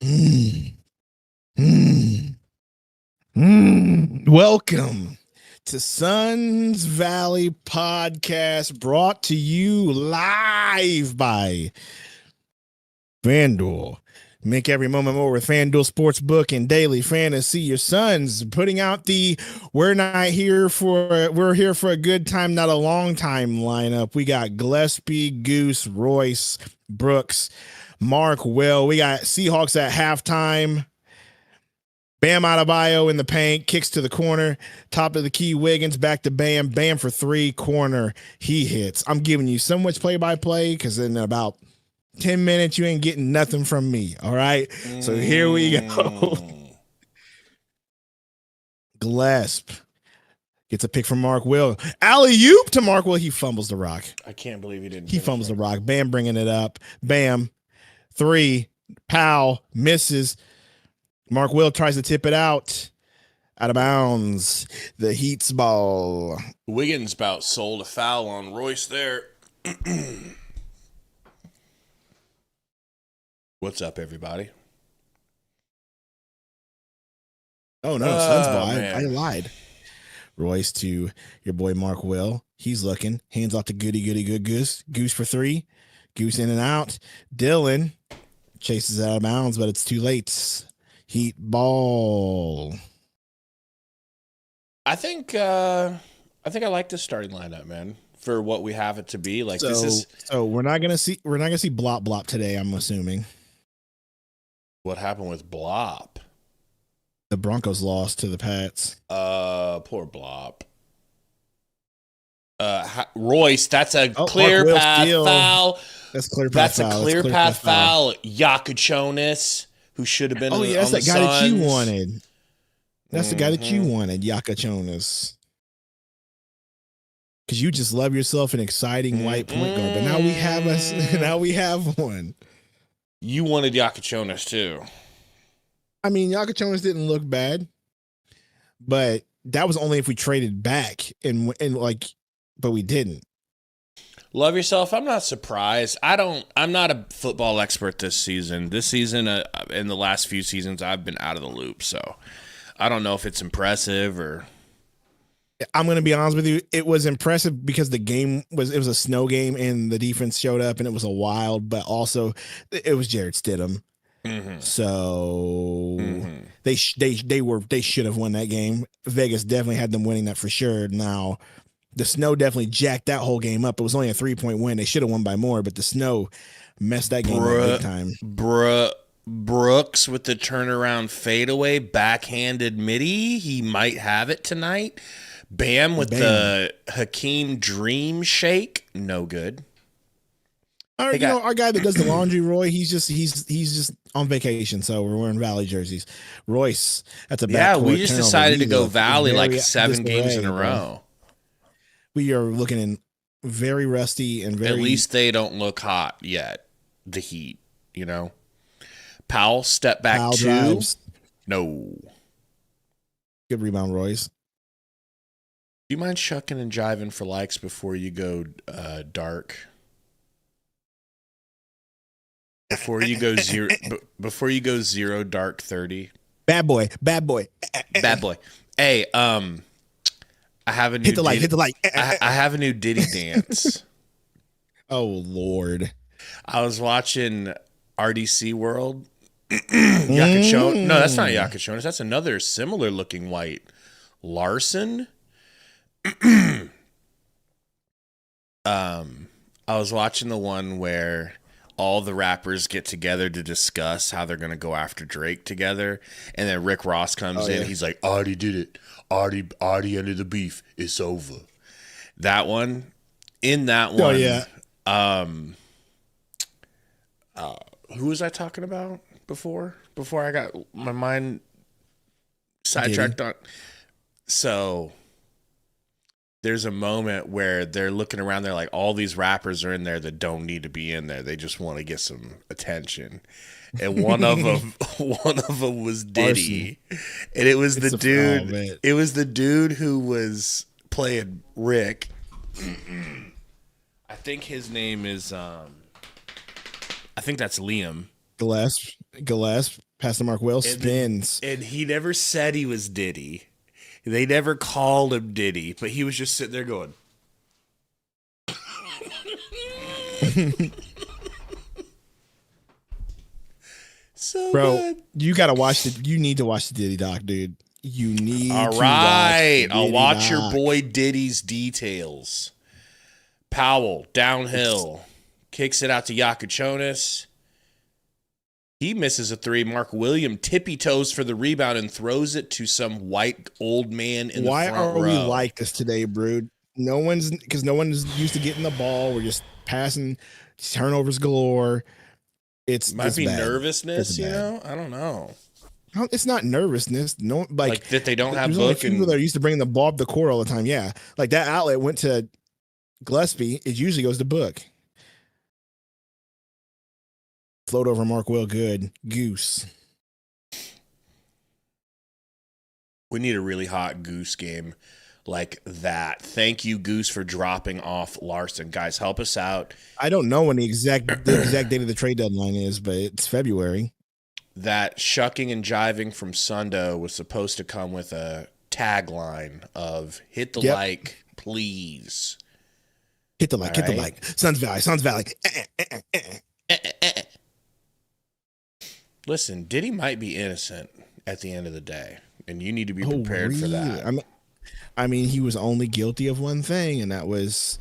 Mm, mm, Welcome to Suns Valley Podcast, brought to you live by FanDuel. Make every moment more with FanDuel Sportsbook and Daily Fantasy. Your Suns putting out the we're here for a good time, not a long time lineup. We got Gillespie, Goose, Royce, Brooks, Mark, Will. We got Seahawks at halftime. Bam Adebayo in the paint, kicks to the corner, top of the key, Wiggins, back to Bam, Bam for three, corner, he hits. I'm giving you so much play-by-play because in about 10 minutes, you ain't getting nothing from me, all right? So here we go. Gillespie gets a pick from Mark Will. Alley-oop to Mark Will. He fumbles the rock. I can't believe he didn't. He fumbles the rock. Bam bringing it up. Bam, three, Powell misses. Mark Will tries to tip it out of bounds. The Heat's ball. Wiggins about sold a foul on Royce there. What's up, everybody? Oh, no, Suns ball. I lied. Royce to your boy Mark Will. He's looking. Hands off to Good Goose. Goose for three. Goose in and out. Dylan chases out of bounds, but it's too late. Heat ball. I think I like this starting lineup, man, for what we have it to be. Like so we're not gonna see Blop today, I'm assuming. What happened with Blop? The Broncos lost to the Pats. Poor Blop. Royce, that's a clear path foul. That's clear path foul. That's a clear path foul. Yakachonis, who should have been that's that guy that you wanted. That's the guy that you wanted, Yakachonis. Because you just love yourself an exciting white point guard. But now we have one. You wanted Yakachonis too. I mean, Yakachonis didn't look bad, but that was only if we traded back but we didn't. Love yourself. I'm not surprised. I'm not a football expert this season. This season, in the last few seasons, I've been out of the loop. So I don't know if it's impressive or. I'm going to be honest with you. It was impressive because it was a snow game and the defense showed up and it was a wild, but also it was Jared Stidham. Mm-hmm. So they should have won that game. Vegas definitely had them winning that for sure. Now, the snow definitely jacked that whole game up. It was only a 3-point win. They should have won by more, but the snow messed that game up big time. Brooks with the turnaround fadeaway, backhanded midi. He might have it tonight. Bam with the Hakeem Dream shake. No good. Our guy that does the laundry, Roy, he's just on vacation, so we're wearing Valley jerseys. Royce, that's a bad. Yeah, we just decided to go Valley like 7 games in a row. We are looking in very rusty and very. At least they don't look hot yet. The Heat, Powell step back Powell two. Drives. No. Good rebound, Royce. Do you mind shucking and jiving for likes before you go dark? Before you go zero dark 30. Bad boy. Hey, I have a new hit the light. I have a new Diddy dance. Oh Lord. I was watching RDC World. Yakachonis. No, that's not Yakachonis. That's another similar looking white. Larson. I was watching the one where all the rappers get together to discuss how they're going to go after Drake together. And then Rick Ross comes in. Yeah. He's like, Artie did it. Artie ended the beef. It's over. That one. In that one. Oh, yeah. Who was I talking about before I got my mind sidetracked on? So there's a moment where they're looking around. They're like, all these rappers are in there that don't need to be in there. They just want to get some attention. And one of them was Diddy, and it was the dude. It was the dude who was playing Rick. I think his name is. I think that's Liam. Gillespie Pass to Markwell, spins. And he never said he was Diddy. They never called him Diddy, but he was just sitting there going. So bro, good. You gotta watch it. You need to watch the Diddy doc, dude. You need. All to right, watch I'll watch doc. your boy Diddy's details. Powell downhill, kicks it out to Yakuchonis. He misses a three. Mark William tippy toes for the rebound and throws it to some white old man in the front row. Why are we like this today, Brood? No one's used to getting the ball. We're just passing, turnovers galore. It's might be bad. nervousness, you know. I don't know. It's not nervousness. No, like that they don't have there's book only people that are used to bringing the ball up the court all the time. Yeah, like that outlet went to Gillespie. It usually goes to Book. Float over Mark Will, good. Goose. We need a really hot Goose game like that. Thank you, Goose, for dropping off Larson. Guys, help us out. I don't know when the exact date of the trade deadline is, but it's February. That shucking and jiving from Sundo was supposed to come with a tagline of hit the like, please. Hit the like, hit the like. Suns Valley. Listen, Diddy might be innocent at the end of the day, and you need to be prepared for that. I mean, he was only guilty of one thing, and that was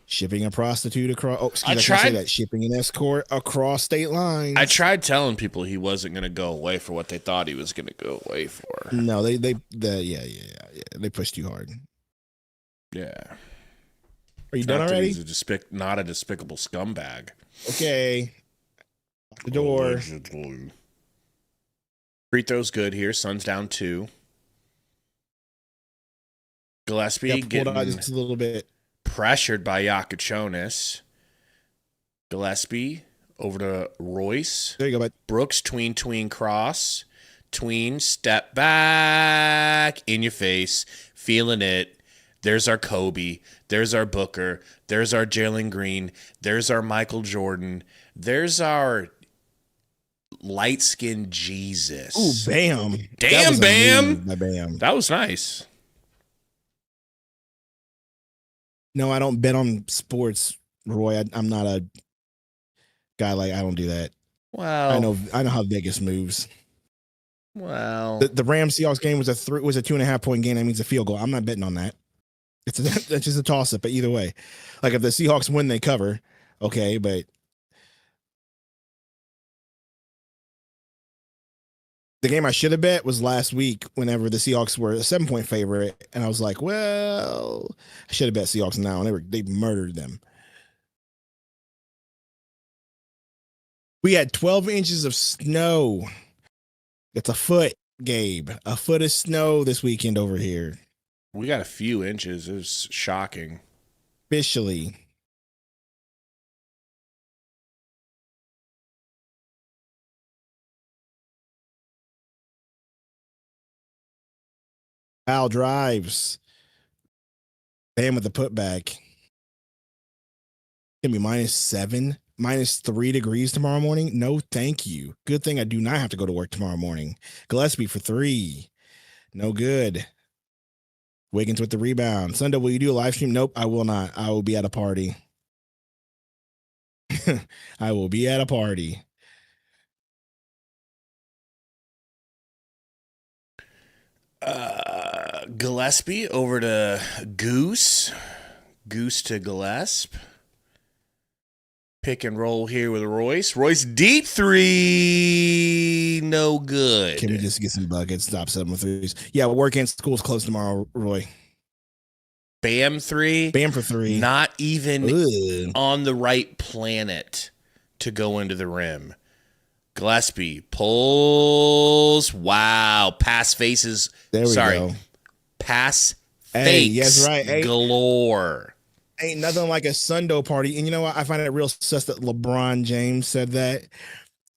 shipping a prostitute across. Oh, excuse me, I say that, shipping an escort across state lines. I tried telling people he wasn't going to go away for what they thought he was going to go away for. No, they pushed you hard. Yeah. Are you done already? He's not a despicable scumbag. Okay. The door. Allegedly. Free throw's good here. Suns down 2. Gillespie getting just a little bit pressured by Yakuchonis. Gillespie over to Royce. There you go, bud. Brooks tween cross. Tween step back in your face. Feeling it. There's our Kobe. There's our Booker. There's our Jalen Green. There's our Michael Jordan. There's our light-skinned Jesus. Ooh, bam. Damn, Bam. Bam. That was nice. No, I don't bet on sports, Roy. I'm not a guy I don't do that. Well, I know how Vegas moves. Well, the Rams Seahawks game was a 2.5 point game. That means a field goal. I'm not betting on that. That's just a toss up. But either way, like if the Seahawks win, they cover. Okay, but the game I should have bet was last week whenever the Seahawks were a 7-point favorite. And I was like, well, I should have bet Seahawks now. And they murdered them. We had 12 inches of snow. It's a foot, Gabe. A foot of snow this weekend over here. We got a few inches. It was shocking. Officially. Al drives. Bam with the putback. Gonna be -7, -3 degrees tomorrow morning. No, thank you. Good thing I do not have to go to work tomorrow morning. Gillespie for 3. No good. Wiggins with the rebound. Sunday, will you do a live stream? Nope, I will not. I will be at a party. I will be at a party. Gillespie over to Goose. Goose to Gillespie. Pick and roll here with Royce. Royce deep 3. No good. Can we just get some buckets? Stop 7 threes. Yeah, work and school's closed tomorrow, Roy. Bam 3. Bam for 3. Not even on the right planet to go into the rim. Gillespie pulls. Wow. Pass faces. There we go. Pass fakes yes, right. galore. Ain't nothing like a Sundo party. And you know what? I find it real sus that LeBron James said that.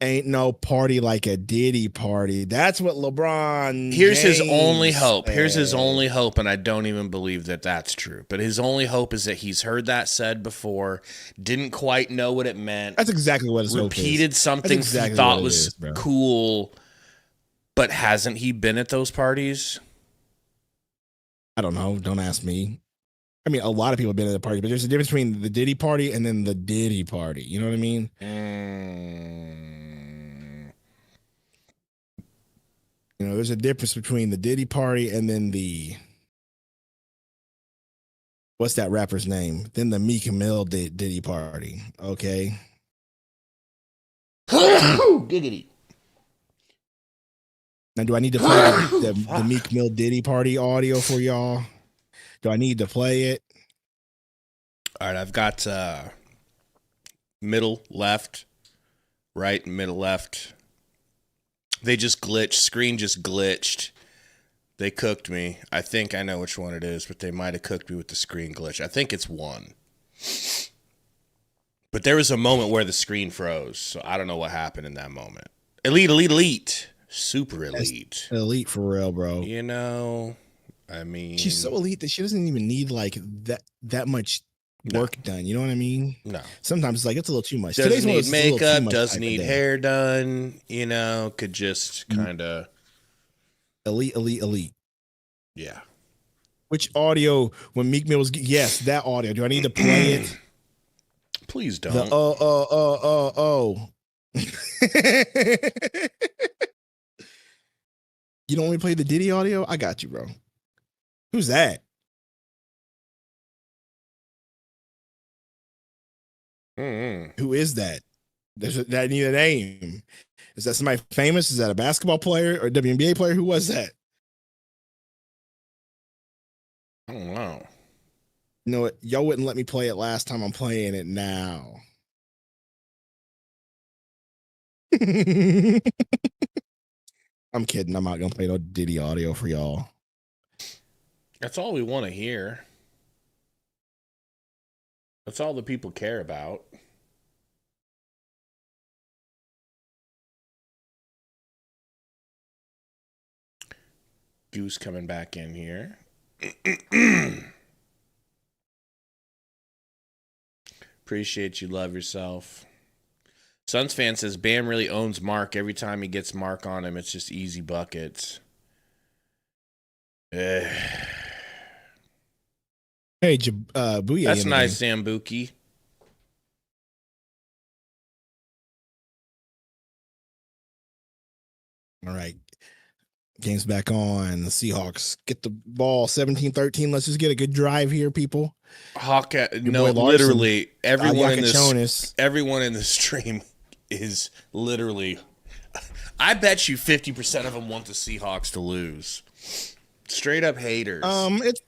Ain't no party like a Diddy party. That's what LeBron. Here's his James only hope. said. Here's his only hope, and I don't even believe that that's true. But his only hope is that he's heard that said before, didn't quite know what it meant. That's exactly what his hope is. Repeated something exactly he thought was cool, but hasn't he been at those parties? I don't know. Don't ask me. I mean, a lot of people have been at the party, but there's a difference between the Diddy party and then the Diddy party. You know what I mean? You know, there's a difference between the Diddy party and then the, what's that rapper's name? Then the Meek Mill Diddy party. Okay. Giggity. Now, do I need to play the Meek Mill Diddy party audio for y'all? Do I need to play it? All right, I've got middle, left, right, middle, left. They just glitched. Screen just glitched. They cooked me. I think I know which one it is, but they might have cooked me with the screen glitch. I think it's one. But there was a moment where the screen froze, so I don't know what happened in that moment. Elite. Super elite. That's elite for real, bro. You know, I mean, she's so elite that she doesn't even need like that much work done. You know what I mean? No. Sometimes it's like it's a little too much. Doesn't Today's need makeup, doesn't need hair done. You know, could just kind of elite. Yeah. Which audio when Meek Mill was? Yes, that audio. Do I need to play it? Please don't. The oh. You don't want me to play the Diddy audio? I got you, bro. Who's that? Who is that? That need a name. Is that somebody famous? Is that a basketball player or a WNBA player? Who was that? I don't know. You know what? Y'all wouldn't let me play it last time. I'm playing it now. I'm kidding. I'm not gonna play no Diddy audio for y'all. That's all we want to hear. That's all the people care about. Goose coming back in here. Appreciate you. Love yourself. Suns fan says Bam really owns Mark. Every time he gets Mark on him, it's just easy buckets. Hey, Booyah. That's nice, Sambuki. All right. Game's back on. The Seahawks get the ball 17-13. Let's just get a good drive here, people. Literally everyone in the stream is literally. I bet you 50% of them want the Seahawks to lose. Straight up haters. It's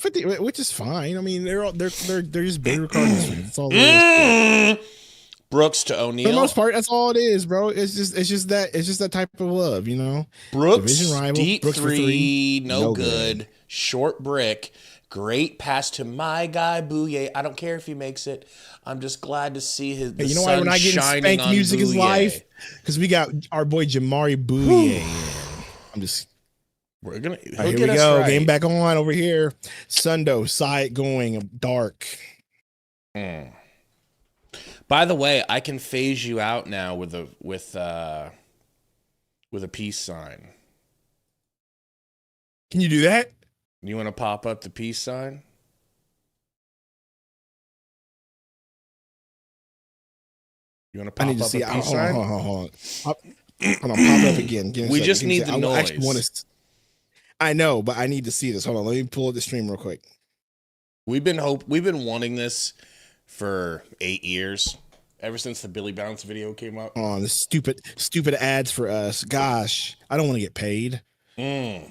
50, which is fine. I mean, they're just bigger Cardinals fans. That's all it is. Brooks to O'Neal. For the most part, that's all it is, bro. It's just that type of love, you know. Brooks, division rival, deep Brooks three, no good. Short brick. Great pass to my guy Booyah. I don't care if he makes it. I'm just glad to see his. Hey, you know why we're not getting Spank music is live? Because we got our boy Jamari Booyah. I'm just. We're gonna. Right, here we go. Right. Game back on over here. Sundo side going dark. By the way, I can phase you out now with a peace sign. Can you do that? You want to pop up the peace sign? You want to pop up the peace sign? Hold on, pop up again. We just need the noise. I know, but I need to see this. Hold on, let me pull up the stream real quick. We've been wanting this for 8 years. Ever since the Billy Bounce video came up. Oh, the stupid ads for us. Gosh, I don't want to get paid. Oh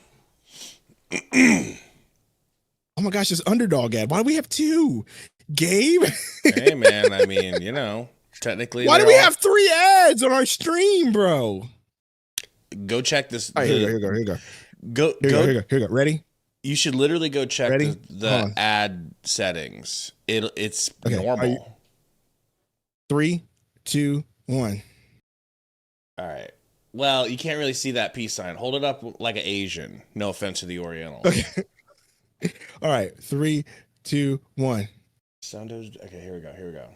my gosh, this underdog ad. Why do we have two? Gabe? Hey man, I mean, you know, technically. Why do we have 3 ads on our stream, bro? Go check this. All right, here we go. Here we go. Ready? You should literally go check the ad settings. It's normal. 3, 2, 1. All right. Well, you can't really see that peace sign. Hold it up like an Asian. No offense to the Orientals. Okay. All right. 3, 2, 1. Sundo's. Okay, here we go. Here we go.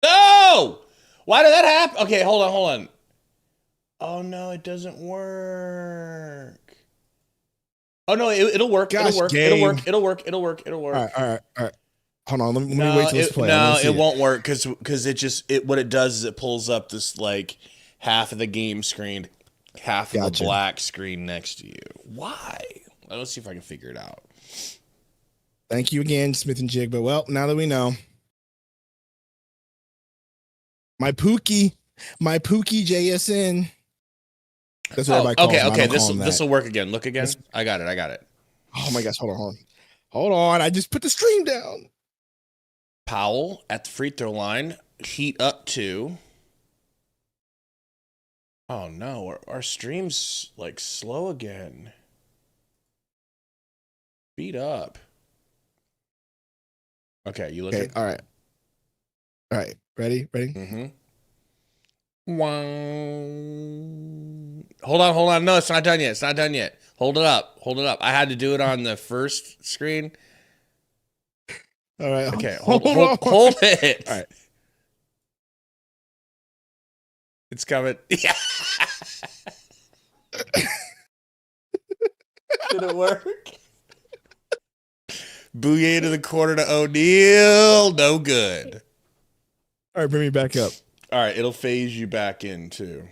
No! Why did that happen? Okay, hold on, hold on. Oh no, it doesn't work. Oh no, it'll work. Gosh, It'll work. game. It'll work. It'll work. It'll work. It'll work. All right. Hold on. Let me wait till this play. No, it won't work because what it does is it pulls up this like half of the game screen, half of the black screen next to you. Why? Let's see if I can figure it out. Thank you again, Smith and Jig. But well, now that we know, my Pookie JSN. That's what everybody calls him. Okay. This will work again. Look again. I got it. Oh my gosh! Hold on. I just put the stream down. Powell at the free throw line. Heat up 2. Oh no, our stream's like slow again. Speed up. Okay, you looking? Okay, all right. Ready? Mm-hmm. Hold on. No, it's not done yet. Hold it up. I had to do it on the first screen. All right. Okay, hold it. All right. It's coming. Yeah. Did it work? Bouye to the corner to O'Neal. No good. All right, bring me back up. All right, it'll phase you back in too.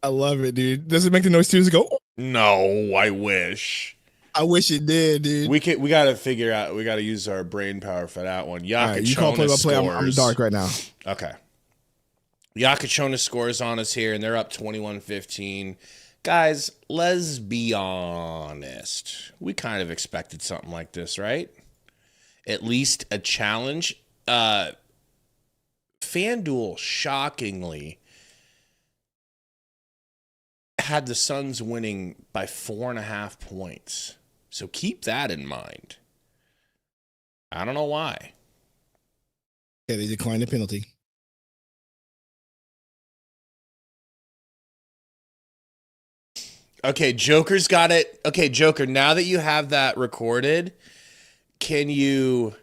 I love it, dude. Does it make the noise too? Does it go? No, I wish. I wish it did, dude. We got to figure out. We got to use our brain power for that one. Right, you call play. I'm dark right now. Okay. Yakachona scores on us here, and they're up 21-15. Guys, let's be honest. We kind of expected something like this, right? At least a challenge. FanDuel, shockingly, had the Suns winning by 4.5 points. So keep that in mind. I don't know why. Yeah, they declined the penalty. Okay, Joker's got it. Okay, Joker, now that you have that recorded, can you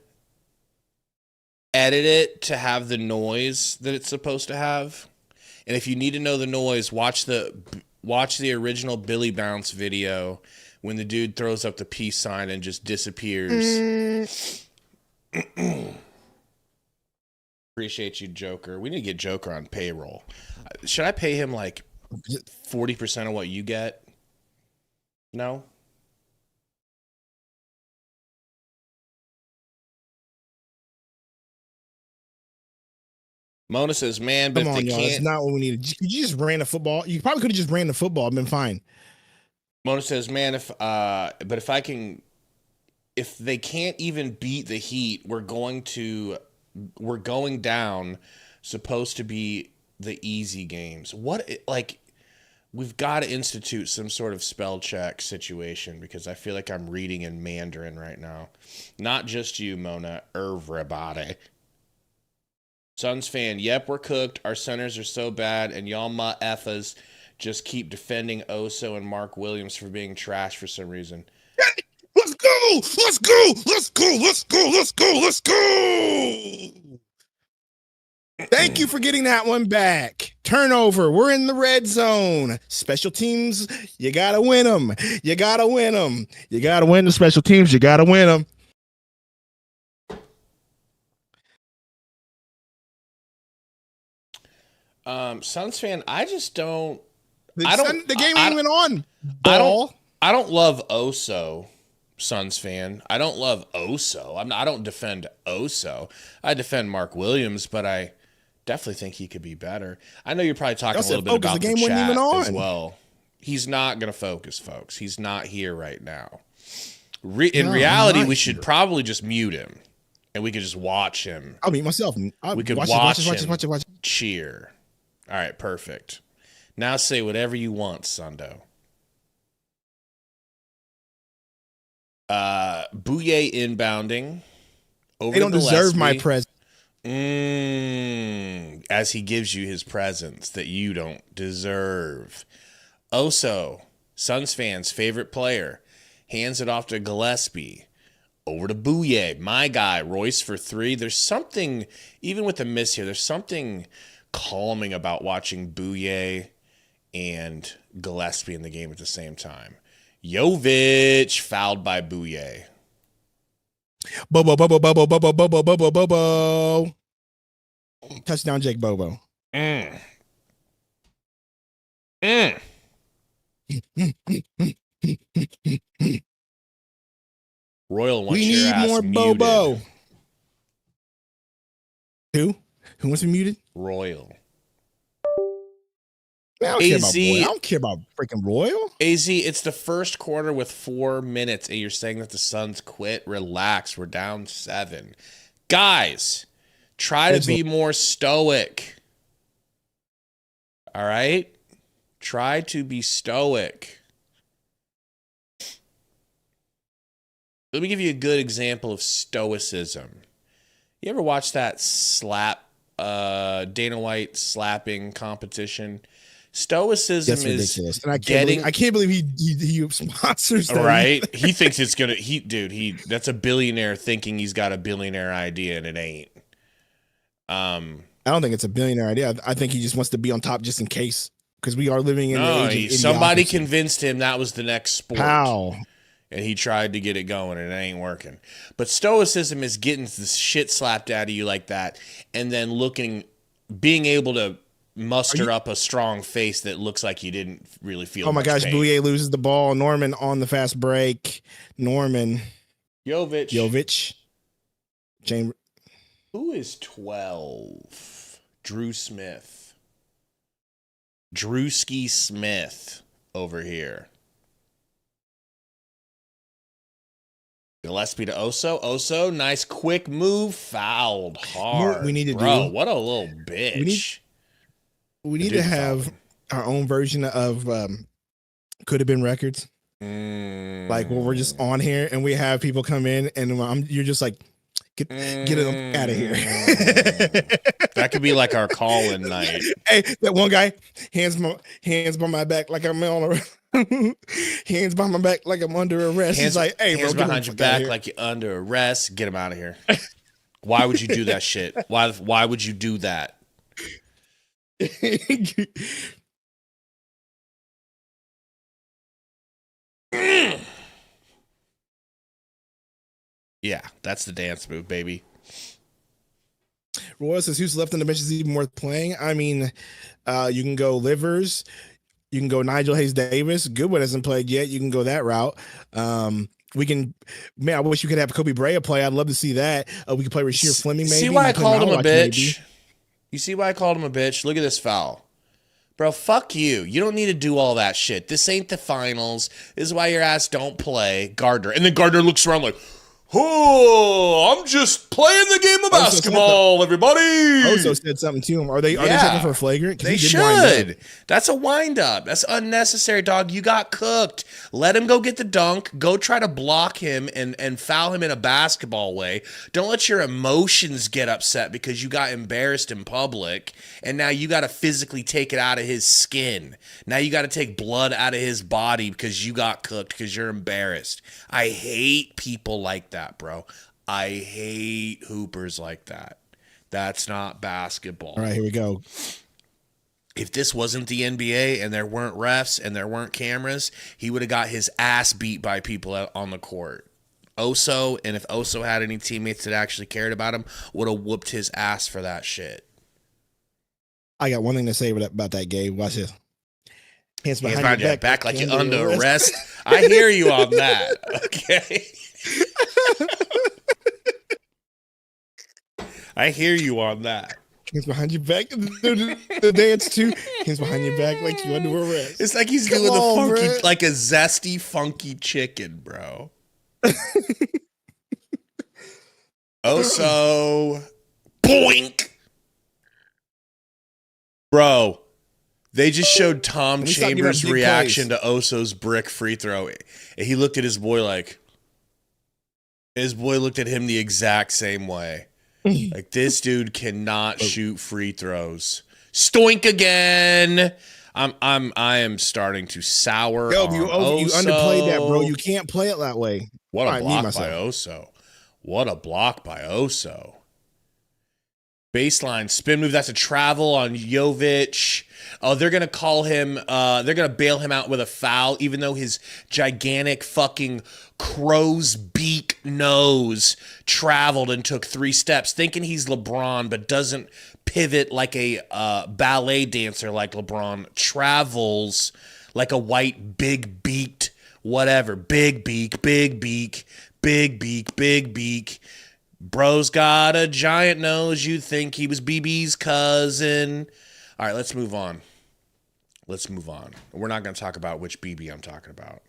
edit it to have the noise that it's supposed to have? And if you need to know the noise, watch the original Billy Bounce video when the dude throws up the peace sign and just disappears. Appreciate you, Joker. We need to get Joker on payroll. Should I pay him like 40% of what you get? No? Mona says, man, but Come if on, they y'all. can't... It's not what we needed. You just ran the football. You probably could have just ran the football and been fine. Mona says, man, if they can't even beat the Heat, we're going down, supposed to be the easy games. We've got to institute some sort of spell check situation because I feel like I'm reading in Mandarin right now. Not just you, Mona, everybody. Suns fan, yep, we're cooked. Our centers are so bad, and y'all effas just keep defending Oso and Mark Williams for being trash for some reason. Let's go! Let's go! Let's go! Let's go! Let's go! Let's go! Thank you for getting that one back. Turnover. We're in the red zone. Special teams, you got to win them. You got to win them. You got to win the special teams. You got to win them. Suns fan, I just don't. The game ain't even on. Ball. I don't love Oso, Suns fan. I don't love Oso. I don't defend Oso. I defend Mark Williams, but I definitely think he could be better. I know you're probably talking a little bit about the game wasn't even on as well. He's not going to focus, folks. He's not here right now. In reality, we should probably just mute him, and we could just watch him. I'll mute myself. We could watch him cheer. All right, perfect. Now say whatever you want, Sundo. Bouye inbounding. They don't deserve my presence. as he gives you his presence that you don't deserve. Oso, Suns fans' favorite player, hands it off to Gillespie. Over to Bouye, my guy, Royce for 3. There's something, even with the miss here, there's something calming about watching Bouye and Gillespie in the game at the same time. Jovic fouled by Bouye. Bobo, Bobo, Bobo, Bobo, Bobo, Bobo, Bobo. Touchdown, Jake Bobo. Royal wants we your need ass more muted. Bobo. Who wants to be muted? Royal. Man, I don't care about Boy. I don't care about freaking Royal. AZ, it's the first quarter with 4 minutes, and you're saying that the Suns quit? Relax. We're down 7. Guys, try to be more stoic. All right? Try to be stoic. Let me give you a good example of stoicism. You ever watch that Dana White slapping competition? Stoicism That's is ridiculous. And I can't believe he sponsors that. Right? He thinks it's gonna. That's a billionaire thinking he's got a billionaire idea and it ain't. I don't think it's a billionaire idea. I think he just wants to be on top just in case, because we are living in the age of somebody idiocracy. convinced him that was the next sport. How? And he tried to get it going and it ain't working. But stoicism is getting the shit slapped out of you like that and then being able to muster up a strong face that looks like you didn't really feel. Oh my gosh, pain. Bouye loses the ball. Norman on the fast break. Jovic. James. Who is 12? Drew Smith. Drewski Smith over here. Gillespie to Oso. Oso, nice quick move. Fouled hard. What we need to Bro, do. what a little bitch. We need to have our own version of Could Have Been Records. Like where we're just on here and we have people come in and you're just like, get them out of here. That could be like our call-in night. Hey, that one guy, hands by my back like I'm on a hands behind my back like I'm under arrest. He's like, hey, hands bro, behind your back like you're under arrest. Get him out of here. Why would you do that shit? Why would you do that? Yeah, that's the dance move, baby. Royal says who's left on the bench is even worth playing. I mean, you can go Livers. You can go Nigel Hayes Davis. Goodwin hasn't played yet. You can go that route. We can, man, I wish you could have Kobe Brea play. I'd love to see that. We could play Rasheer Fleming, maybe. See why I called him a bitch? Maybe. You see why I called him a bitch? Look at this foul. Bro, fuck you. You don't need to do all that shit. This ain't the finals. This is why your ass don't play. Gardner. And then Gardner looks around like, oh, I'm just playing the game of basketball, everybody. Oso said something to him. Are they checking for flagrant? They should. That's a wind up. That's unnecessary, dog. You got cooked. Let him go get the dunk. Go try to block him and foul him in a basketball way. Don't let your emotions get upset because you got embarrassed in public and now you got to physically take it out of his skin. Now you got to take blood out of his body because you got cooked because you're embarrassed. I hate people like that, bro. I hate hoopers like that. That's not basketball. All right, here we go. If this wasn't the NBA and there weren't refs and there weren't cameras, he would have got his ass beat by people on the court. Oso, and if Oso had any teammates that actually cared about him, would have whooped his ass for that shit. I got one thing to say about that, Gabe. Watch this. Hands behind your back like you're under arrest. I hear you on that. Okay. I hear you on that. Hands behind your back. The dance too. Hands behind your back like you under arrest. It's like he's doing the funky, bro. Like a zesty, funky chicken, bro. Oso. Boink. Bro, they just showed Tom Chambers' reaction to Oso's brick free throw. And he looked at his boy like, his boy looked at him the exact same way. Like, this dude cannot shoot free throws. Stoink again. I am starting to sour. Yo, on you Oso. underplayed that, bro. You can't play it that way. What a All right, block by Oso. What a block by Oso. Baseline spin move. That's a travel on Jovic. Oh, they're going to call him, they're going to bail him out with a foul, even though his gigantic fucking crow's beak nose traveled and took 3 steps, thinking he's LeBron, but doesn't pivot like a ballet dancer like LeBron, travels like a white big beaked whatever. Big beak, big beak, big beak, big beak. Bro's got a giant nose. You'd think he was BB's cousin. All right, let's move on. We're not going to talk about which BB I'm talking about.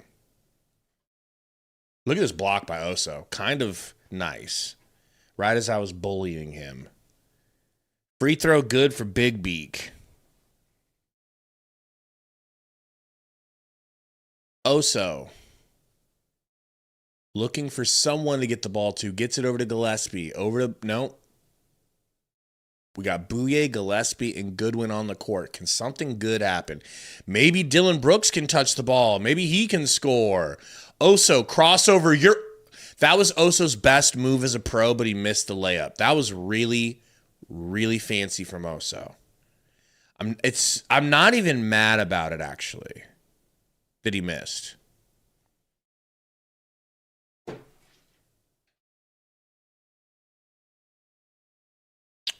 Look at this block by Oso. Kind of nice. Right as I was bullying him. Free throw good for Big Beak. Oso. Looking for someone to get the ball to. Gets it over to Gillespie. No. We got Bouye, Gillespie, and Goodwin on the court. Can something good happen? Maybe Dylan Brooks can touch the ball. Maybe he can score. Oso, crossover. That was Oso's best move as a pro, but he missed the layup. That was really, really fancy from Oso. I'm not even mad about it, actually, that he missed.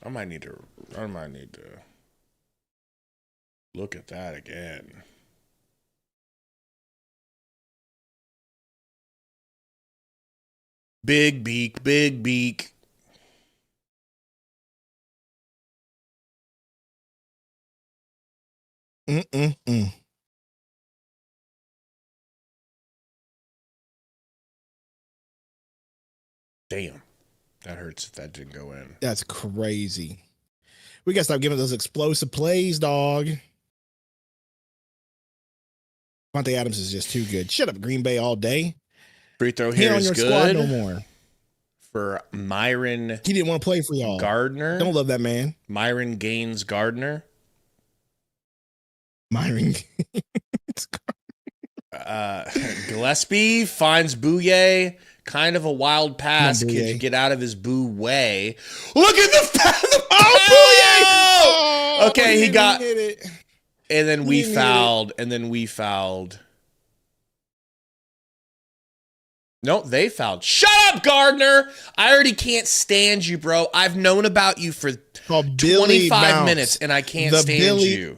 I might need to look at that again. Big beak, big beak. Damn. That hurts if that didn't go in. That's crazy. We got to stop giving those explosive plays, dog. Monte Adams is just too good. Shut up, Green Bay all day. Free throw here is good. Squad no more. For Myron. He didn't want to play for y'all. Gardner. Don't love that man. Myron Gaines Gardner. Myron. Gillespie finds Bouye. Kind of a wild pass. Could you get out of his boo way? Look at the pass. Oh, Bouye! Okay, he got it. And then we fouled. No, they fouled. Shut up, Gardner. I already can't stand you, bro. I've known about you for 25 minutes, and I can't stand you.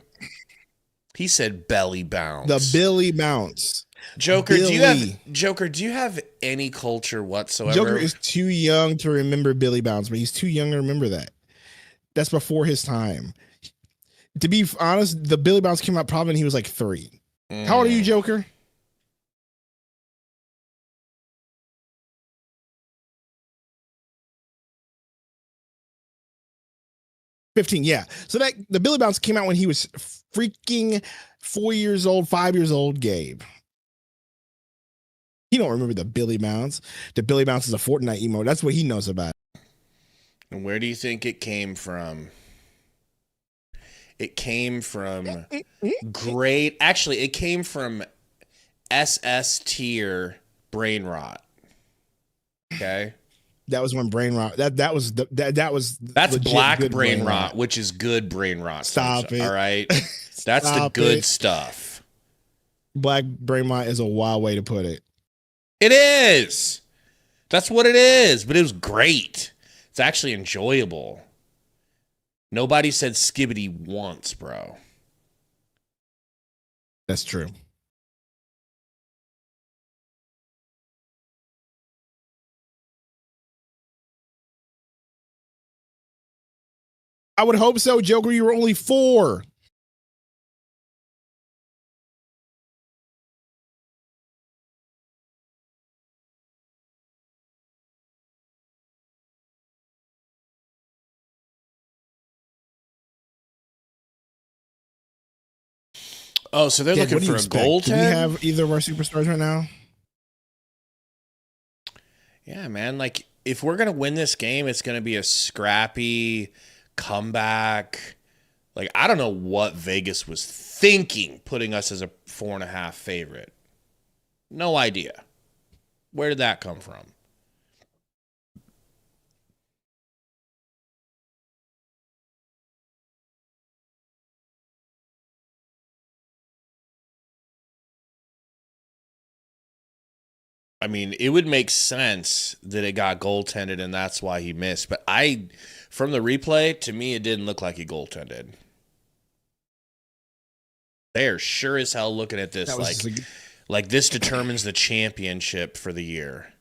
He said belly bounce. The Billy bounce. Joker, do you have any culture whatsoever? Joker is too young to remember Billy bounce, but he's too young to remember that. That's before his time. To be honest, the Billy bounce came out probably when he was like 3. How old are you, Joker? $15, yeah. So that the Billy bounce came out when he was freaking 4 years old, 5 years old, Gabe. He don't remember the Billy bounce. The Billy bounce is a Fortnite emote. That's what he knows about. And where do you think it came from? It came from great. Actually, it came from SS tier brain rot. Okay. That was when brain rot. That's black brain rot, which is good brain rot. Stop it. All right. That's the good stuff. Black brain rot is a wild way to put it. It is. That's what it is. But it was great. It's actually enjoyable. Nobody said skibbity once, bro. That's true. I would hope so, Joker. You were only 4. Oh, so they're looking for a goaltend? Do we have either of our superstars right now? Yeah, man. Like, if we're going to win this game, it's going to be a scrappy comeback. Like, I don't know what Vegas was thinking putting us as a 4.5 favorite. No idea. Where did that come from? I mean, it would make sense that it got goaltended and that's why he missed. But from the replay, to me, it didn't look like he goaltended. They are sure as hell looking at this like this determines the championship for the year.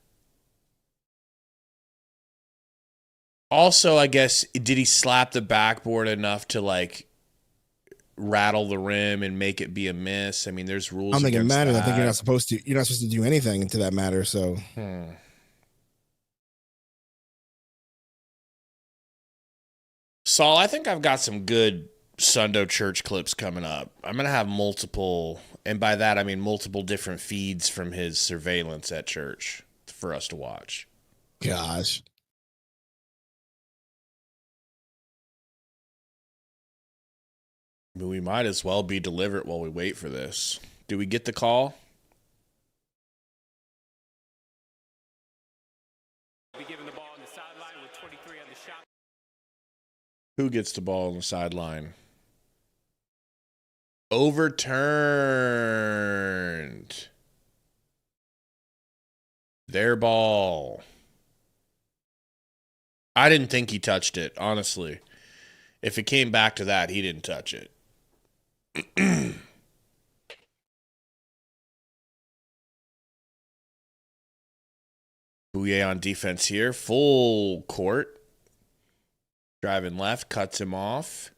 Also, I guess, did he slap the backboard enough to like rattle the rim and make it be a miss? I mean, there's rules. I don't think it matters. That. I think you're not supposed to do anything to that matter. So. Saul, I think I've got some good Sundo Church clips coming up. I'm going to have multiple, and by that I mean multiple different feeds from his surveillance at church for us to watch. Gosh. We might as well be deliberate while we wait for this. Do we get the call? Be given the ball on the sideline with 23 on the shot. Who gets the ball on the sideline? Overturned. Their ball. I didn't think he touched it, honestly. If it came back to that, he didn't touch it. Bouye on defense here. Full court. Driving left. Cuts him off.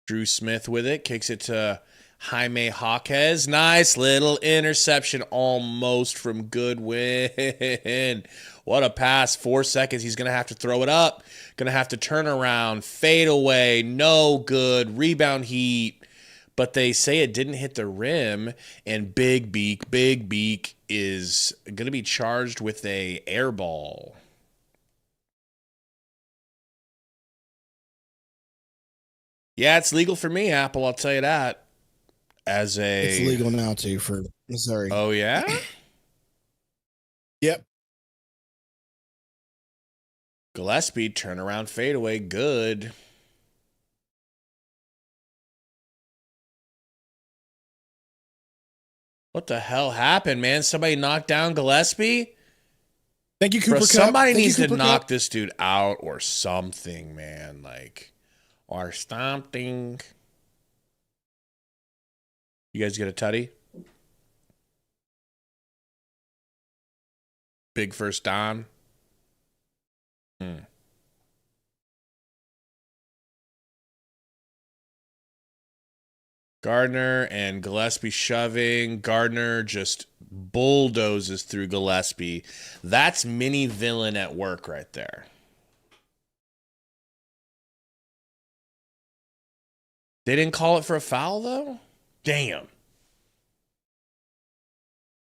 Drew Smith with it. Kicks it to Jaime Jaquez. Nice little interception almost from Goodwin. What a pass. 4 seconds. He's going to have to throw it up. Going to have to turn around. Fade away. No good. Rebound heat. But they say it didn't hit the rim. And Big Beak is going to be charged with a air ball. Yeah, it's legal for me, Apple. I'll tell you that. It's legal now too for Missouri. Oh yeah. Yep. Gillespie turnaround fadeaway, good. What the hell happened, man? Somebody knocked down Gillespie? Thank you, Cooper Cup. Somebody needs to knock this dude out or something, man. Like, or something. You guys get a tutty? Big first down. Gardner and Gillespie shoving. Gardner just bulldozes through Gillespie. That's mini villain at work right there. They didn't call it for a foul, though? Damn.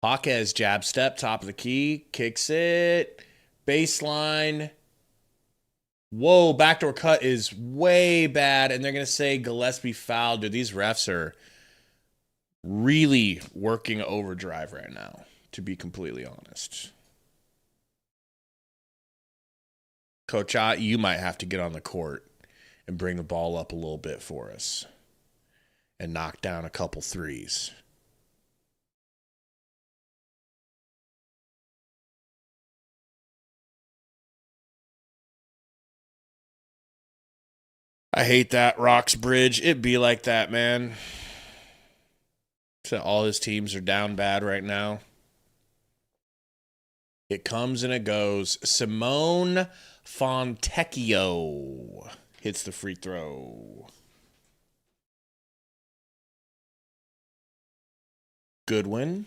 Jaquez jab step, top of the key, kicks it. Baseline. Whoa, backdoor cut is way bad, and they're going to say Gillespie fouled. Dude, these refs are really working overdrive right now, to be completely honest. Coach, you might have to get on the court and bring the ball up a little bit for us and knock down a couple threes. I hate that Roxbridge. It be like that, man. So all his teams are down bad right now. It comes and it goes. Simone Fontecchio hits the free throw. Goodwin.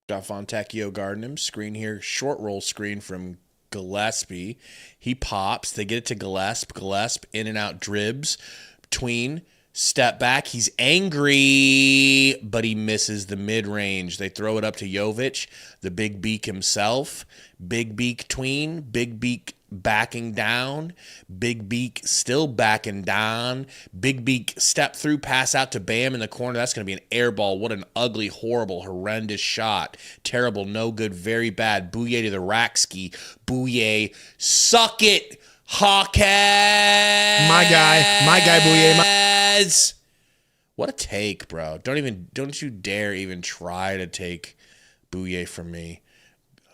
Got Fontecchio guarding him. Screen here. Short roll screen from Gillespie. He pops. They get it to Gillespie. Gillespie in and out dribs between Step back. He's angry, but he misses the mid-range. They throw it up to Jovic, the big beak himself. Big beak tween. Big beak backing down. Big beak still backing down. Big beak step through, pass out to Bam in the corner. That's going to be an air ball. What an ugly, horrible, horrendous shot. Terrible, no good, very bad. Bouye to the rack ski. Bouye, suck it, Hawkhead. My guy, Bouye. What a take, bro. Don't you dare even try to take Bouye from me.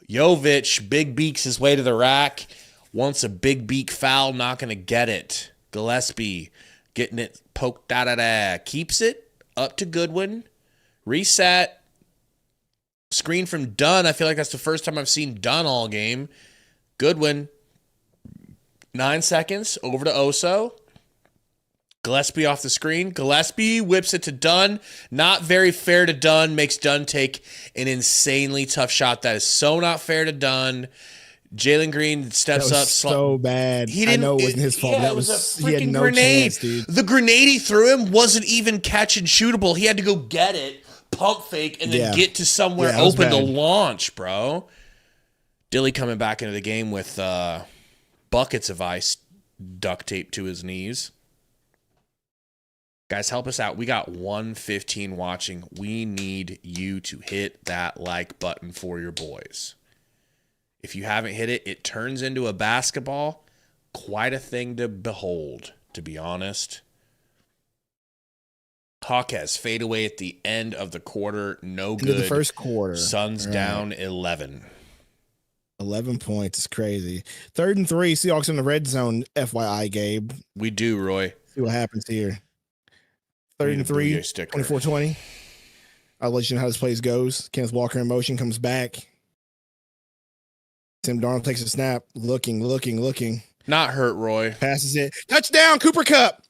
Jovic, big beaks his way to the rack. Wants a big beak foul, not going to get it. Gillespie getting it poked da-da-da. Keeps it up to Goodwin. Reset. Screen from Dunn. I feel like that's the first time I've seen Dunn all game. Goodwin. 9 seconds. Over to Oso. Gillespie off the screen. Gillespie whips it to Dunn. Not very fair to Dunn. Makes Dunn take an insanely tough shot. That is so not fair to Dunn. Jalen Green steps up. So bad. He didn't, I know it wasn't his fault. Yeah, that was a freaking he had no grenade. chance, dude. The grenade he threw him wasn't even catch and shootable. He had to go get it, pump fake, and then get to somewhere open to launch, bro. Dilly coming back into the game with buckets of ice duct taped to his knees. Guys, help us out. We got 115 watching. We need you to hit that like button for your boys. If you haven't hit it, it turns into a basketball. Quite a thing to behold, to be honest. Hawkes fade away at the end of the quarter. No good. Into the first quarter. Suns down 11. 11 points. It's crazy. 3rd and 3. Seahawks in the red zone. FYI, Gabe. We do, Roy. See what happens here. 3rd and 3. 24-20. I'll let you know how this plays goes. Kenneth Walker in motion comes back. Tim Darnold takes a snap. Looking. Not hurt, Roy. Passes it. Touchdown, Cooper Kupp.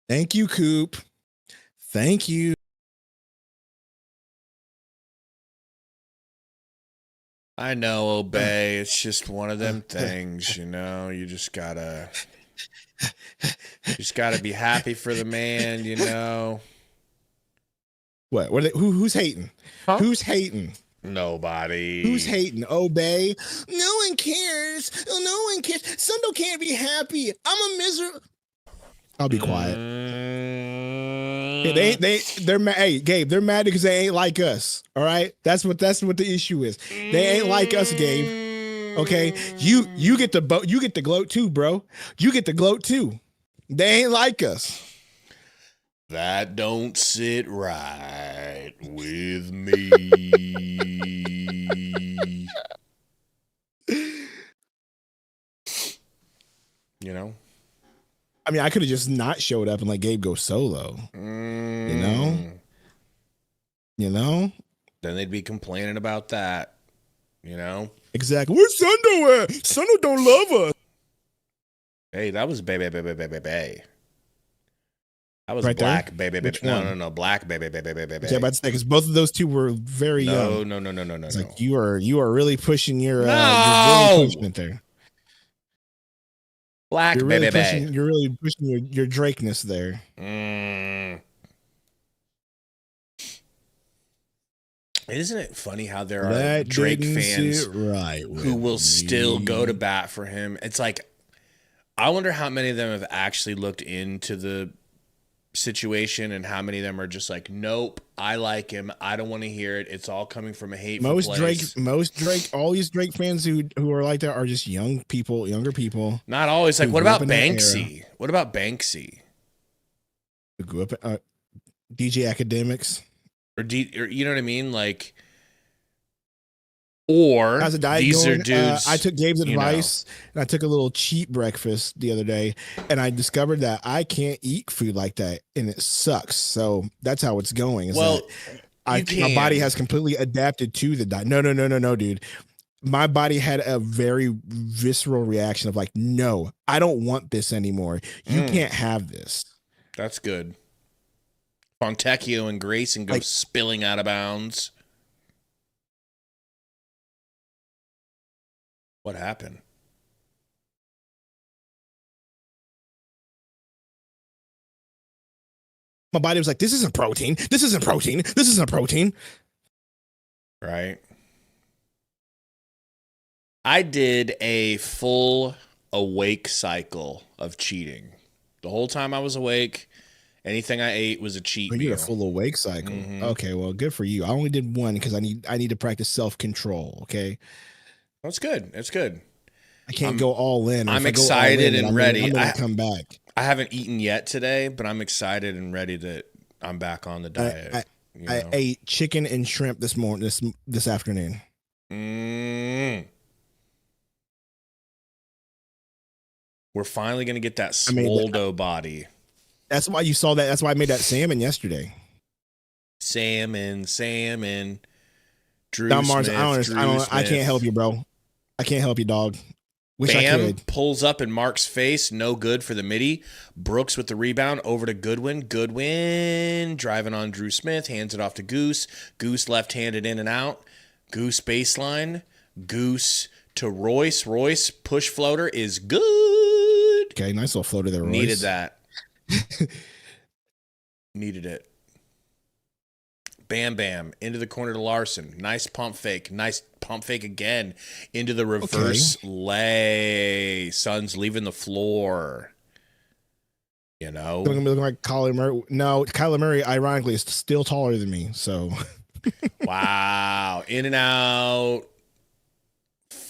Thank you, Coop. Thank you. I know, Obey. It's just one of them things, you know. You just gotta be happy for the man, you know. What? Who's hating? Huh? Who's hating? Nobody. Who's hating? Obey. No one cares. No one cares. Sundo can't be happy. I'm a miserable. I'll be quiet. They're mad. Hey, Gabe, they're mad because they ain't like us. All right, that's what the issue is. They ain't like us, Gabe. Okay, you get the gloat too, bro. You get the gloat too. They ain't like us. That don't sit right with me. You know? I mean, I could have just not showed up and let Gabe go solo. You know? Then they'd be complaining about that. You know? Exactly. Where's Sundo at? Sundo don't love us. Hey, that was baby. That was right black there? baby. Which No, one? no, black baby. Yeah, about to say, because both of those two were very young. No. It's like you are really pushing your No! you're really pushing it there. Black You're really baby. You're really pushing your Drakeness there. Isn't it funny how there are That Drake didn't fans sit right who will with still me. go to bat for him? It's like, I wonder how many of them have actually looked into the situation and how many of them are just like, nope, I like him. I don't want to hear it. It's all coming from a hateful place. Most Drake, all these Drake fans who are like that are just younger people. Not always. Like, who what grew up about in that Banksy? What about Banksy? Who grew up DJ Academics. Or you know what I mean? Like, or How's the diet these going? are dudes. I took Gabe's advice and I took a little cheap breakfast the other day, and I discovered that I can't eat food like that, and it sucks. So that's how it's going. I think my body has completely adapted to the diet. No, dude. My body had a very visceral reaction of like, no, I don't want this anymore. You can't have this. That's good. Fontecchio and Grayson go spilling out of bounds. What happened? My body was like, this isn't protein. This isn't protein. This isn't protein. Right. I did a full awake cycle of cheating. The whole time I was awake, anything I ate was a cheat You meal. did a full awake cycle. Okay, well, good for you. I only did one because I need to practice self-control. Okay. That's good. That's good. I can't go all in. I'm excited and ready. I'm gonna come back. I haven't eaten yet today, but I'm excited and ready that I'm back on the diet. I ate chicken and shrimp this morning, this afternoon. We're finally gonna get that swoldo body. That's why you saw that. That's why I made that salmon yesterday. Salmon. Drew Don Mars, Smith, I can't help you, bro. I can't help you, dog. Wish Bam I could. Pulls up in Mark's face. No good for the midi. Brooks with the rebound over to Goodwin. Goodwin driving on Drew Smith. Hands it off to Goose. Goose left-handed in and out. Goose baseline. Goose to Royce. Royce push floater is good. Okay, nice little floater there, Royce. Needed that. Needed it. Bam into the corner to Larson. Nice pump fake. Nice pump fake again into the reverse lay. Suns leaving the floor. You know, looking like Kyler Murray. No, Kyler Murray, ironically, is still taller than me. So, wow, in and out.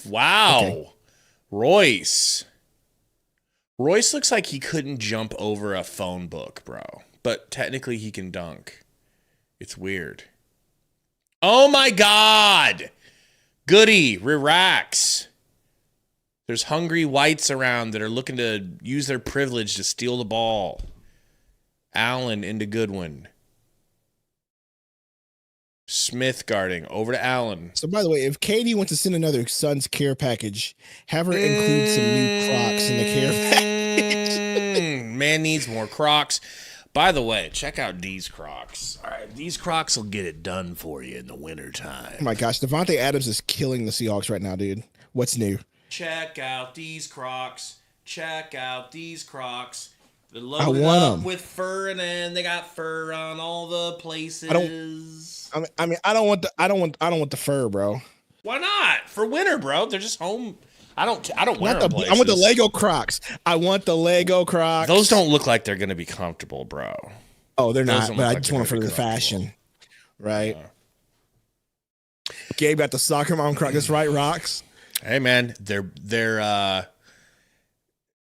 Wow, okay. Royce looks like he couldn't jump over a phone book, bro. But technically, he can dunk. It's weird. Oh my God. Goody, relax. There's hungry whites around that are looking to use their privilege to steal the ball. Allen into Goodwin. Smith guarding over to Allen. So, by the way, if Katie wants to send another Suns care package, have her include some new Crocs in the care package. Man needs more Crocs. By the way, check out these Crocs. All right, these Crocs will get it done for you in the wintertime. Oh my gosh, Devontae Adams is killing the Seahawks right now, dude. What's new? Check out these Crocs. Check out these Crocs. They're I loaded want up them with fur, and then they got fur on all the places. I don't want the fur, bro. Why not? For winter, bro. They're just home. I don't wear them places. I want the Lego Crocs. I want the Lego Crocs. Those don't look like they're gonna be comfortable, bro. Oh, they're not. But I just want them for the fashion, right? Gabe got the soccer mom Crocs. That's right, Rocks. Hey man, they're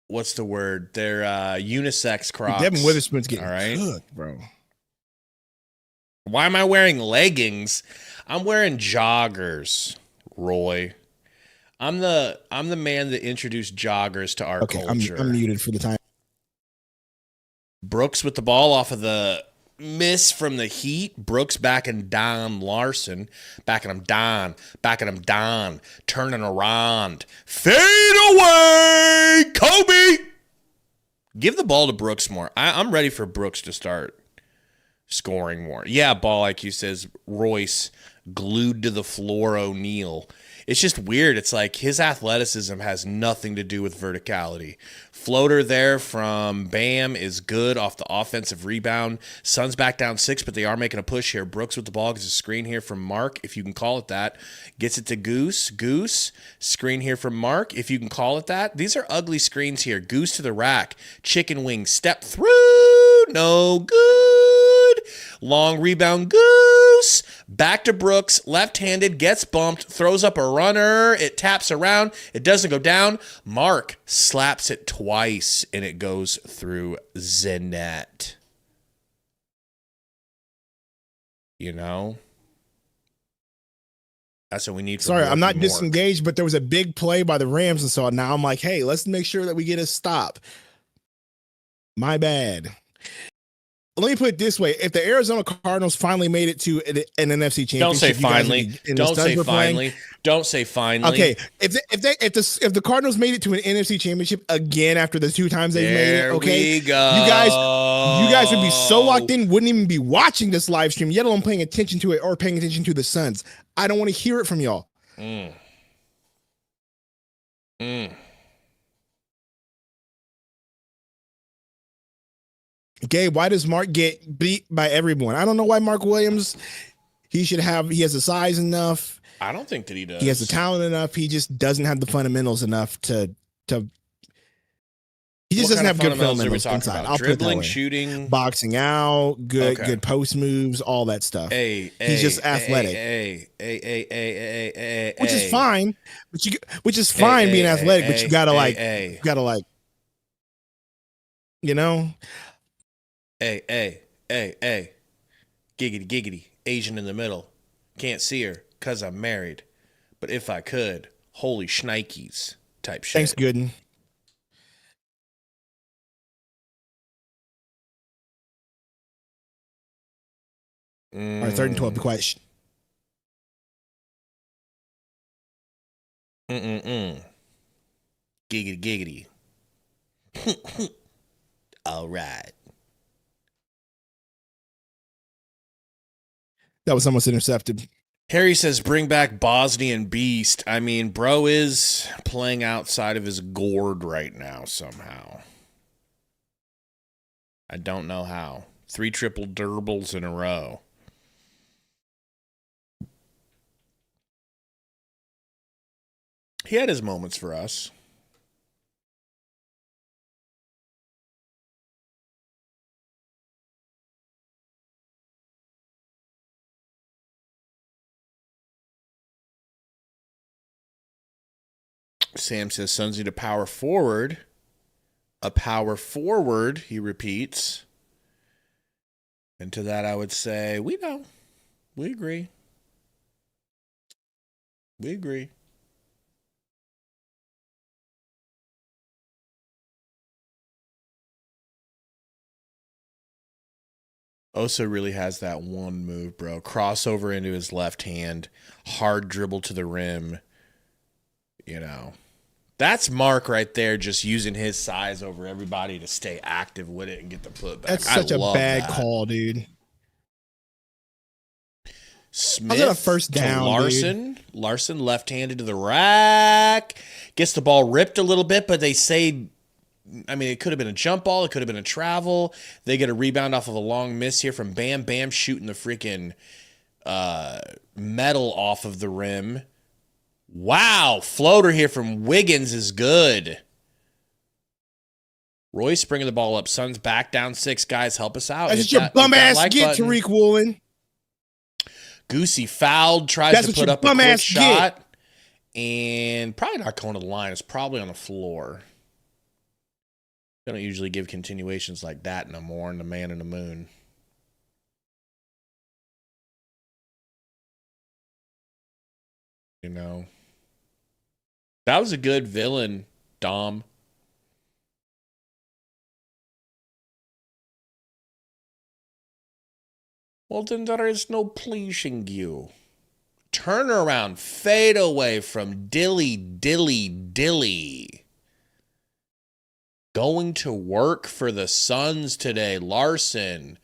what's the word? They're unisex Crocs. Devin Witherspoon's getting all right, cooked, bro. Why am I wearing leggings? I'm wearing joggers, Roy. I'm the man that introduced joggers to our culture. I'm muted for the time. Brooks with the ball off of the miss from the Heat. Brooks backing Don Larson. Backing him Don. Turning around. Fade away, Kobe. Give the ball to Brooks more. I'm ready for Brooks to start scoring more. Yeah, ball IQ says Royce glued to the floor O'Neal. It's just weird. It's like his athleticism has nothing to do with verticality. Floater there from Bam is good off the offensive rebound. Suns back down 6, but they are making a push here. Brooks with the ball gets a screen here from Mark, if you can call it that. Gets it to Goose. Goose, screen here from Mark, if you can call it that. These are ugly screens here. Goose to the rack. Chicken wing step through. No good. Long rebound, Goose. Back to Brooks, left-handed, gets bumped, throws up a runner. It taps around. It doesn't go down. Mark slaps it twice, and it goes through Zenet. You know? That's what we need. Sorry, I'm not disengaged, but there was a big play by the Rams, and so now I'm like, hey, let's make sure that we get a stop. My bad. Let me put it this way. If the Arizona Cardinals finally made it to an NFC championship. Don't say finally. Don't say finally. Don't say finally. Okay. If the Cardinals made it to an NFC championship again after the 2 times they've made it, okay. We go. You guys would be so locked in, wouldn't even be watching this live stream, yet alone paying attention to it or paying attention to the Suns. I don't want to hear it from y'all. Mm. Gabe, why does Mark get beat by everyone? I don't know why Mark Williams. He has the size enough. I don't think that he does. He has the talent enough. He just doesn't have the fundamentals enough to. He just doesn't have good fundamentals inside. About? I'll Dribbling, put it that way. Shooting, boxing out, good post moves, all that stuff. He's just athletic, which is fine. Which is fine being athletic, but you gotta like, you know. Giggity, giggity. Asian in the middle. Can't see her because I'm married. But if I could, holy shnikes type shit. Thanks, Gooden. All right, 3rd and 12. Be quiet. Giggity, giggity. All right. That was almost intercepted. Harry says, bring back Bosnian Beast. I mean, bro is playing outside of his gourd right now somehow. I don't know how. 3 triple doubles in a row. He had his moments for us. Sam says, Suns need a power forward. A power forward, he repeats. And to that, I would say, we know. We agree. We agree. Osa really has that one move, bro. Crossover into his left hand. Hard dribble to the rim. You know. That's Mark right there, just using his size over everybody to stay active with it and get the putback. That's such a bad call, dude. Smith a first down, to Larson. Dude. Larson left-handed to the rack. Gets the ball ripped a little bit, but they say, I mean, it could have been a jump ball. It could have been a travel. They get a rebound off of a long miss here from Bam. Bam shooting the freaking metal off of the rim. Wow, floater here from Wiggins is good. Royce bringing the ball up. Suns back down 6 guys. Help us out. That's just your bum ass get, Tariq Woolen. Goosey fouled, tries to put up a quick shot. And probably not going to the line. It's probably on the floor. They don't usually give continuations like that no more in the Man in the Moon. You know. That was a good villain, Dom. Well, then there is no pleasing you. Turnaround, fade away from Dilly. Going to work for the Suns today. Larson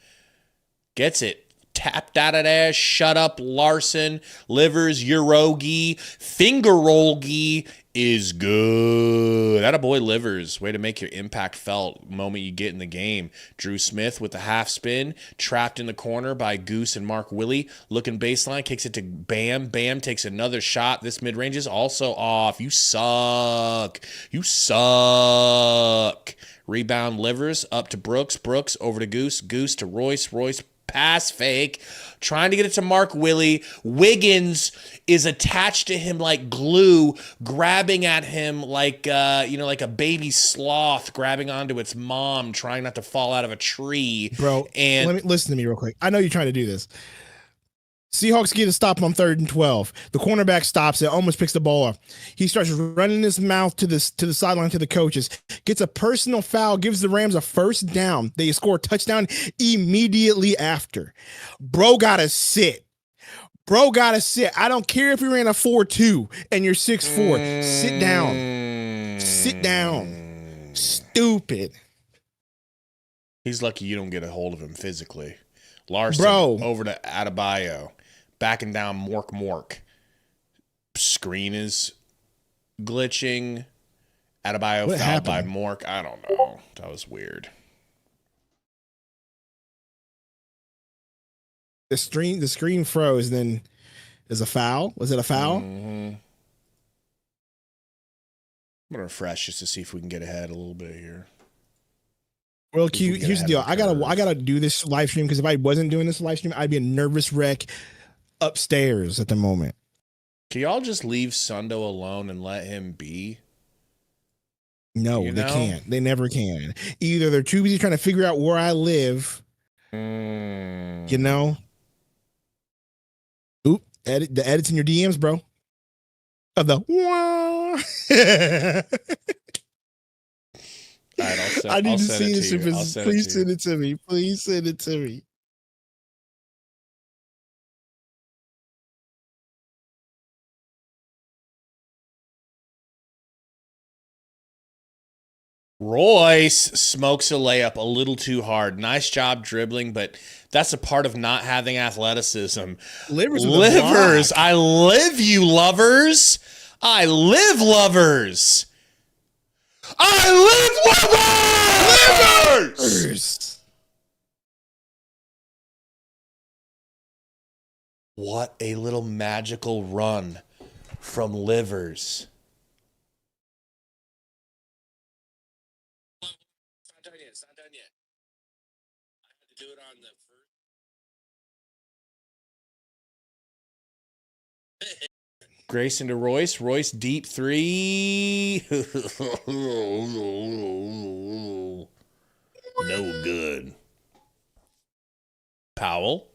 gets it. Tapped out of there. Shut up, Larson. Livers, Urogi. Finger rollgi is good. That a boy, Livers. Way to make your impact felt moment you get in the game. Drew Smith with the half spin. Trapped in the corner by Goose and Mark Willie. Looking baseline. Kicks it to Bam. Bam takes another shot. This mid-range is also off. You suck. You suck. Rebound, Livers. Up to Brooks. Brooks over to Goose. Goose to Royce. Royce pass fake, trying to get it to Mark Willie. Wiggins is attached to him like glue, grabbing at him like like a baby sloth grabbing onto its mom, trying not to fall out of a tree. Bro, and listen to me real quick. I know you're trying to do this. Seahawks get a stop on 3rd and 12. The cornerback stops it, almost picks the ball up. He starts running his mouth to the sideline to the coaches, gets a personal foul, gives the Rams a first down. They score a touchdown immediately after. Bro gotta sit. I don't care if you ran a 4.2 and you're 6'4". Sit down. Stupid. He's lucky you don't get a hold of him physically. Larson over to Adebayo. Backing down Mork. Screen is glitching. Adebayo What fouled by happened? Mork. I don't know. That was weird. The screen froze. Then is a foul? Was it a foul? I'm gonna refresh just to see if we can get ahead a little bit here. Well, See if we Q, can get here's the ahead deal. of the I curve. gotta do this live stream because if I wasn't doing this live stream, I'd be a nervous wreck upstairs at the moment. Can y'all just leave Sundo alone and let him be? No, You they know? can't. They never can. Either they're too busy trying to figure out where I live, you know. Oop, the edits in your DMs, bro. Of the All right, I need I'll to send see it this. to you. I'll send it Please to send you. it to me. Please send it to me. Royce smokes a layup a little too hard. Nice job dribbling, but that's a part of not having athleticism. Livers, with a Livers, block. I live you lovers. I live lovers. I live lovers. Livers. What a little magical run from Livers. It's not done yet. It's not done yet. I had to do it on the first. Grayson to Royce. Royce deep three. No good. Powell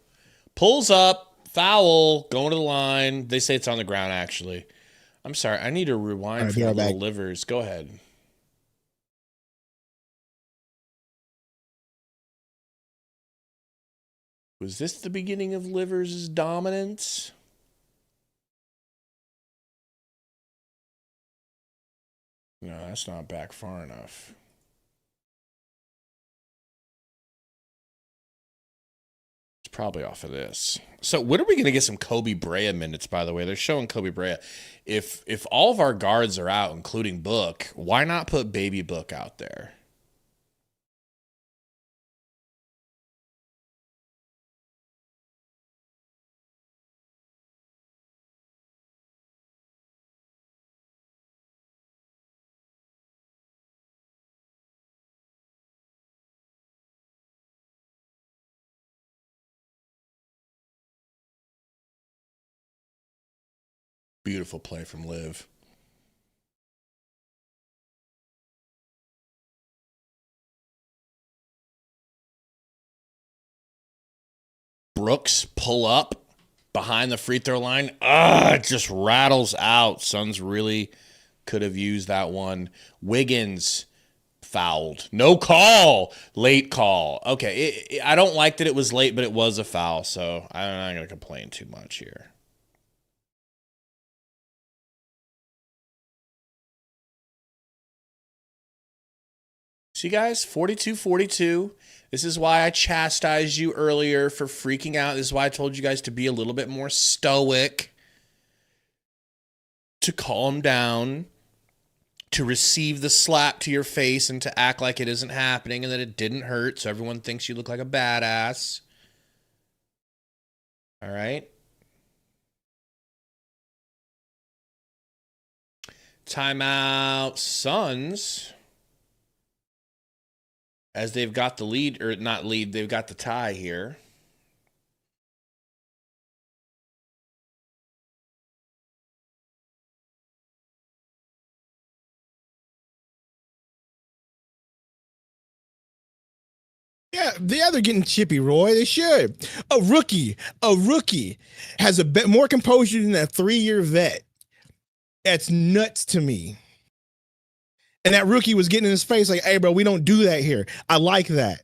pulls up. Foul. Going to the line. They say it's on the ground, actually. I'm sorry. I need to rewind All right, for be the right little back. Livers. Go ahead. Was this the beginning of Livers' dominance? No, that's not back far enough. It's probably off of this. So when are we going to get some Kobe Brea minutes, by the way? They're showing Kobe Brea. If all of our guards are out, including Book, why not put Baby Book out there? Beautiful play from Liv. Brooks pull up behind the free throw line. It just rattles out. Suns really could have used that one. Wiggins fouled. No call. Late call. Okay, I don't like that it was late, but it was a foul, so I'm not going to complain too much here. See, guys, 42-42. This is why I chastised you earlier for freaking out. This is why I told you guys to be a little bit more stoic, to calm down, to receive the slap to your face and to act like it isn't happening and that it didn't hurt so everyone thinks you look like a badass. All right? Timeout, Suns. As they've got the lead, or not lead, they've got the tie here. Yeah, they're getting chippy, Roy. They should. A rookie has a bit more composure than a 3-year vet. That's nuts to me. And that rookie was getting in his face like, hey, bro, we don't do that here. I like that.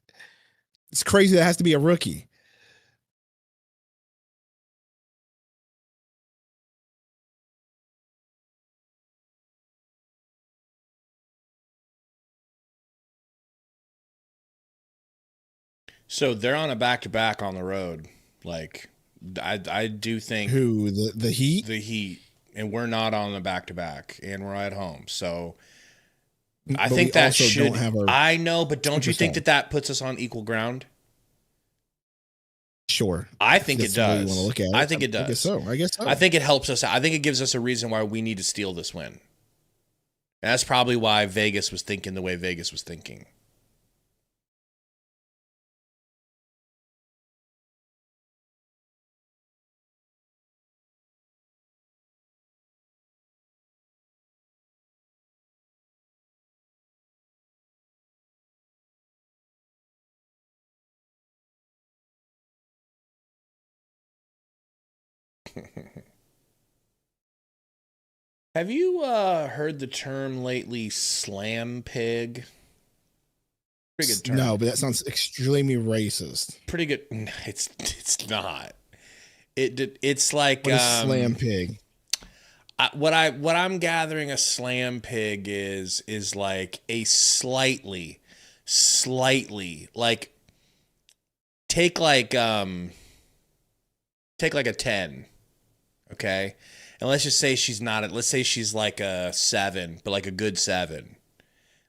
It's crazy that it has to be a rookie. So they're on a back-to-back on the road. Like, I do think Who, the Heat? the Heat, and we're not on the back-to-back, and we're at home. So I But think we that also should. don't have our I know, but don't you think superstar. that puts us on equal ground? Sure. I If think it that's the way you want to does. look at I it. think it I guess does. so. I guess so. I think it helps us. I think it gives us a reason why we need to steal this win. And that's probably why Vegas was thinking the way Vegas was thinking. Have you heard the term lately, slam pig? Pretty good term. No, but that sounds extremely racist. Pretty good. It's not. It's like What is slam pig? what I'm gathering a slam pig is like a slightly like take like a 10, okay? And let's just say she's not let's say she's like a 7, but like a good 7.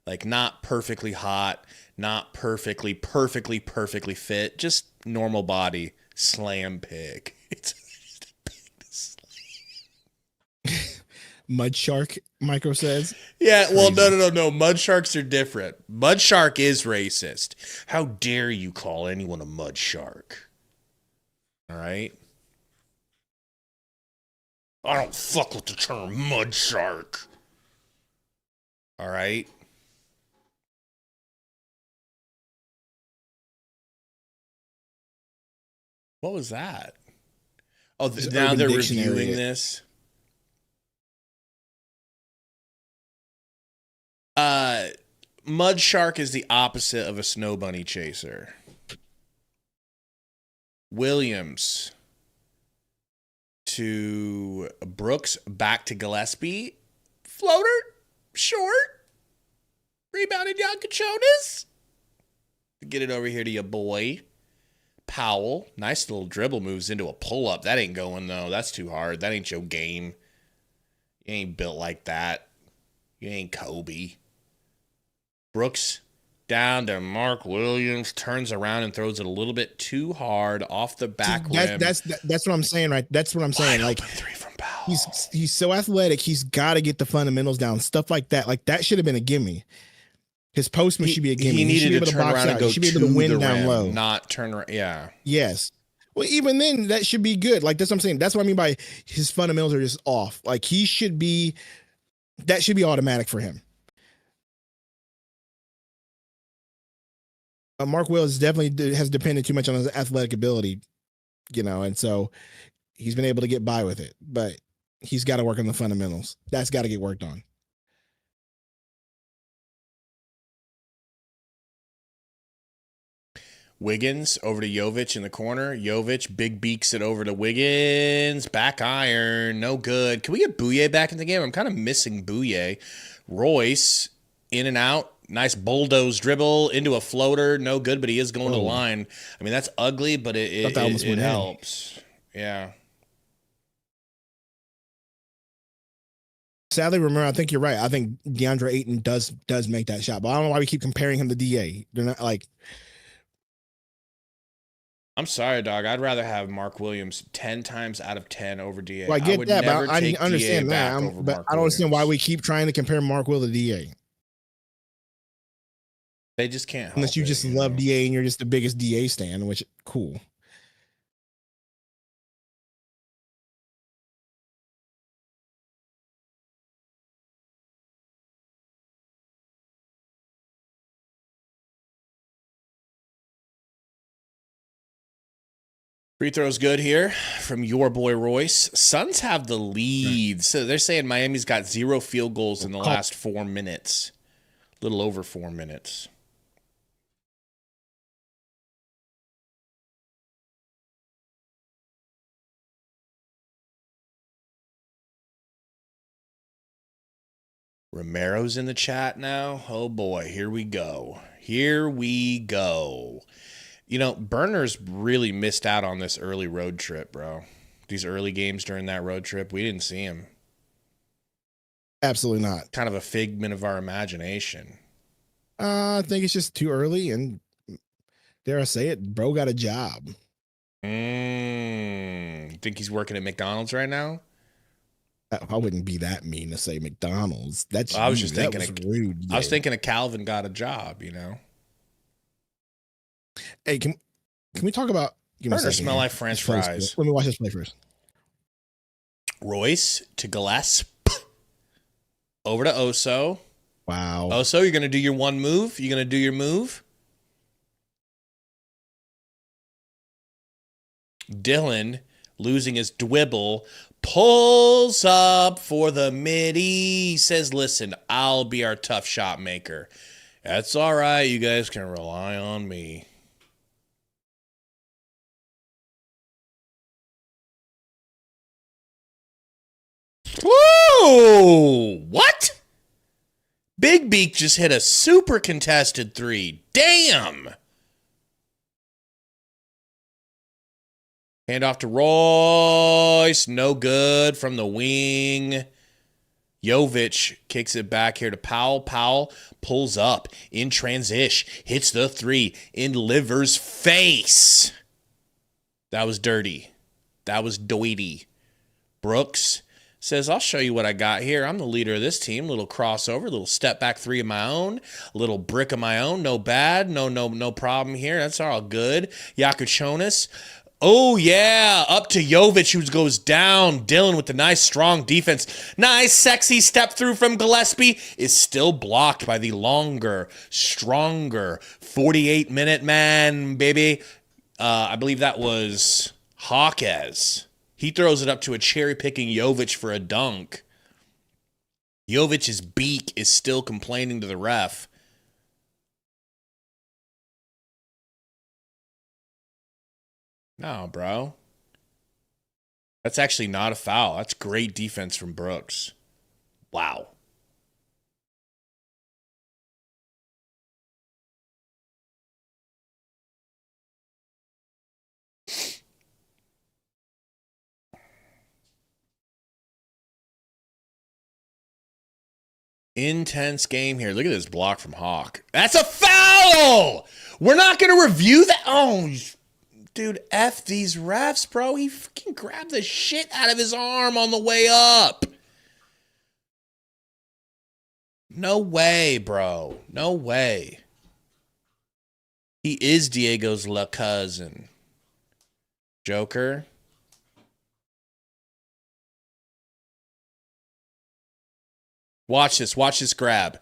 Like not perfectly hot, not perfectly fit, just normal body, slam pig. It's just a pig to slam. Mud shark, Micro says. Yeah, well, no. Mud sharks are different. Mud shark is racist. How dare you call anyone a mud shark? All right? I don't fuck with the term mud shark. All right? What was that? Oh, now Urban they're Dictionary. reviewing this. Mud shark is the opposite of a snow bunny chaser. Williams to Brooks, back to Gillespie. Floater, short. Rebounded Yankachonis. Get it over here to your boy. Powell, nice little dribble, moves into a pull-up. That ain't going, though. That's too hard. That ain't your game. You ain't built like that. You ain't Kobe. Brooks down to Mark Williams, turns around and throws it a little bit too hard off the back rim. That's what I'm saying, right? That's what I'm saying. Wide Like, open 3 from Powell. he's so athletic. He's got to get the fundamentals down. Stuff like that. Like, that should have been a gimme. His postman should be a gimme. He needed should be able to turn box around and out. go He should be to able to win the down rim, low. not turn around. Yeah. Yes. Well, even then, that should be good. Like, that's what I'm saying. That's what I mean by his fundamentals are just off. Like, that should be automatic for him. Mark Wills definitely has depended too much on his athletic ability, and so he's been able to get by with it. But he's got to work on the fundamentals. That's got to get worked on. Wiggins over to Jovic in the corner. Jovic big beaks it over to Wiggins. Back iron. No good. Can we get Bouye back in the game? I'm kind of missing Bouye. Royce in and out. Nice bulldoze dribble into a floater. No good, but he is going to the line. I mean, that's ugly, but it helps. Yeah. Sadly, remember, I think you're right. I think DeAndre Ayton does make that shot, but I don't know why we keep comparing him to DA. They're not like. I'm sorry, dog. I'd rather have Mark Williams 10 times out of 10 over DA. Well, I get that, but I understand that. But I don't understand why we keep trying to compare Mark Will to DA. They just can't. Unless you just love DA and you're just the biggest DA stan, which cool. Free throws good here from your boy Royce. Suns have the lead. Right. So they're saying Miami's got 0 field goals in the last 4 minutes. A little over 4 minutes. Romero's in the chat now. Oh boy, here we go. Burners really missed out on this early road trip, bro. These early games during that road trip, we didn't see him. Absolutely not. Kind of a figment of our imagination. I think it's just too early, and dare I say it, bro got a job. Think he's working at McDonald's right now? I wouldn't be that mean to say McDonald's. That's I was just thinking rude. I was thinking a Calvin got a job, you know. Hey, can we talk about? Give me a second. Smell like French fries. Let me watch this play first. Royce to Gillespie. Over to Oso. Wow. Oso, you're gonna do your one move. You're gonna do your move. Dylan, losing his dwibble, pulls up for the midi. Says, listen, I'll be our tough shot maker. That's all right. You guys can rely on me. Whoa! What? Big Beak just hit a super contested 3. Damn! Hand off to Royce. No good from the wing. Jovic kicks it back here to Powell. Powell pulls up in transition. Hits the 3 in Liver's face. That was dirty. That was doity. Brooks says, I'll show you what I got here. I'm the leader of this team. Little crossover, little step back 3 of my own, a little brick of my own. No bad. No problem here. That's all good. Yakuchonis. Oh, yeah, up to Jovic, who goes down. Dylan with the nice, strong defense. Nice, sexy step through from Gillespie is still blocked by the longer, stronger 48-minute man, baby. I believe that was Hawkes. He throws it up to a cherry-picking Jovic for a dunk. Jovic's beak is still complaining to the ref. No, bro. That's actually not a foul. That's great defense from Brooks. Wow. Intense game here. Look at this block from Hawk. That's a foul! We're not going to review that. Oh, dude, F these refs, bro. He fucking grabbed the shit out of his arm on the way up. No way, bro. No way. He is Diego's la cousin. Joker. Watch this. Watch this grab.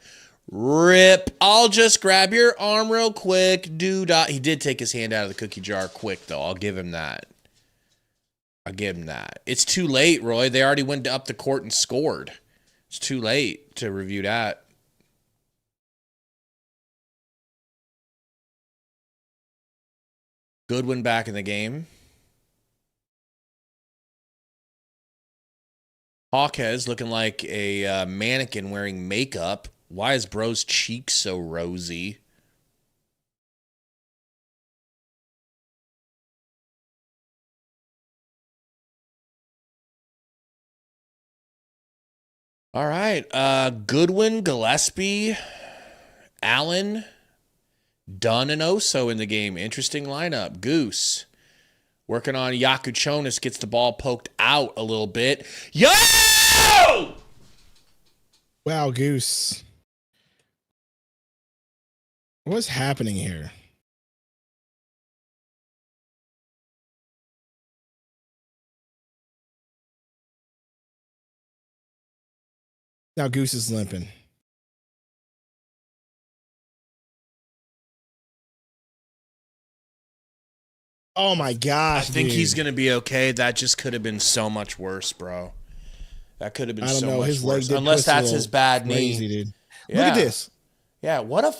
Rip. I'll just grab your arm real quick. Dude. He did take his hand out of the cookie jar quick, though. I'll give him that. I'll give him that. It's too late, Roy. They already went up the court and scored. It's too late to review that. Goodwin back in the game. Hawkes looking like a mannequin wearing makeup. Why is bro's cheeks so rosy? All right. Goodwin, Gillespie, Allen, Dunn, and Oso in the game. Interesting lineup. Goose working on Yakuchonis, gets the ball poked out a little bit. Yo! Wow, Goose. What's happening here? Now Goose is limping. Oh my gosh. I think dude. he's going to be okay. That just could have been so much worse, bro. That could have been so much his worse. leg Unless that's his bad crazy, knee. Dude. Yeah. Look at this. Yeah, what a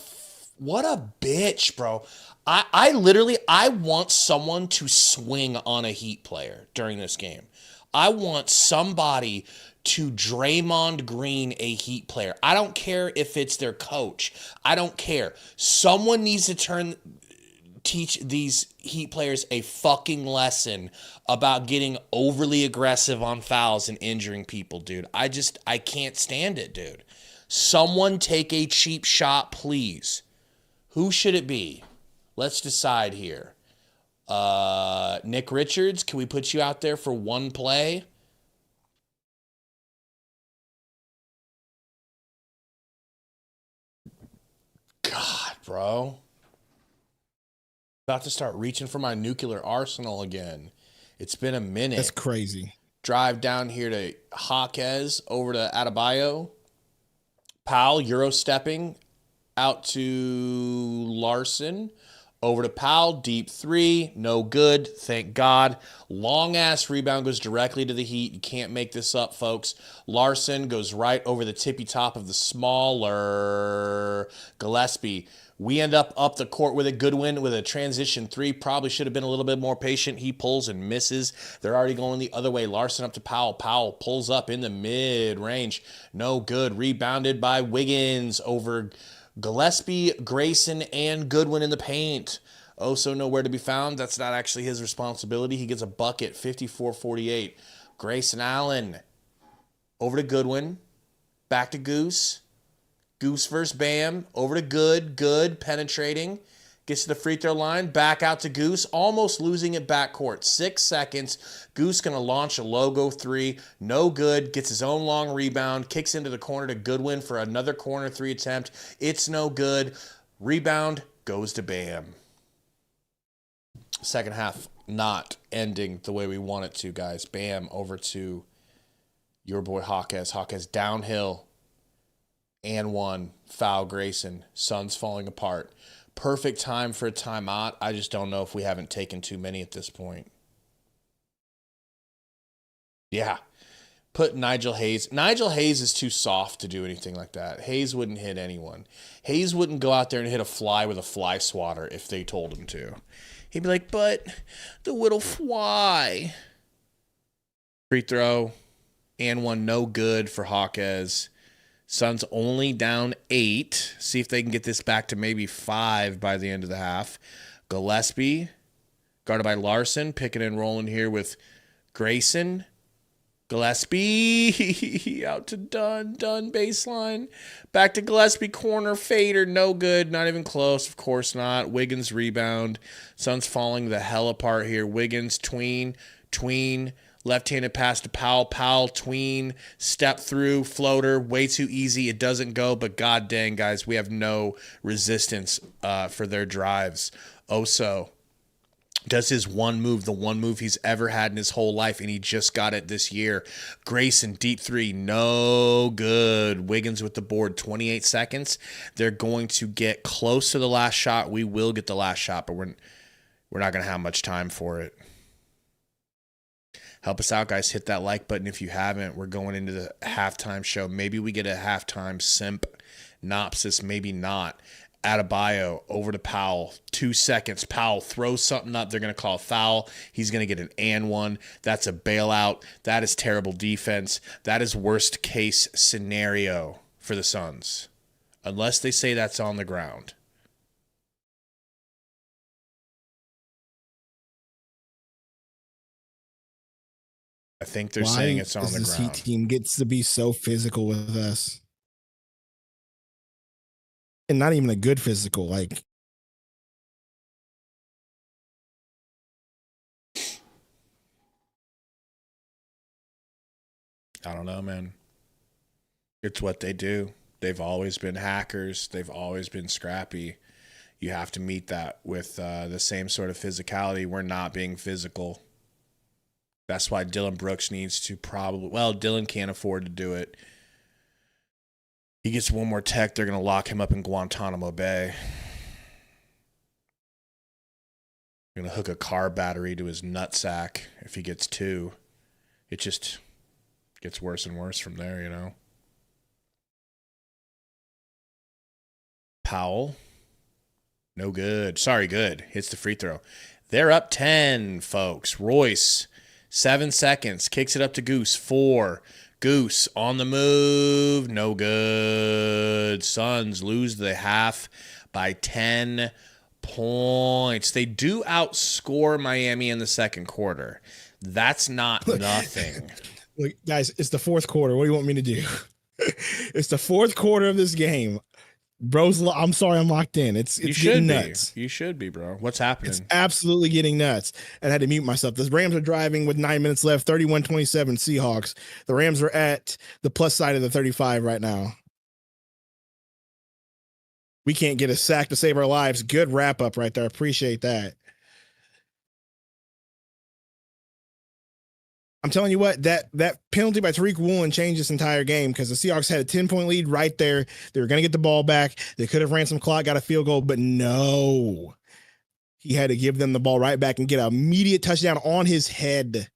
bitch, bro. I literally want someone to swing on a Heat player during this game. I want somebody to Draymond Green a Heat player. I don't care if it's their coach. I don't care. Someone needs to teach these Heat players a fucking lesson about getting overly aggressive on fouls and injuring people, dude. I can't stand it, dude. Someone take a cheap shot, please. Who should it be? Let's decide here. Nick Richards, can we put you out there for one play? God, bro. About to start reaching for my nuclear arsenal again. It's been a minute. That's crazy. Drive down here to Jaquez, over to Adebayo. Powell, Euro stepping out to Larson. Over to Powell, deep three, no good, thank God. Long-ass rebound goes directly to the Heat. You can't make this up, folks. Larson goes right over the tippy top of the smaller Gillespie. We end up the court with a Goodwin with a transition three. Probably should have been a little bit more patient. He pulls and misses. They're already going the other way. Larson up to Powell. Powell pulls up in the mid-range. No good. Rebounded by Wiggins over Gillespie, Grayson, and Goodwin in the paint. Also nowhere to be found. That's not actually his responsibility. He gets a bucket, 54-48. Grayson Allen over to Goodwin. Back to Goose. Goose versus Bam. Over to Good penetrating. Gets to the free throw line. Back out to Goose. Almost losing it backcourt. 6 seconds. Goose going to launch a logo three. No good. Gets his own long rebound. Kicks into the corner to Goodwin for another corner three attempt. It's no good. Rebound goes to Bam. Second half not ending the way we want it to, guys. Bam over to your boy Jaquez. Jaquez downhill. And one. Foul Grayson. Suns falling apart. Perfect time for a timeout. I just don't know if we haven't taken too many at this point. Yeah. Put Nigel Hayes. Nigel Hayes is too soft to do anything like that. Hayes wouldn't hit anyone. Hayes wouldn't go out there and hit a fly with a fly swatter if they told him to. He'd be like, but the little fly. Free throw. And one no good for Jaquez. Suns only down 8. See if they can get this back to maybe 5 by the end of the half. Gillespie, guarded by Larson, picking and rolling here with Grayson. Gillespie out to Dunn baseline. Back to Gillespie, corner fader, no good, not even close, of course not. Wiggins rebound. Suns falling the hell apart here. Wiggins, tween. Left-handed pass to Powell. Powell, tween, step through, floater, way too easy. It doesn't go, but god dang, guys, we have no resistance for their drives. Oso does his one move, the one move he's ever had in his whole life, and he just got it this year. Grayson, deep three, no good. Wiggins with the board, 28 seconds. They're going to get close to the last shot. We will get the last shot, but we're not going to have much time for it. Help us out, guys. Hit that like button if you haven't. We're going into the halftime show. Maybe we get a halftime synopsis, maybe not. Adebayo over to Powell. 2 seconds. Powell throws something up. They're going to call a foul. He's going to get an and one. That's a bailout. That is terrible defense. That is worst case scenario for the Suns. Unless they say that's on the ground. I think they're saying it's on the ground. This Heat team gets to be so physical with us. And not even a good physical, like. I don't know, man. It's what they do. They've always been hackers. They've always been scrappy. You have to meet that with the same sort of physicality. We're not being physical. That's why Dylan Brooks needs to Dylan can't afford to do it. He gets one more tech, they're going to lock him up in Guantanamo Bay. They're going to hook a car battery to his nutsack if he gets 2. It just gets worse and worse from there, you know. Powell. No good. Sorry, good. Hits the free throw. They're up 10, folks. Royce. 7 seconds. Kicks it up to Goose. 4. Goose on the move. No good. Suns lose the half by 10 points. They do outscore Miami in the second quarter. That's not nothing. Look, guys, it's the fourth quarter. What do you want me to do? It's the fourth quarter of this game. Bro's, I'm sorry, I'm locked in. It's getting nuts. You should be, bro. What's happening? It's absolutely getting nuts. And I had to mute myself. The Rams are driving with 9 minutes left, 31-27 Seahawks. The Rams are at the plus side of the 35 right now. We can't get a sack to save our lives. Good wrap up right there. Appreciate that. I'm telling you what, that penalty by Tariq Woolen changed this entire game because the Seahawks had a 10-point lead right there. They were going to get the ball back. They could have ran some clock, got a field goal, but no. He had to give them the ball right back and get an immediate touchdown on his head.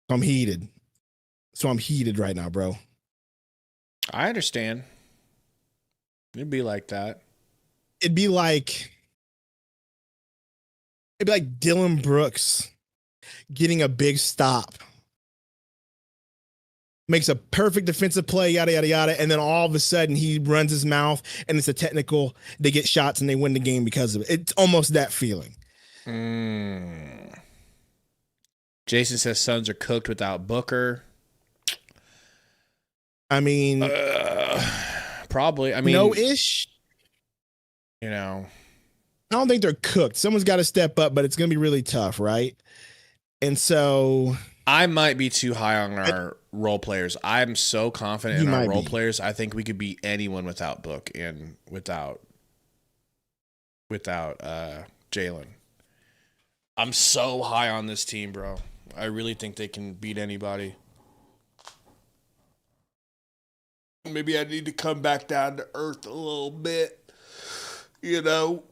I'm heated. So I'm heated right now, bro. I understand. It'd be like that. It'd be like Dylan Brooks getting a big stop. Makes a perfect defensive play, yada, yada, yada. And then all of a sudden he runs his mouth and it's a technical. They get shots and they win the game because of it. It's almost that feeling. Jason says Suns are cooked without Booker. I mean, probably. I mean, no-ish. You know, I don't think they're cooked. Someone's got to step up, but it's going to be really tough, right? And so I might be too high on our role players. I'm so confident in our role players. I think we could beat anyone without Book and without Jalen. I'm so high on this team, bro. I really think they can beat anybody. Maybe I need to come back down to earth a little bit, you know.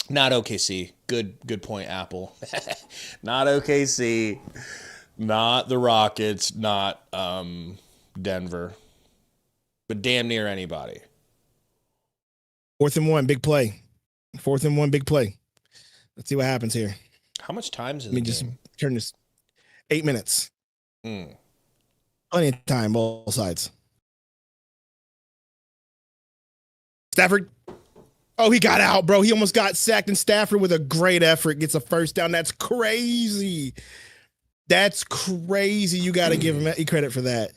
Not OKC. Good point, Apple. Not OKC. Not the Rockets. Not Denver. But damn near anybody. 4th and 1, big play. 4th and 1, big play. Let's see what happens here. How much time's in Let me the just game? turn this. 8 minutes. Mm. Plenty of time, both sides. Stafford. Oh, he got out, bro. He almost got sacked, and Stafford, with a great effort, gets a first down. That's crazy. That's crazy. You got to give him credit for that.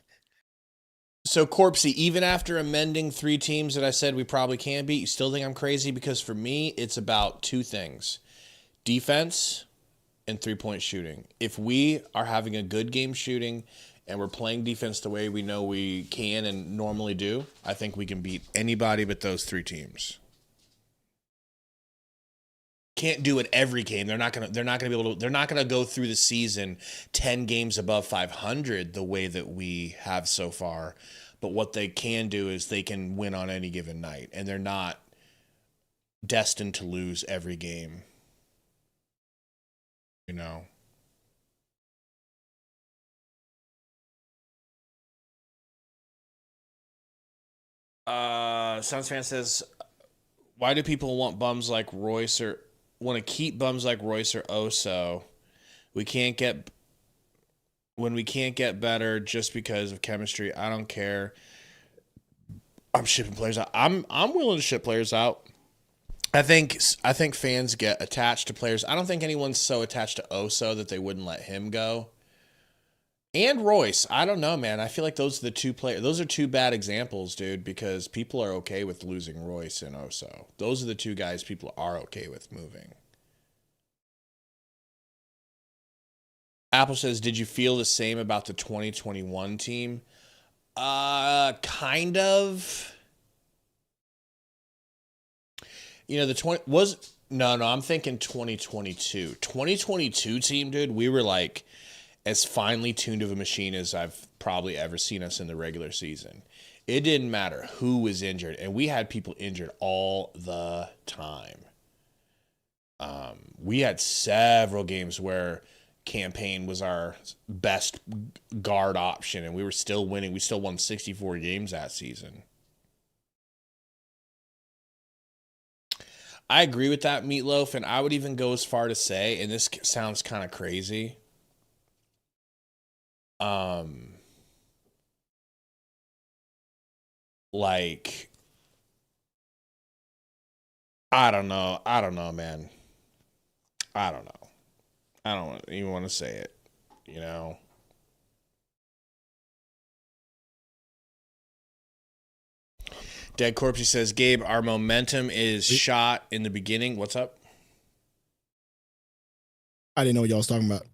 So, Corpsey, even after amending 3 teams that I said we probably can't beat, you still think I'm crazy? Because for me, it's about 2 things. Defense and 3-point shooting. If we are having a good game shooting and we're playing defense the way we know we can and normally do, I think we can beat anybody but those 3 teams. Can't do it every game. They're not gonna be able to. They're not gonna go through the season 10 games above 500 the way that we have so far. But what they can do is they can win on any given night, and they're not destined to lose every game. You know. Suns fan says, why do people want bums like Royce or want to keep bums like Royce or Oso? We can't get better just because of chemistry. I don't care. I'm shipping players out. I'm willing to ship players out. I think fans get attached to players. I don't think anyone's so attached to Oso that they wouldn't let him go. And Royce, I don't know, man. I feel like those are the 2 players. Those are 2 bad examples, dude, because people are okay with losing Royce and Oso. Those are the 2 guys people are okay with moving. Apple says, did you feel the same about the 2021 team? Kind of. You know, I'm thinking 2022. 2022 team, dude, we were like as finely tuned of a machine as I've probably ever seen us in the regular season. It didn't matter who was injured, and we had people injured all the time. We had several games where Campaign was our best guard option, and we were still winning. We still won 64 games that season. I agree with that, Meatloaf, and I would even go as far to say, and this sounds kind of crazy, like, I don't know. I don't know, man. I don't know. I don't even want to say it, you know? Dead Corpsey says, Gabe, our momentum is shot in the beginning. What's up? I didn't know what y'all was talking about.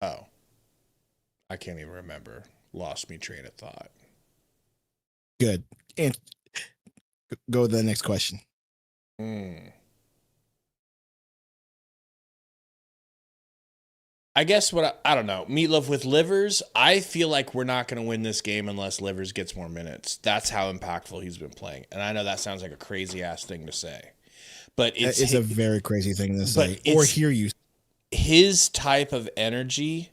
Oh. I can't even remember. Lost me train of thought. Good. And go to the next question. I guess I don't know. Meatloaf with Livers. I feel like we're not going to win this game unless Livers gets more minutes. That's how impactful he's been playing. And I know that sounds like a crazy ass thing to say, but it's a very crazy thing to say or hear you. His type of energy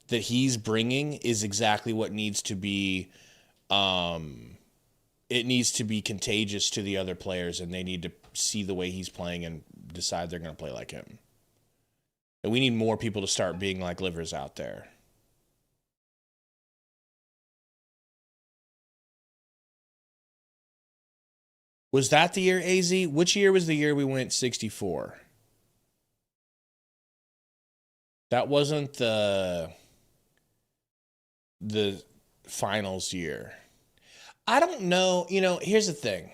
that he's bringing is exactly what needs to be. It needs to be contagious to the other players, and they need to see the way he's playing and decide they're going to play like him. And we need more people to start being like Livers out there. Was that the year, AZ? Which year was the year we went 64? That wasn't the finals year. I don't know. You know, here's the thing.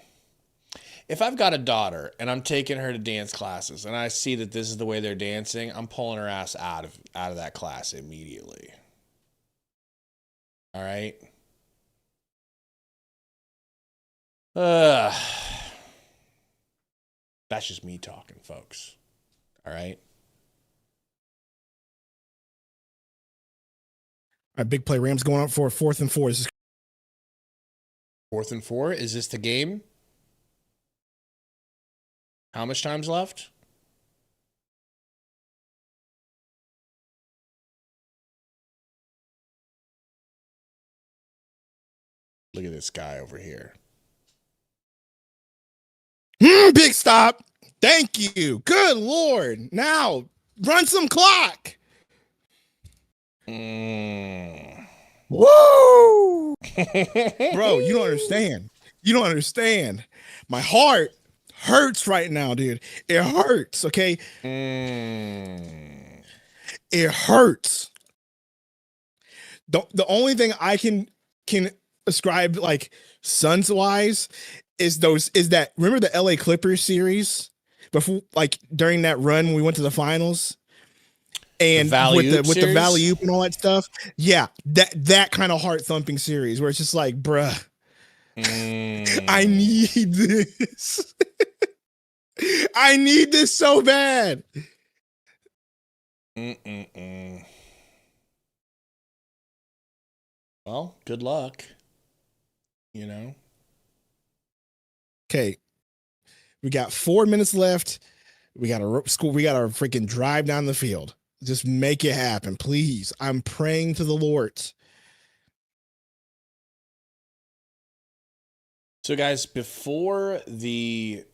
If I've got a daughter and I'm taking her to dance classes and I see that this is the way they're dancing, I'm pulling her ass out of that class immediately. All right? That's just me talking, folks. All right? All right, big play. Rams going up for 4th and 4. 4th and 4? Is this the game? How much time's left? Look at this guy over here. Big stop. Thank you. Good Lord. Now, run some clock. Woo! Bro, you don't understand. You don't understand. My heart hurts right now, dude. It hurts, okay? It hurts. The only thing I can ascribe like Suns wise is that remember the LA Clippers series before, like during that run when we went to the finals and with the Valley Oop and all that stuff. Yeah, that kind of heart thumping series where it's just like, bruh, I need this. I need this so bad. Well, good luck. You know. Okay, we got 4 minutes left. We got to freaking drive down the field. Just make it happen, please. I'm praying to the Lord. So, guys, before the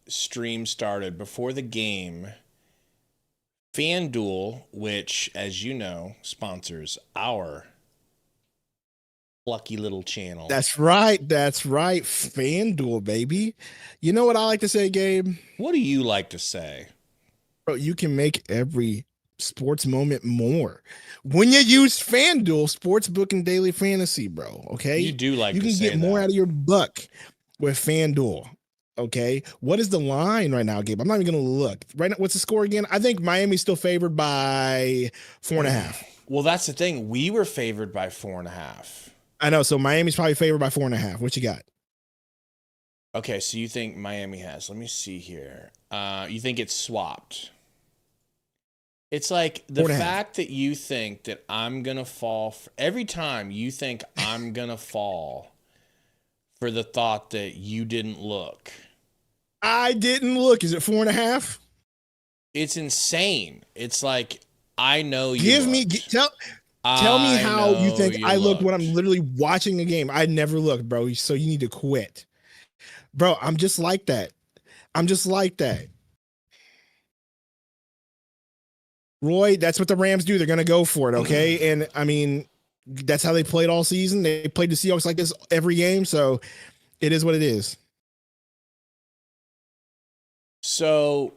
stream started, before the game, FanDuel, which, as you know, sponsors our lucky little channel. That's right. FanDuel, baby. You know what I like to say, Gabe? What do you like to say? Bro, you can make every sports moment more when you use FanDuel Sportsbook and Daily Fantasy, bro. Okay. You do like you to can say get more out of your buck with FanDuel. Okay. What is the line right now, Gabe? I'm not even going to look right now. What's the score again? I think Miami's still favored by 4.5. Well, that's the thing. We were favored by 4.5. I know. So Miami's probably favored by 4.5. What you got? Okay. So you think Miami has, let me see here. You think it's swapped? It's like the fact that you think that I'm going to fall every time you think I'm going to fall for the thought that you didn't look. I didn't look. Is it 4.5? It's insane. It's like, I know you tell me how you think I look when I'm literally watching the game. I never look, bro. So you need to quit. Bro, I'm just like that. Roy, that's what the Rams do. They're going to go for it, okay? And, I mean, that's how they played all season. They played the Seahawks like this every game. So It is what it is. So,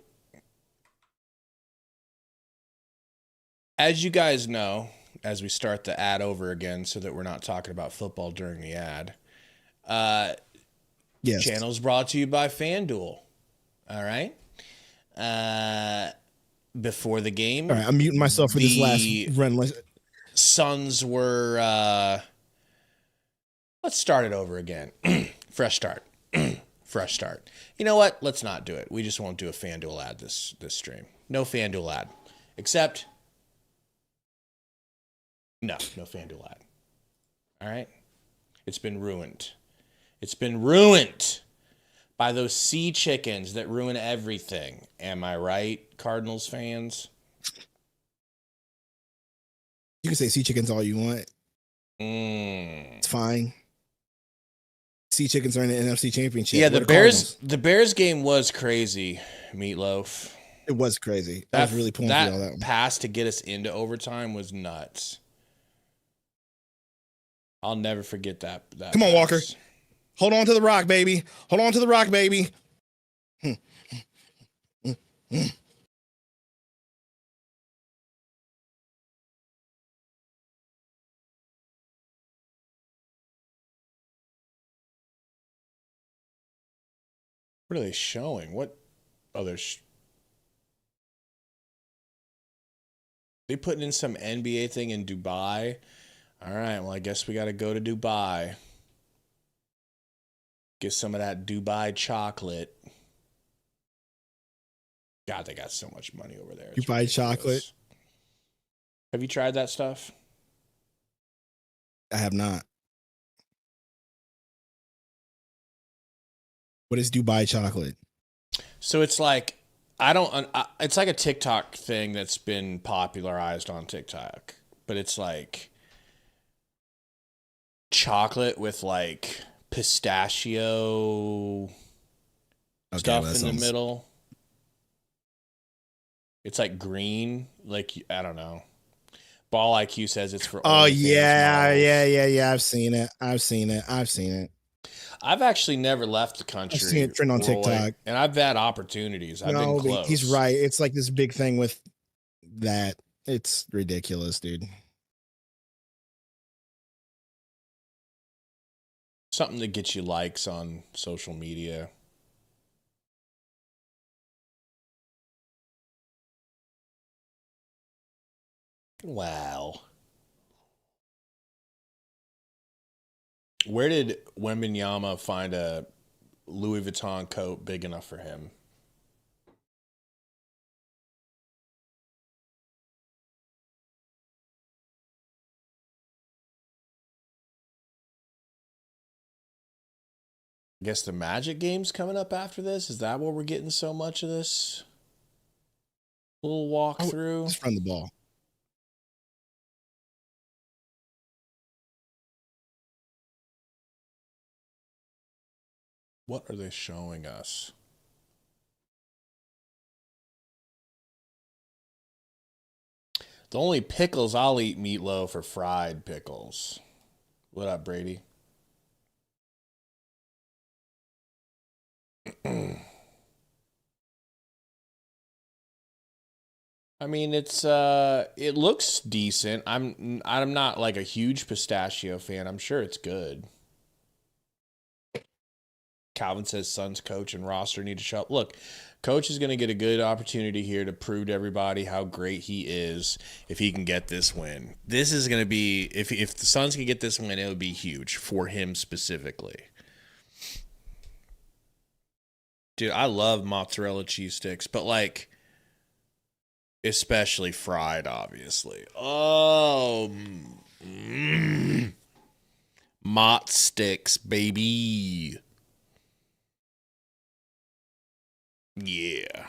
as you guys know, as we start the ad over again so that we're not talking about football during the ad, Yes. channel's brought to you by FanDuel. All right? Before the game, All right, I'm muting myself for this last run. Suns were, let's start it over again. Fresh start. Fresh start. You know what? Let's not do it. We just won't do a FanDuel ad this stream. No FanDuel ad. Except, no FanDuel ad. All right? It's been ruined. It's been ruined by those sea chickens that ruin everything. Am I right, Cardinals fans? You can say sea chickens all you want. It's fine. Sea chickens are in the NFC Championship. Yeah, We're the Cardinals. Bears game was crazy, Meatloaf. It was crazy. I was really pulling through all that one. Pass to get us into overtime was nuts. I'll never forget that Come on, pass. Walker. Hold on to the rock, baby. Hold on to the rock, baby. What are they showing? What other? They putting in some NBA thing in Dubai. All right, well, I guess we got to go to Dubai. Get some of that Dubai chocolate. God, they got so much money over there. It's Dubai ridiculous. chocolate. Have you tried that stuff? I have not. What is Dubai chocolate? So it's like it's like a TikTok thing that's been popularized on TikTok, but it's like chocolate with like pistachio stuff in the middle. It's like green, like I don't know. Ball IQ says it's for. Oh OnlyFans yeah. models. I've seen it. I've actually never left the country. I've seen it trend on TikTok, and I've had opportunities. I've been close. He's right. It's like this big thing with that. It's ridiculous, dude. Something that gets you likes on social media. Wow. Where did Wembanyama find a Louis Vuitton coat big enough for him? I guess the Magic game's coming up after this. Is that where we're getting so much of this little walkthrough? Just run the ball. What are they showing us? The only pickles I'll eat, Meatloaf, are fried pickles. What up, Brady? I mean, it looks decent. I'm not like a huge pistachio fan. I'm sure it's good. Calvin says Suns coach and roster need to show up. Look, coach is going to get a good opportunity here to prove to everybody how great he is if he can get this win. This is going to be, if the Suns can get this win, it would be huge for him specifically. Dude, I love mozzarella cheese sticks, but like, especially fried, obviously. Oh, mott sticks, baby. Yeah.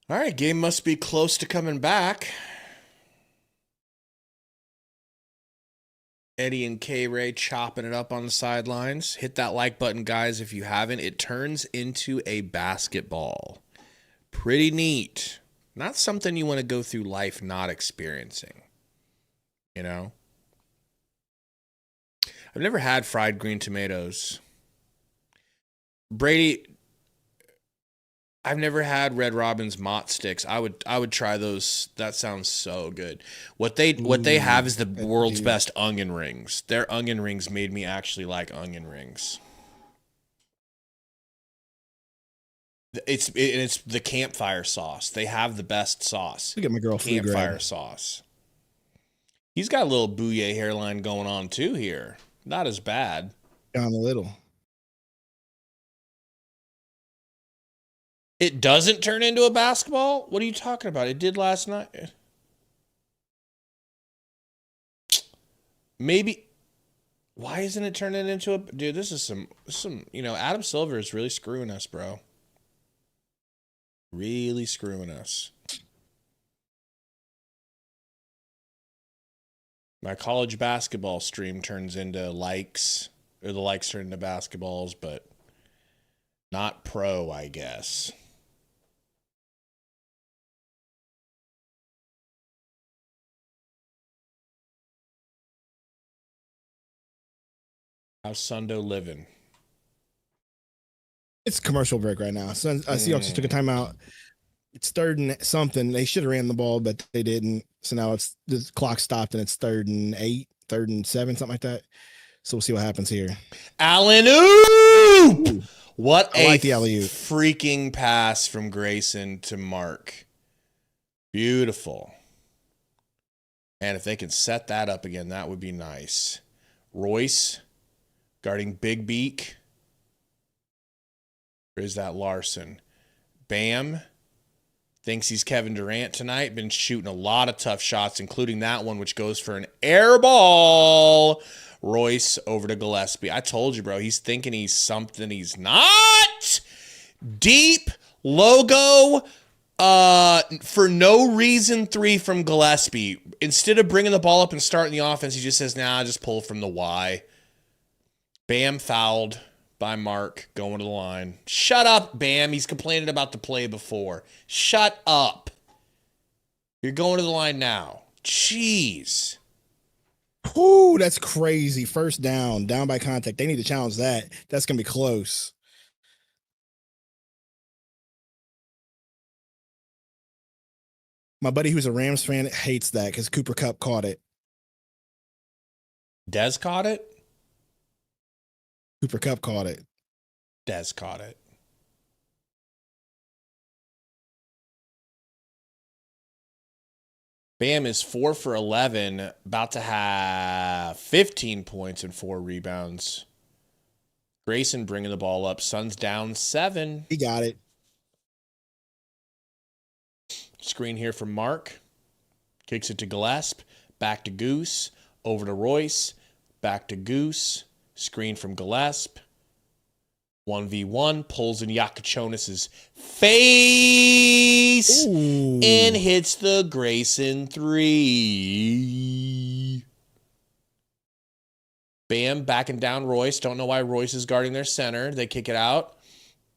All right, game must be close to coming back. Eddie and K-Ray chopping it up on the sidelines. Hit that like button, guys, if you haven't. It turns into a basketball. Pretty neat. Not something you want to go through life not experiencing. You know? I've never had fried green tomatoes. Brady, I've never had Red Robin's Mott sticks. I would try those. That sounds so good. What they have is the world's best onion rings. Their onion rings made me actually like onion rings. It's the campfire sauce. They have the best sauce. Look at my girl campfire sauce. He's got a little Bouye hairline going on too here. Not as bad. Down a little. It doesn't turn into a basketball? What are you talking about? It did last night. Maybe. Why isn't it turning into a... Dude, this is some... Adam Silver is really screwing us, bro. Really screwing us. My college basketball stream turns into likes. Or the likes turn into basketballs, but not pro, I guess. How's Sundo living? It's commercial break right now. So Seahawks just took a timeout. It's 3rd and something. They should have ran the ball, but they didn't. So now the clock stopped and it's 3rd and 8, 3rd and 7, something like that. So we'll see what happens here. Allen oop! What I like the alley-oop. Freaking pass from Grayson to Mark. Beautiful. And if they can set that up again, that would be nice. Royce guarding Big Beak. Or is that Larson? Bam. Thinks he's Kevin Durant tonight. Been shooting a lot of tough shots, including that one, which goes for an air ball. Royce over to Gillespie. I told you, bro. He's thinking he's something he's not. Deep logo. For no reason, 3 from Gillespie. Instead of bringing the ball up and starting the offense, he just says, nah, just pull from the Y. Bam fouled by Mark going to the line. Shut up, Bam. He's complaining about the play before. Shut up. You're going to the line now. Jeez. Ooh, that's crazy. First down by contact. They need to challenge that. That's going to be close. My buddy who's a Rams fan hates that because Cooper Kupp caught it. Dez caught it? Cooper Kupp caught it. Dez caught it. Bam is 4 for 11, about to have 15 points and 4 rebounds. Grayson bringing the ball up. Suns down 7. He got it. Screen here from Mark. Kicks it to Gillespie. Back to Goose. Over to Royce. Back to Goose. Screen from Gillespie. 1v1. Pulls in Yakachonis' face. Ooh. And hits the Grayson 3. Bam, backing down Royce. Don't know why Royce is guarding their center. They kick it out.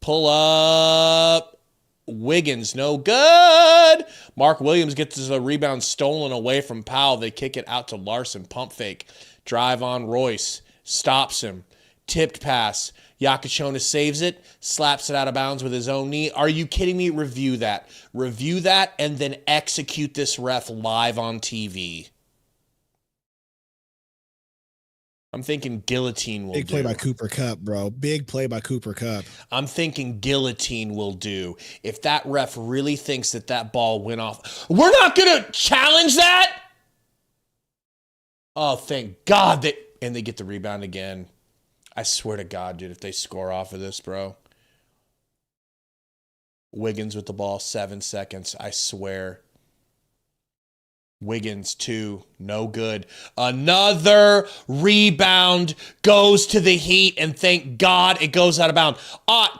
Pull up. Wiggins, no good. Mark Williams gets a rebound stolen away from Powell. They kick it out to Larson. Pump fake. Drive on Royce. Stops him. Tipped pass. Yakachonis saves it. Slaps it out of bounds with his own knee. Are you kidding me? Review that. Review that and then execute this ref live on TV. I'm thinking guillotine will do. Big play by Cooper Kupp, bro. Big play by Cooper Kupp. I'm thinking guillotine will do. If that ref really thinks that ball went off. We're not going to challenge that? Oh, thank God. And they get the rebound again. I swear to God, dude, if they score off of this, bro. Wiggins with the ball, 7 seconds. I swear. Wiggins, 2, no good. Another rebound goes to the Heat, and thank God it goes out of bounds.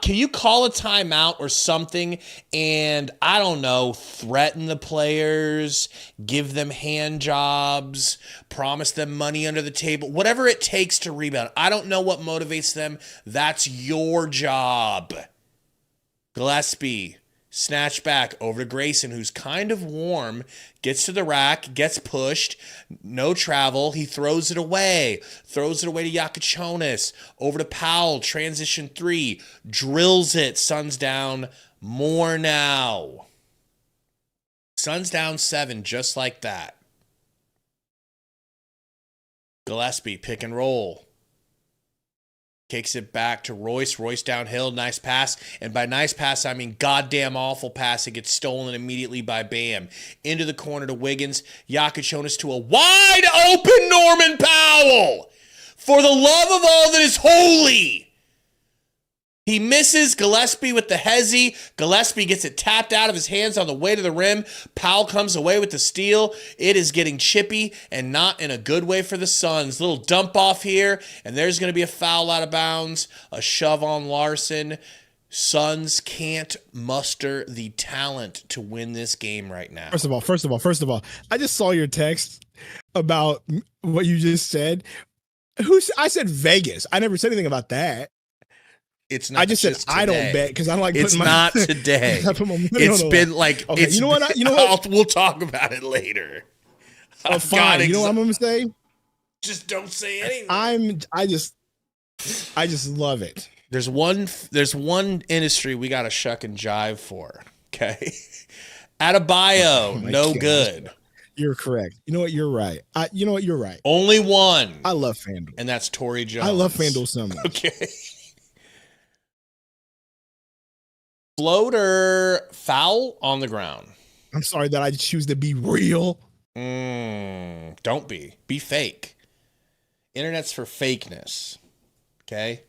Can you call a timeout or something and, I don't know, threaten the players, give them hand jobs, promise them money under the table, whatever it takes to rebound. I don't know what motivates them. That's your job. Gillespie Snatch back over to Grayson, who's kind of warm, gets to the rack, gets pushed, no travel. He throws it away to Yakachonis, over to Powell, transition 3, drills it. Suns down more now. Suns down 7, just like that. Gillespie, pick and roll. Kicks it back to Royce. Royce downhill. Nice pass. And by nice pass, I mean goddamn awful pass. It gets stolen immediately by Bam. Into the corner to Wiggins. Yakachonis to a wide open Norman Powell. For the love of all that is holy. He misses Gillespie with the hezzy. Gillespie gets it tapped out of his hands on the way to the rim. Powell comes away with the steal. It is getting chippy and not in a good way for the Suns. Little dump off here, and there's going to be a foul out of bounds. A shove on Larson. Suns can't muster the talent to win this game right now. First of all, I just saw your text about what you just said. I said Vegas. I never said anything about that. It's not. I just said I don't bet because I don't like. It's not today. It's been like. Okay, you know what? We'll talk about it later. Oh, fine. You know what I'm gonna say? Just don't say anything. I just love it. There's one industry we got to shuck and jive for. Okay, Adebayo, no God. good. You're correct. You know what? You're right. You're right. Only one. I love FanDuel, and that's Torrey Jones. I love FanDuel so much. Okay. Floater foul on the ground. I'm sorry that I choose to be real. Don't be. Be fake. Internet's for fakeness. Okay?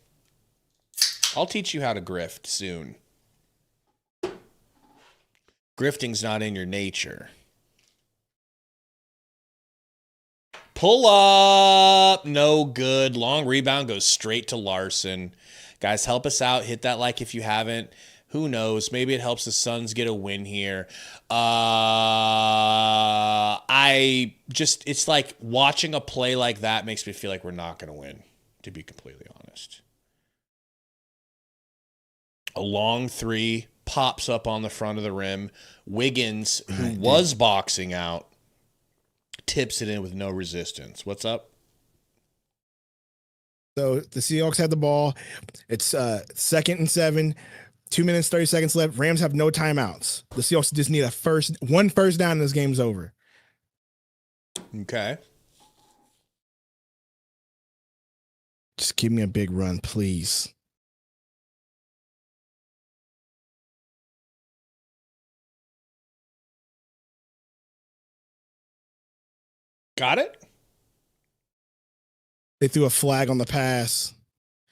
I'll teach you how to grift soon. Grifting's not in your nature. Pull up. No good. Long rebound goes straight to Larson. Guys, help us out. Hit that like if you haven't. Who knows? Maybe it helps the Suns get a win here. It's like watching a play like that makes me feel like we're not going to win, to be completely honest. A long 3 pops up on the front of the rim. Wiggins, who was boxing out, tips it in with no resistance. What's up? So the Seahawks had the ball. It's 2nd and 7. 2 minutes, 30 seconds left. Rams have no timeouts. The Seahawks just need one first down and this game's over. Okay. Just give me a big run, please. Got it? They threw a flag on the pass.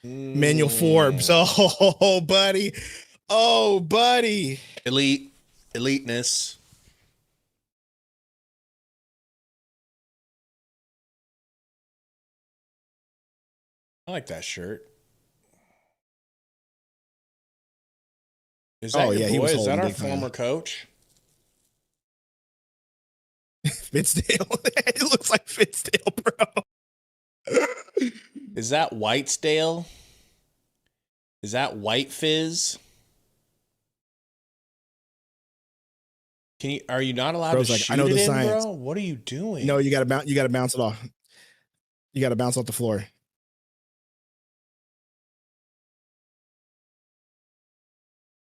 Manuel Forbes. Oh, buddy. Oh, buddy. Eliteness. I like that shirt. Is that your boy? Is that our former coach? Fitzdale. It looks like Fitzdale, bro. Is that Whitesdale? Is that White Fizz? Are you not allowed to shoot it in, bro? What are you doing? No, you gotta bounce it off. You gotta bounce off the floor.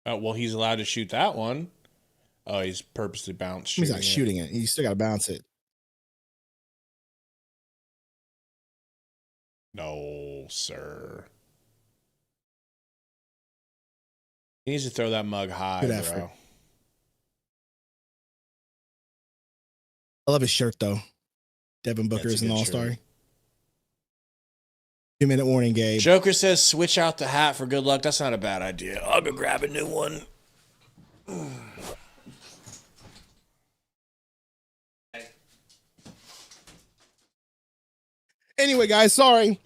Oh, well, he's allowed to shoot that one. Oh, he's purposely bounced. He's not shooting it. You still gotta bounce it. No, sir. He needs to throw that mug high, Good effort. bro. I love his shirt, though. Devin Booker is an all-star. Shirt. 2-minute warning, Gabe. Joker says switch out the hat for good luck. That's not a bad idea. I'll go grab a new one. Anyway, guys, sorry.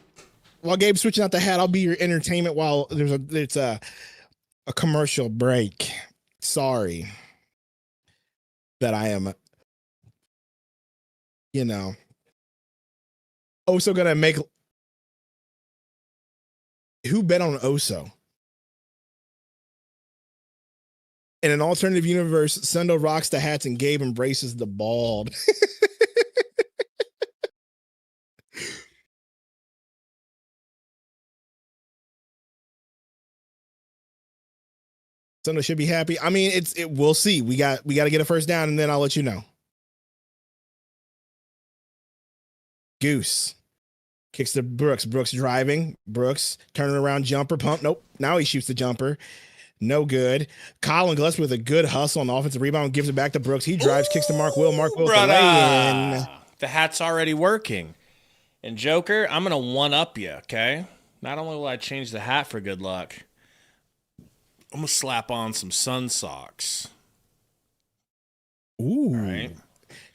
While Gabe's switching out the hat, I'll be your entertainment while there's a commercial break. Sorry that I am, Oso gonna make. Who bet on Oso? In an alternative universe, Sundo rocks the hats and Gabe embraces the bald. Sundo should be happy. I mean, we'll see. We got to get a first down, and then I'll let you know. Goose kicks to Brooks. Brooks driving. Brooks turning around jumper pump. Nope. Now he shoots the jumper. No good. Colin Gillespie with a good hustle on the offensive rebound, gives it back to Brooks. He drives, kicks to Mark Will. Mark Will with the lay-in. The hat's already working. And Joker, I'm going to one-up you, okay? Not only will I change the hat for good luck, I'm going to slap on some sun socks. Ooh. All right.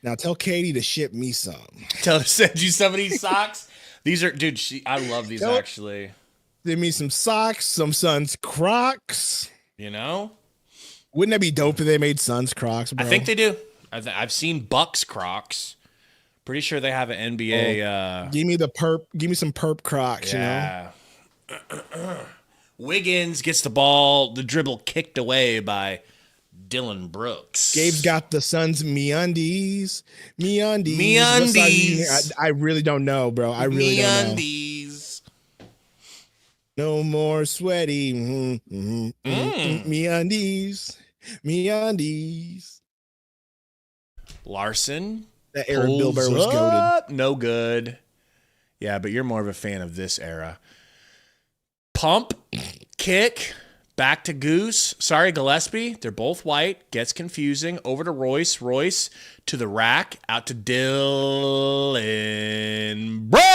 Now tell Katie to ship me some. Tell her to send you some of these socks. These are, dude, I love these actually. Give me some socks, some Suns Crocs. You know? Wouldn't that be dope if they made Suns Crocs, bro? I think they do. I've seen Bucks Crocs. Pretty sure they have an NBA. Give me some perp Crocs, yeah. You know? Wiggins gets the dribble kicked away by Dylan Brooks. Gabe's got the Suns MeUndies. I really don't know, bro. I really don't know. No more sweaty. MeUndies. Larson. That era Bill Burr was goated. No good. Yeah, but you're more of a fan of this era. Pump, kick, back to Goose. Sorry, Gillespie. They're both white. Gets confusing. Over to Royce. Royce to the rack. Out to Dylan Brooks.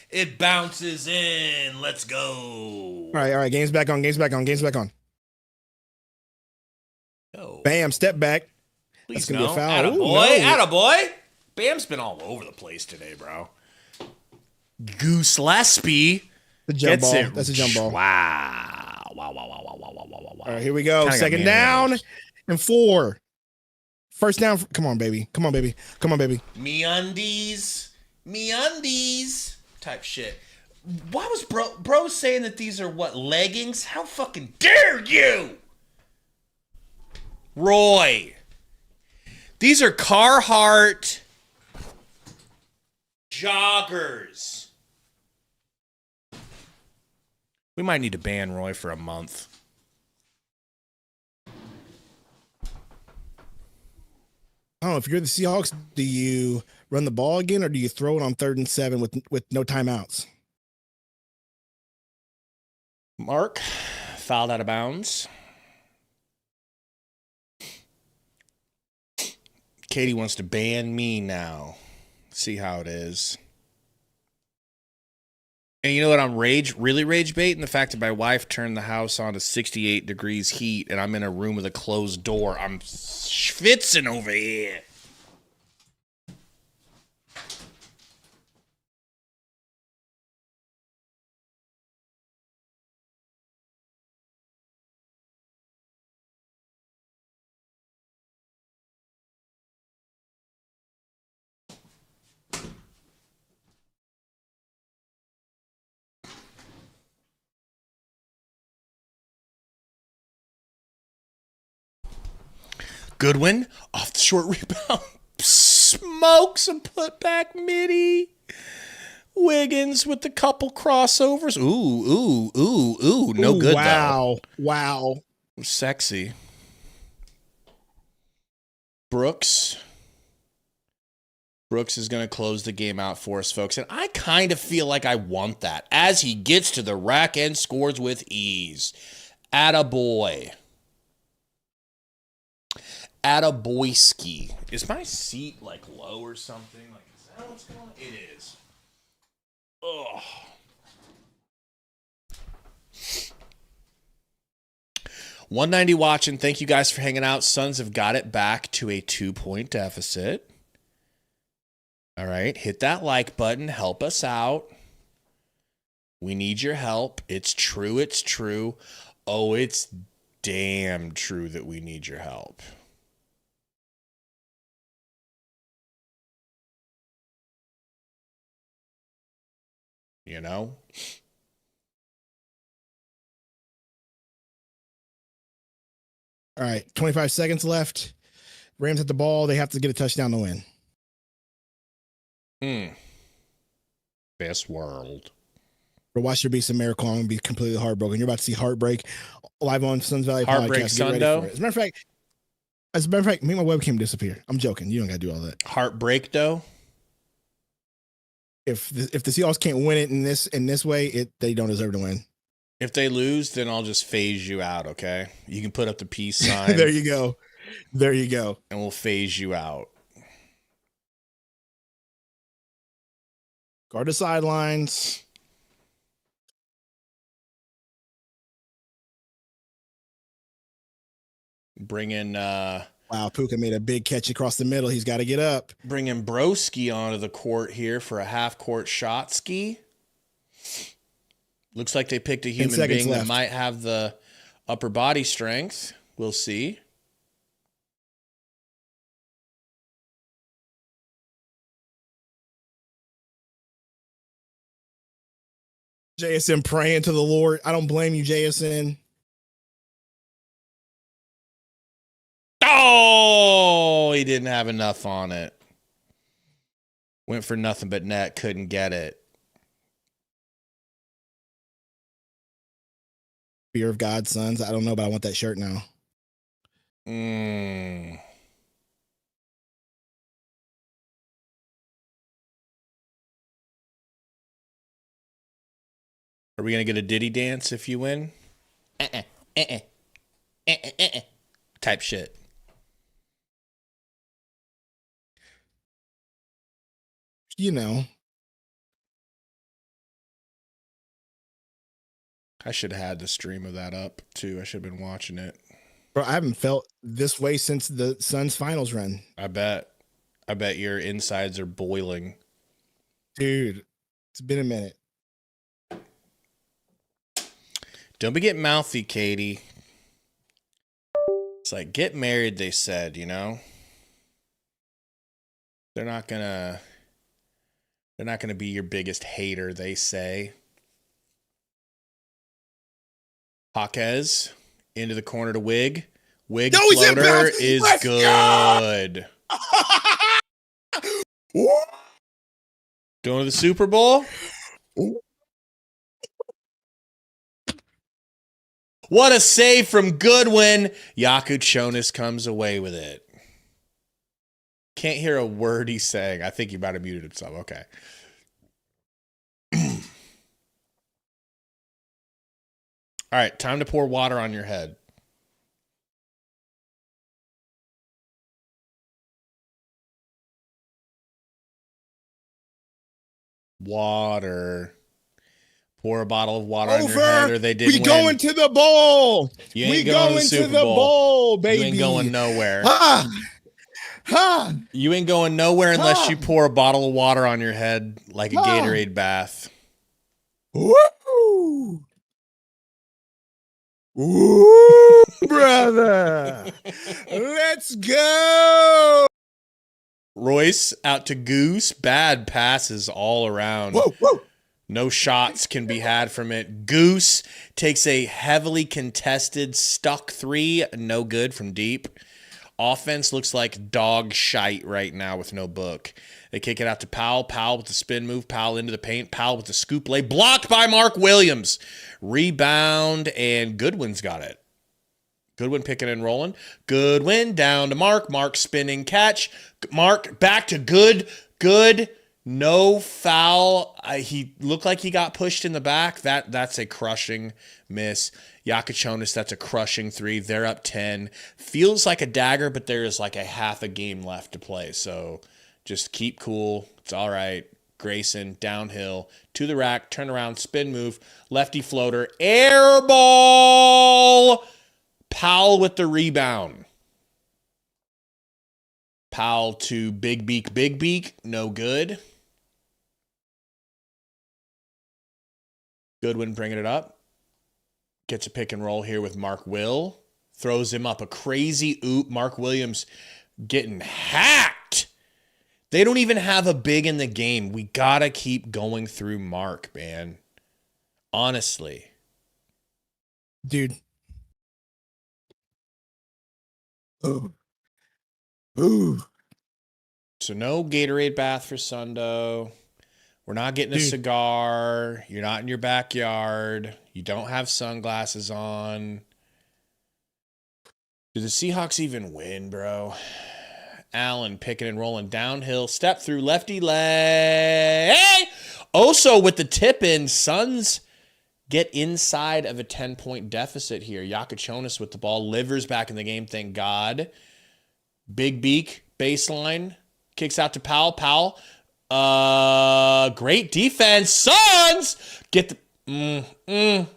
It bounces in. Let's go. All right. Game's back on. Oh. Bam, step back. Please That's going to be a foul. Attaboy. Bam's been all over the place today, bro. Goose Gillespie. The jump ball. That's a jump ball. Wow. All right, here we go. Second down and 4. First down. Come on, baby. MeUndies type shit. Why was bro saying that these are what, leggings? How fucking dare you? Roy. These are Carhartt joggers. We might need to ban Roy for a month. I don't know. If you're the Seahawks, do you run the ball again or do you throw it on 3rd and 7 with no timeouts? Mark fouled out of bounds. Katie wants to ban me now. See how it is. And you know what? I'm really rage baiting the fact that my wife turned the house on to 68 degrees heat and I'm in a room with a closed door. I'm schwitzing over here. Goodwin off the short rebound. Smokes and put back midi. Wiggins with the couple crossovers. Ooh. No good though. Wow. Sexy. Brooks is going to close the game out for us, folks. And I kind of feel like I want that as he gets to the rack and scores with ease. Attaboy. Attaboyski. Is my seat like low or something? Like, is that what's going on? It is. Ugh. $190 watching. Thank you guys for hanging out. Suns have got it back to a 2-point deficit. All right. Hit that like button. Help us out. We need your help. It's true. Oh, it's damn true that we need your help. You know? All right, 25 seconds left. Rams at the ball. They have to get a touchdown to win. Best world. Or watch there be some miracle and be completely heartbroken. You're about to see Heartbreak live on Suns Valley Heartbreak Podcast. Get ready Sundo? for it. As a matter of fact, make my webcam disappear. I'm joking. You don't got to do all that. Heartbreak, though? If the Seahawks can't win it in this way, they don't deserve to win. If they lose, then I'll just phase you out, okay? You can put up the peace sign. There you go. There you go. And we'll phase you out. Guard the sidelines. Bring in wow, Puka made a big catch across the middle. He's got to get up. Bring in Broski onto the court here for a half-court shot ski. Looks like they picked a human being that might have the upper body strength. We'll see. JSN praying to the Lord. I don't blame you, JSN. Oh, he didn't have enough on it. Went for nothing but net. Couldn't get it. Fear of God, sons. I don't know, but I want that shirt now. Are we going to get a Diddy dance if you win? Type shit. You know. I should have had the stream of that up, too. I should have been watching it. Bro, I haven't felt this way since the Suns finals run. I bet your insides are boiling. Dude, it's been a minute. Don't be getting mouthy, Katie. It's like, get married, they said, you know? They're not gonna be your biggest hater, they say. Jaquez into the corner to Wig. Wig floater is good. Going to the Super Bowl? What a save from Goodwin. Yaku Chonis comes away with it. Can't hear a word he's saying. I think he might have muted himself. Okay. All right, time to pour water on your head. Water. Pour a bottle of water on your head, or they didn't win. We going to the bowl. You ain't going to the bowl, baby. You ain't going nowhere. You ain't going nowhere unless you pour a bottle of water on your head like a Gatorade bath. Woo! Woo, brother. Let's go. Royce out to Goose. Bad passes all around. Whoa. No shots can be had from it. Goose takes a heavily contested stuck three. No good from deep. Offense looks like dog shite right now with no book. They kick it out to Powell. Powell with the spin move. Powell into the paint. Powell with the scoop lay. Blocked by Mark Williams. Rebound, and Goodwin's got it. Goodwin picking and rolling. Goodwin down to Mark. Mark spinning catch. Mark back to Good. No foul. He looked like he got pushed in the back. That's a crushing miss. Yakachonis, that's a crushing three. They're up 10. Feels like a dagger, but there is like a half a game left to play. So just keep cool. It's all right. Grayson downhill to the rack, turn around, spin move, lefty floater, air ball. Powell with the rebound. Powell to Big Beak, no good. Goodwin bringing it up. Gets a pick and roll here with Mark Will. Throws him up a crazy oop. Mark Williams getting hacked. They don't even have a big in the game. We got to keep going through Mark, man. Honestly. Dude. Ooh. Ooh. So no Gatorade bath for Sundo. We're not getting a Dude. cigar. You're not in your backyard. You don't have sunglasses on. Do the Seahawks even win, bro? Allen picking and rolling downhill. Step through lefty leg. Hey! Also with the tip in, Suns get inside of a 10-point deficit here. Yakuchonis with the ball. Livers back in the game, thank God. Big Beak, baseline. Kicks out to Powell. Powell. Great defense. Suns! Get the... Get the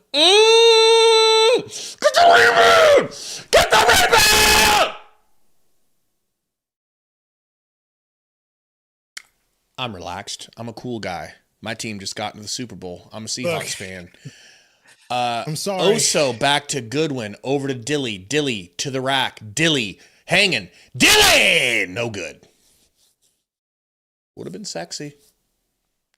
rebound! Get the rebound! I'm relaxed. I'm a cool guy. My team just got into the Super Bowl. I'm a Seahawks fan. I'm sorry. Oso back to Goodwin. Over to Dilly. Dilly to the rack. Dilly hanging. Dilly! No good. Would have been sexy.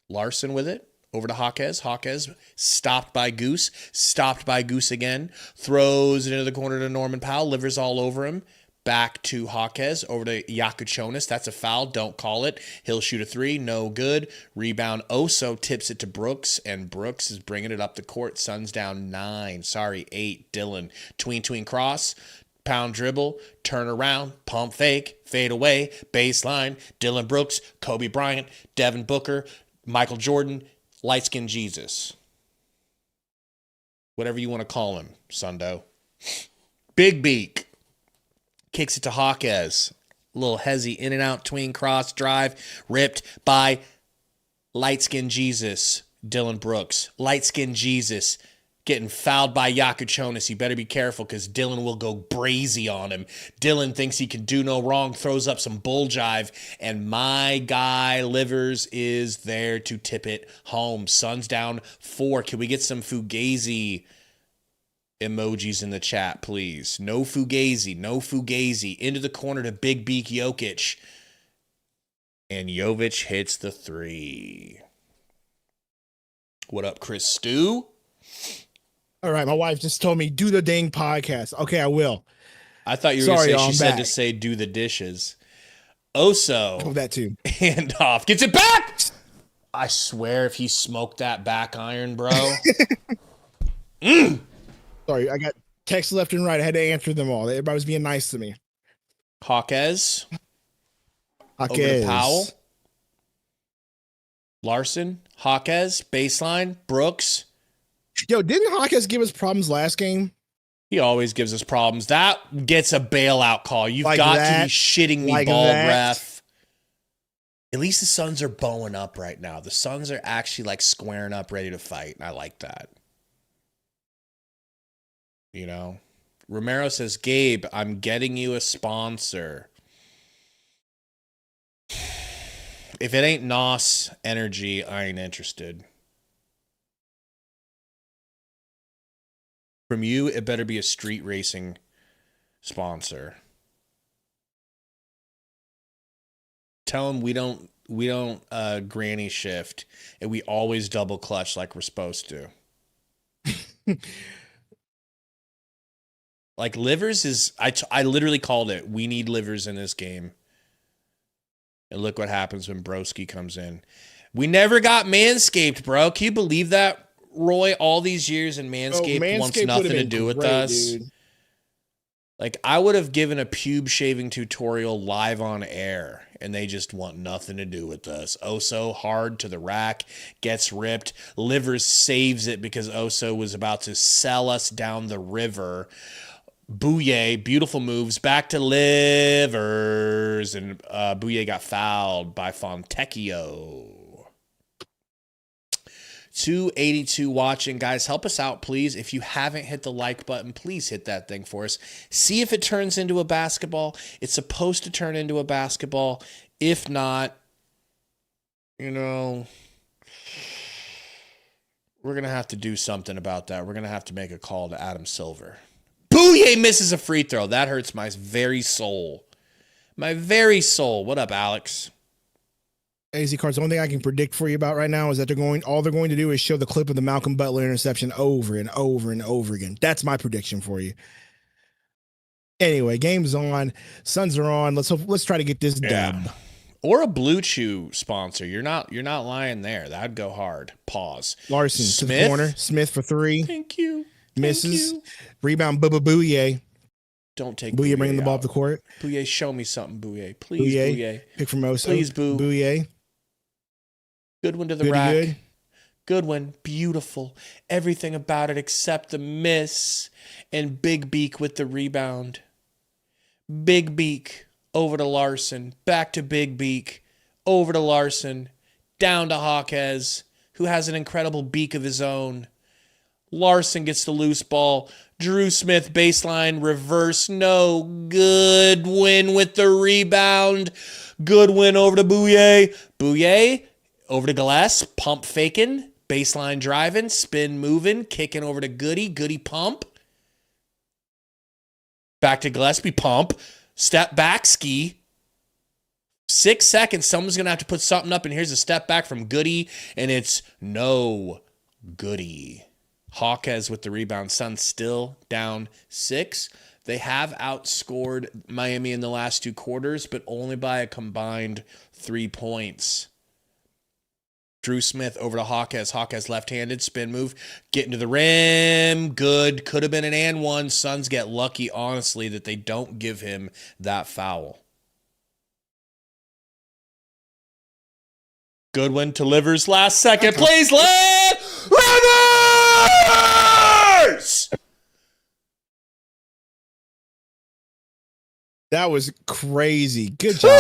Larson with it. Over to Hawkes. Hawkes stopped by Goose. Stopped by Goose again. Throws it into the corner to Norman Powell. Livers all over him. Back to Hawkes. Over to Yakuchonis. That's a foul. Don't call it. He'll shoot a three. No good. Rebound. Oso tips it to Brooks. And Brooks is bringing it up the court. Suns down 9. Sorry, 8. Dylan. Tween cross. Pound dribble, turn around, pump fake, fade away, baseline, Dylan Brooks, Kobe Bryant, Devin Booker, Michael Jordan, light-skinned Jesus. Whatever you want to call him, Sundo. Big Beak. Kicks it to Hawkes. A little hezzy in and out, tween cross, drive, ripped by light-skinned Jesus, Dylan Brooks. Light-skinned Jesus. Getting fouled by Yakuchonis. You better be careful because Dylan will go brazy on him. Dylan thinks he can do no wrong, throws up some bull jive, and my guy Livers is there to tip it home. Suns down 4. Can we get some Fugazi emojis in the chat, please? No Fugazi, no Fugazi. Into the corner to Big Beak Jokic. And Jovic hits the 3. What up, Chris Stew? All right, my wife just told me do the dang podcast. Okay, I will. I thought you were going to say she said to say do the dishes. Oso. That too. Handoff. Gets it back. I swear if he smoked that back iron, bro. Sorry, I got texts left and right. I had to answer them all. Everybody was being nice to me. Hawkes. Over to Powell. Larson. Hawkes. Baseline. Brooks. Yo, didn't Hawkes give us problems last game? He always gives us problems. That gets a bailout call. You've got to be shitting me, ball breath. At least the Suns are bowing up right now. The Suns are actually like squaring up, ready to fight. And I like that. You know? Romero says, Gabe, I'm getting you a sponsor. If it ain't NOS Energy, I ain't interested. From you, it better be a street racing sponsor. Tell them we don't granny shift and we always double clutch like we're supposed to. Like Livers is, I literally called it. We need Livers in this game. And look what happens when Broski comes in. We never got Manscaped, bro. Can you believe that? Roy, all these years and Manscaped wants nothing to do with us. Dude. Like, I would have given a pube shaving tutorial live on air, and they just want nothing to do with us. Oso hard to the rack, gets ripped. Livers saves it because Oso was about to sell us down the river. Bouye, beautiful moves, back to Livers, and Bouye got fouled by Fontecchio. 282 watching. Guys, help us out, please. If you haven't hit the like button, please hit that thing for us. See if it turns into a basketball. It's supposed to turn into a basketball. If not, you know, we're going to have to do something about that. We're going to have to make a call to Adam Silver. Bouye misses a free throw. That hurts my very soul. My very soul. What up, Alex? AZ Cards, the only thing I can predict for you about right now is that all they're going to do is show the clip of the Malcolm Butler interception over and over and over again. That's my prediction for you. Anyway, game's on. Suns are on. Let's try to get this dub. Or a Blue Chew sponsor. You're not lying there. That'd go hard. Pause. Larson Smith? to the corner. Smith for three. Thank you. Misses. You. Rebound. Bouye. Don't take Bouye bringing the ball up the court. Bouye, show me something, Bouye. Please, Bouye. Pick from Moso. Please, Boo. Bouye. Good one to the rack. Good one. Beautiful. Everything about it except the miss. And Big Beak with the rebound. Big Beak over to Larson. Back to Big Beak. Over to Larson. Down to Hawkes, who has an incredible beak of his own. Larson gets the loose ball. Drew Smith baseline reverse. No. Goodwin with the rebound. Goodwin over to Bouye. Bouye over to Glass. Pump faking. Baseline driving. Spin moving. Kicking over to Goody. Goody pump. Back to Gillespie. Pump. Step back. Ski. 6 seconds. Someone's going to have to put something up. And here's a step back from Goody. And it's no Goody. Hawkes with the rebound. Suns still down 6. They have outscored Miami in the last 2 quarters, but only by a combined 3 points. Drew Smith over to Hawkes. Hawkes left-handed spin move. Getting to the rim. Good. Could have been an and one. Suns get lucky, honestly, that they don't give him that foul. Goodwin delivers last second. Plays left. Rivers! That was crazy. Good job.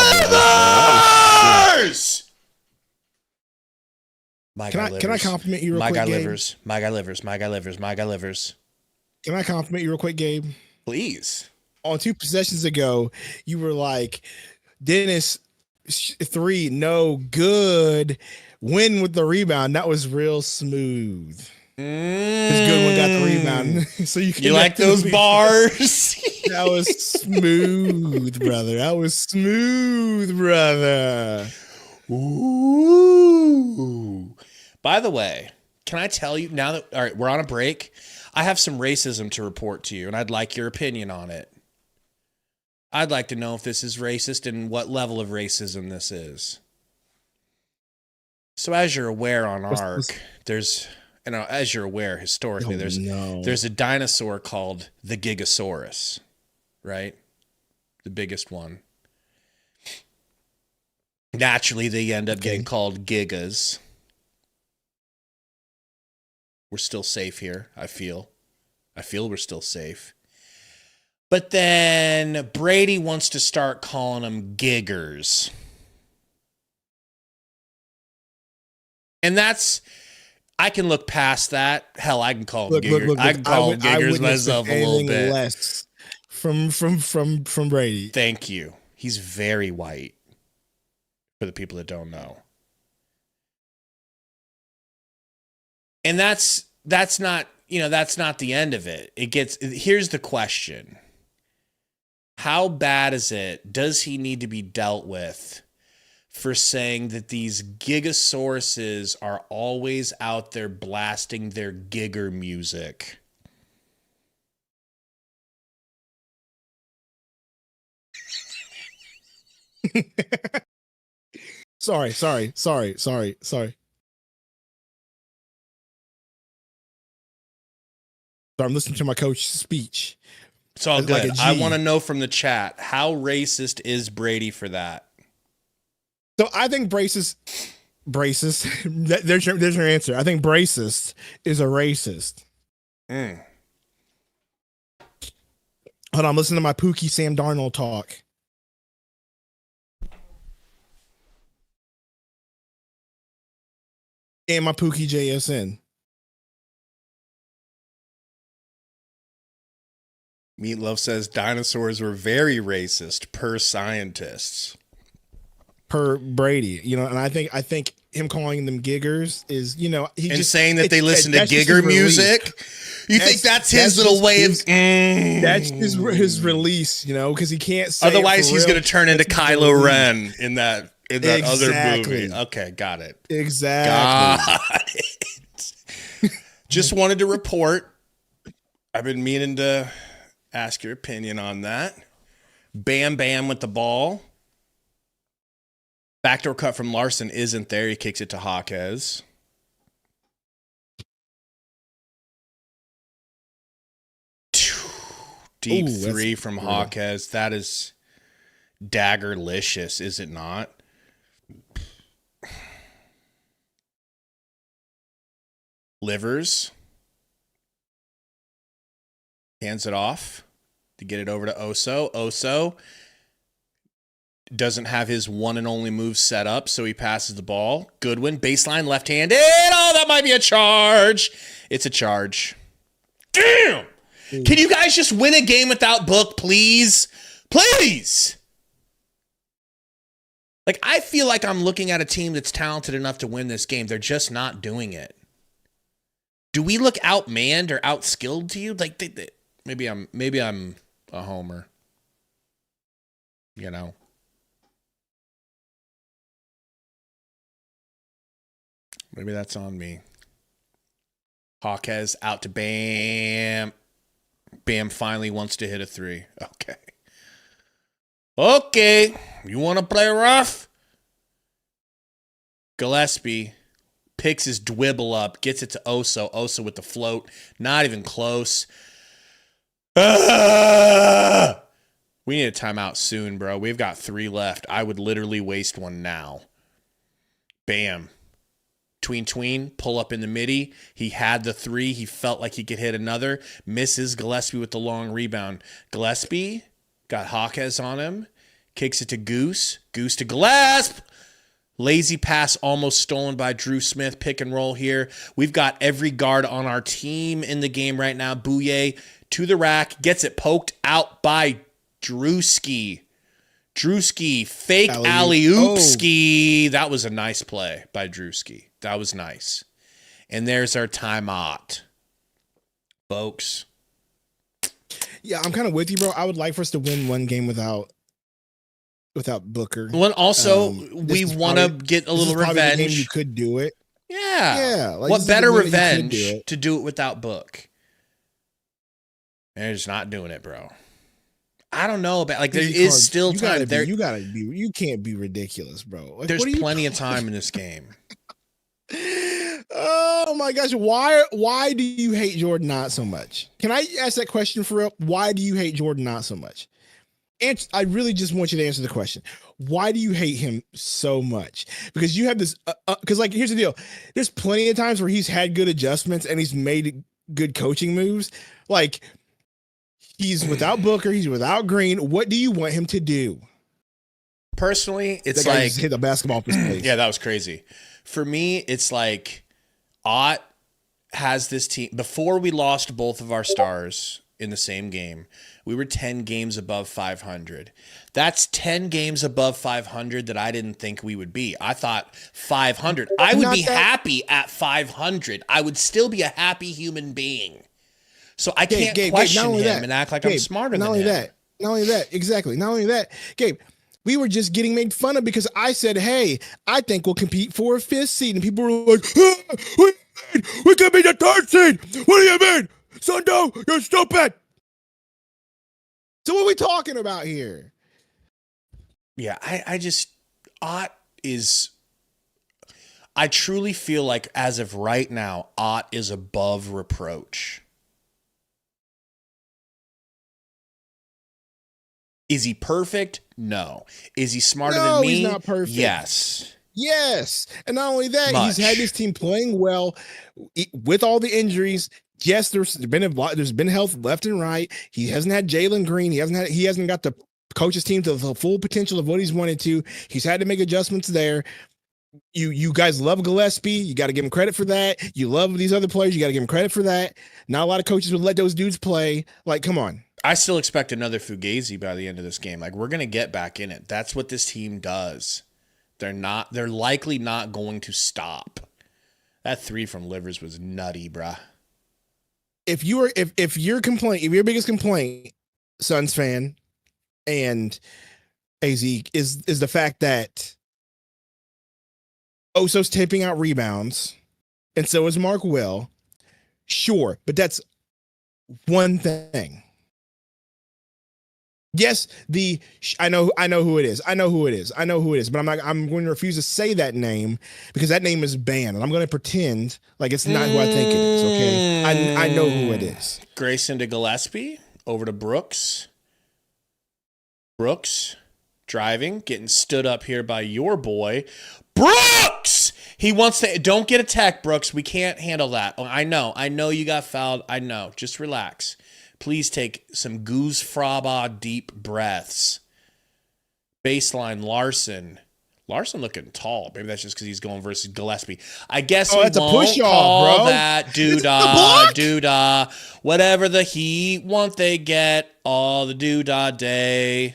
Rivers! Can I compliment you real quick, Gabe? My guy livers. Can I compliment you real quick, Gabe? Please. On 2 possessions ago, you were like, Dennis 3, no good. Win with the rebound. That was real smooth. This good one got the rebound. So you like those bars? That was smooth, brother. Ooh. By the way, can I tell you now that, all right, we're on a break, I have some racism to report to you, and I'd like your opinion on it. I'd like to know if this is racist and what level of racism this is. So as you're aware on ARC, there's, as you're aware historically, there's a dinosaur called the Gigasaurus, right? The biggest one. Naturally, they end up getting called Gigas. We're still safe here, I feel. We're still safe. But then Brady wants to start calling them Giggers. And I can look past that. Hell, I can call them Giggers. I can call them Giggers myself a little bit. Less from Brady. Thank you. He's very white. For the people that don't know. And that's not the end of it. Here's the question. How bad is it? Does he need to be dealt with for saying that these Gigasauruses are always out there blasting their gigger music? Sorry. I'm listening to my coach's speech. It's all good. I want to know from the chat, how racist is Brady for that? So I think racist. There's your answer. I think racist is a racist. Hold on, I'm listening to my Pookie Sam Darnold talk. And my Pookie JSN. Meatloaf says dinosaurs were very racist per scientists. Per Brady, and I think him calling them giggers is, saying that they listen to gigger music. You think that's his little way of? That's his release, because he can't say. Otherwise, he's going to turn into Kylo Ren in that other movie. Okay, got it. Exactly. Got it. Just wanted to report. I've been meaning to ask your opinion on that. Bam Bam with the ball. Backdoor cut from Larson isn't there. He kicks it to Jaquez. Deep three from Jaquez. That is daggerlicious, is it not? Livers. Hands it off to get it over to Oso. Oso doesn't have his one and only move set up, so he passes the ball. Goodwin, baseline, left-handed. Oh, that might be a charge. It's a charge. Damn! Can you guys just win a game without Book, please? Please! Like, I feel like I'm looking at a team that's talented enough to win this game. They're just not doing it. Do we look outmanned or outskilled to you? Like, maybe I'm a homer. You know? Maybe that's on me. Jaquez out to Bam. Bam finally wants to hit a three. Okay. You want to play rough? Gillespie picks his dwibble up, gets it to Oso. Oso with the float. Not even close. We need a timeout soon, bro. We've got 3 left. I would literally waste one now. Bam. Tween, pull up in the midi. He had the 3. He felt like he could hit another. Misses. Gillespie with the long rebound. Gillespie got Jaquez on him. Kicks it to Goose. Goose to Gillespie. Lazy pass almost stolen by Drew Smith. Pick and roll here. We've got every guard on our team in the game right now. Bouye to the rack. Gets it poked out by Drewski. Drewski, fake alley-oopski. That was a nice play by Drewski. That was nice. And there's our timeout, folks. Yeah, I'm kind of with you, bro. I would like for us to win one game without Booker. Well, also, we want to get a little revenge. Game you could do it. Yeah. Like, what better revenge to do it without Book? They're just not doing it, bro. I don't know about, like, there is still time. You can't be ridiculous, bro. Like, there's plenty of time in this game. Oh my gosh. Why do you hate Jordan Knott so much? Can I ask that question for real? Why do you hate Jordan Knott so much? And I really just want you to answer the question. Why do you hate him so much? Because you have this, because like, here's the deal. There's plenty of times where he's had good adjustments and he's made good coaching moves. Like, he's without Booker. He's without Green. What do you want him to do? Personally, it's that guy like just hit the basketball for space. Yeah, that was crazy. For me, it's like Ott has this team. Before we lost both of our stars in the same game, we were 10 games above 500. That's 10 games above 500 that I didn't think we would be. I thought 500. I would be happy at 500. I would still be a happy human being. So I can't question him and act like I'm smarter than him. Not only that, exactly. Not only that, Gabe, we were just getting made fun of because I said, hey, I think we'll compete for a 5th seed. And people were like, we could be the 3rd seed. What do you mean? Sundo, you're stupid. So what are we talking about here? Yeah, Ott is, I truly feel like as of right now, Ott is above reproach. Is he perfect? No. Is he smarter than me? He's not perfect. Yes. And not only that, he's had his team playing well with all the injuries. Yes, there's been health left and right. He hasn't had Jalen Green. He hasn't got the coach's team to the full potential of what he's wanted to. He's had to make adjustments there. You guys love Gillespie. You got to give him credit for that. You love these other players. You got to give him credit for that. Not a lot of coaches would let those dudes play. Like, come on. I still expect another Fugazi by the end of this game. Like, we're going to get back in it. That's what this team does. They're likely not going to stop. That 3 from Livers was nutty, bruh. If your biggest complaint, Suns fan and AZ, is the fact that Oso's taping out rebounds, and so is Mark Will, sure, but that's one thing. Yes, I know who it is. I know who it is. But I'm going to refuse to say that name because that name is banned, and I'm going to pretend like it's not who I think it is. Okay, I know who it is. Grayson to Gillespie over to Brooks. Brooks driving, getting stood up here by your boy Brooks. He wants to. Don't get attacked, Brooks. We can't handle that. Oh, I know you got fouled. I know. Just relax. Please take some goose fraba deep breaths. Baseline Larson. Larson looking tall. Maybe that's just because he's going versus Gillespie. I guess we that's a won't push-off, call bro. that doodah. Whatever the Heat want, they get all the doodah day.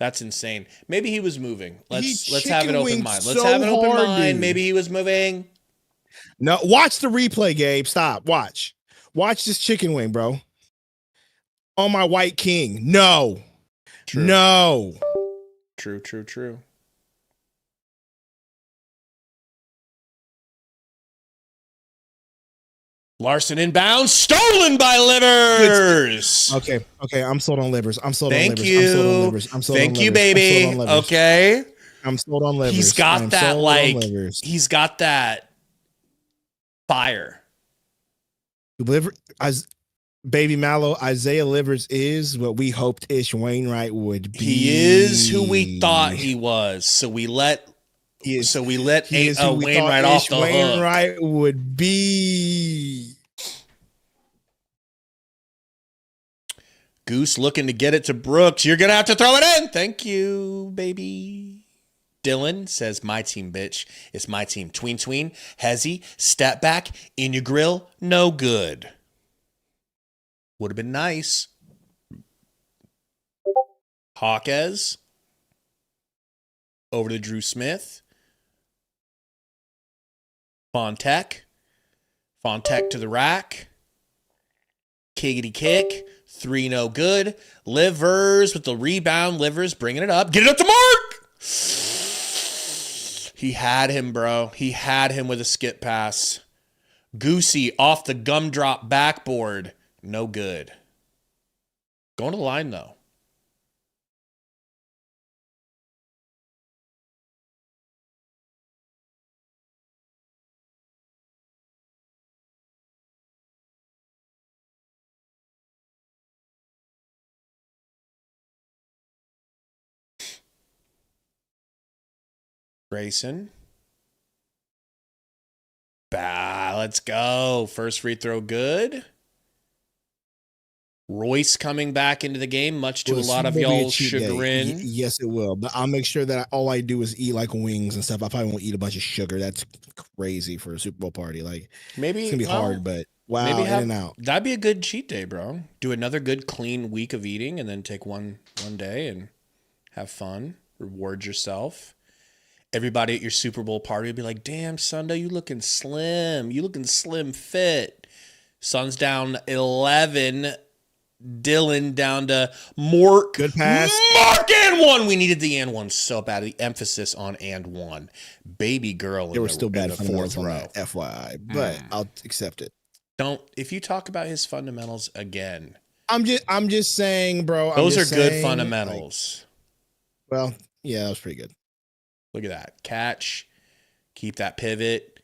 That's insane. Maybe he was moving. Let's have an open mind. Let's have an open mind. Dude. Maybe he was moving. No, watch the replay, Gabe. Stop. Watch this chicken wing, bro. On my white king. No. True. No. True. Larson inbound, stolen by Livers. Okay. I'm sold on Livers. Thank you, baby. Okay. I'm sold on Livers. He's got that fire. Baby Mallow, Isaiah Livers is what we hoped Ish Wainwright would be. He is who we thought he was. So we let Wainwright off the hook. Wainwright would be. Goose looking to get it to Brooks. You're going to have to throw it in. Thank you, baby. Dylan says, my team, bitch. It's my team. Tween. Hezzy, step back, in your grill, no good. Would have been nice. Hawkes. Over to Drew Smith. Fontek to the rack. Kiggity kick. 3 no good. Livers with the rebound. Livers bringing it up. Get it up to Mark. He had him, bro. He had him with a skip pass. Goosey off the gumdrop backboard. No good. Going to the line, though. Grayson. Let's go. First free throw good. Royce coming back into the game, much to a lot of y'all's chagrin. Yes, it will. But I'll make sure that all I do is eat like wings and stuff. I probably won't eat a bunch of sugar. That's crazy for a Super Bowl party. Like, maybe it's gonna be hard, but wow, maybe in and out. That'd be a good cheat day, bro. Do another good clean week of eating, and then take one day and have fun. Reward yourself. Everybody at your Super Bowl party will be like, "Damn, Sundo, you looking slim. You looking slim fit." Sun's down 11. Dylan down to Mort. Good pass. Mark and one. We needed the and one so bad. The emphasis on and one. Baby girl. They were still bad in the fourth row. FYI, but I'll accept it. If you talk about his fundamentals again. I'm just saying, bro. Those are good fundamentals. Well, yeah, that was pretty good. Look at that. Catch. Keep that pivot.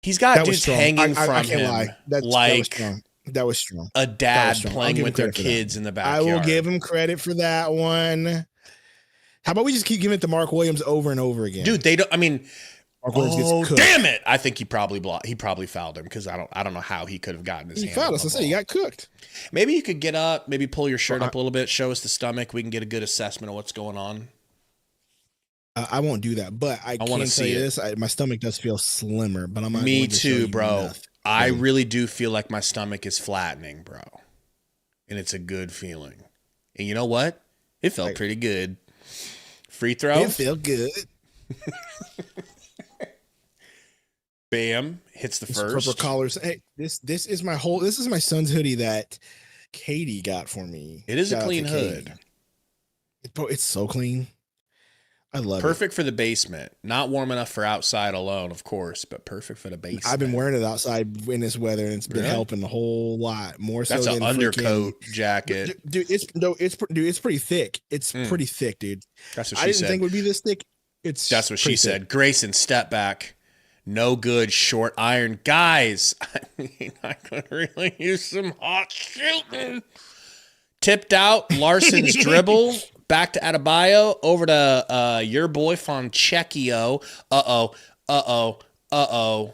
He's got dudes hanging from him. Lie. That was strong. A dad playing with their kids in the backyard. I will give him credit for that one. How about we just keep giving it to Mark Williams over and over again? Dude, they don't. I mean, Mark Williams gets cooked. Damn it! I think he probably fouled him because I don't know how he could have gotten his hand. He fouled us. I said he got cooked. Maybe you could get up, maybe pull your shirt up a little bit, show us the stomach. We can get a good assessment of what's going on. I won't do that, but I can tell you this: my stomach does feel slimmer. But I'm not. Me too, bro. I really do feel like my stomach is flattening, bro, and it's a good feeling. And you know what? It felt pretty good. Free throw. It felt good. Bam! Hits the first. Purple collars. Hey, this is my son's hoodie that Katie got for me. It is a clean hood. Bro, it's so clean. I love Perfect for the basement. Not warm enough for outside alone, of course, but perfect for the basement. I've been wearing it outside in this weather, and it's been helping a whole lot more so That's than an undercoat jacket. Dude, it's pretty thick. It's pretty thick, dude. That's what I she didn't said. think it would be this thick. That's what she said. Grayson, step back. No good. Short iron. Guys, I mean, I could really use some hot shooting. Tipped out. Larson's dribble. Back to Adebayo. Over to your boy Fontecchio. Uh-oh.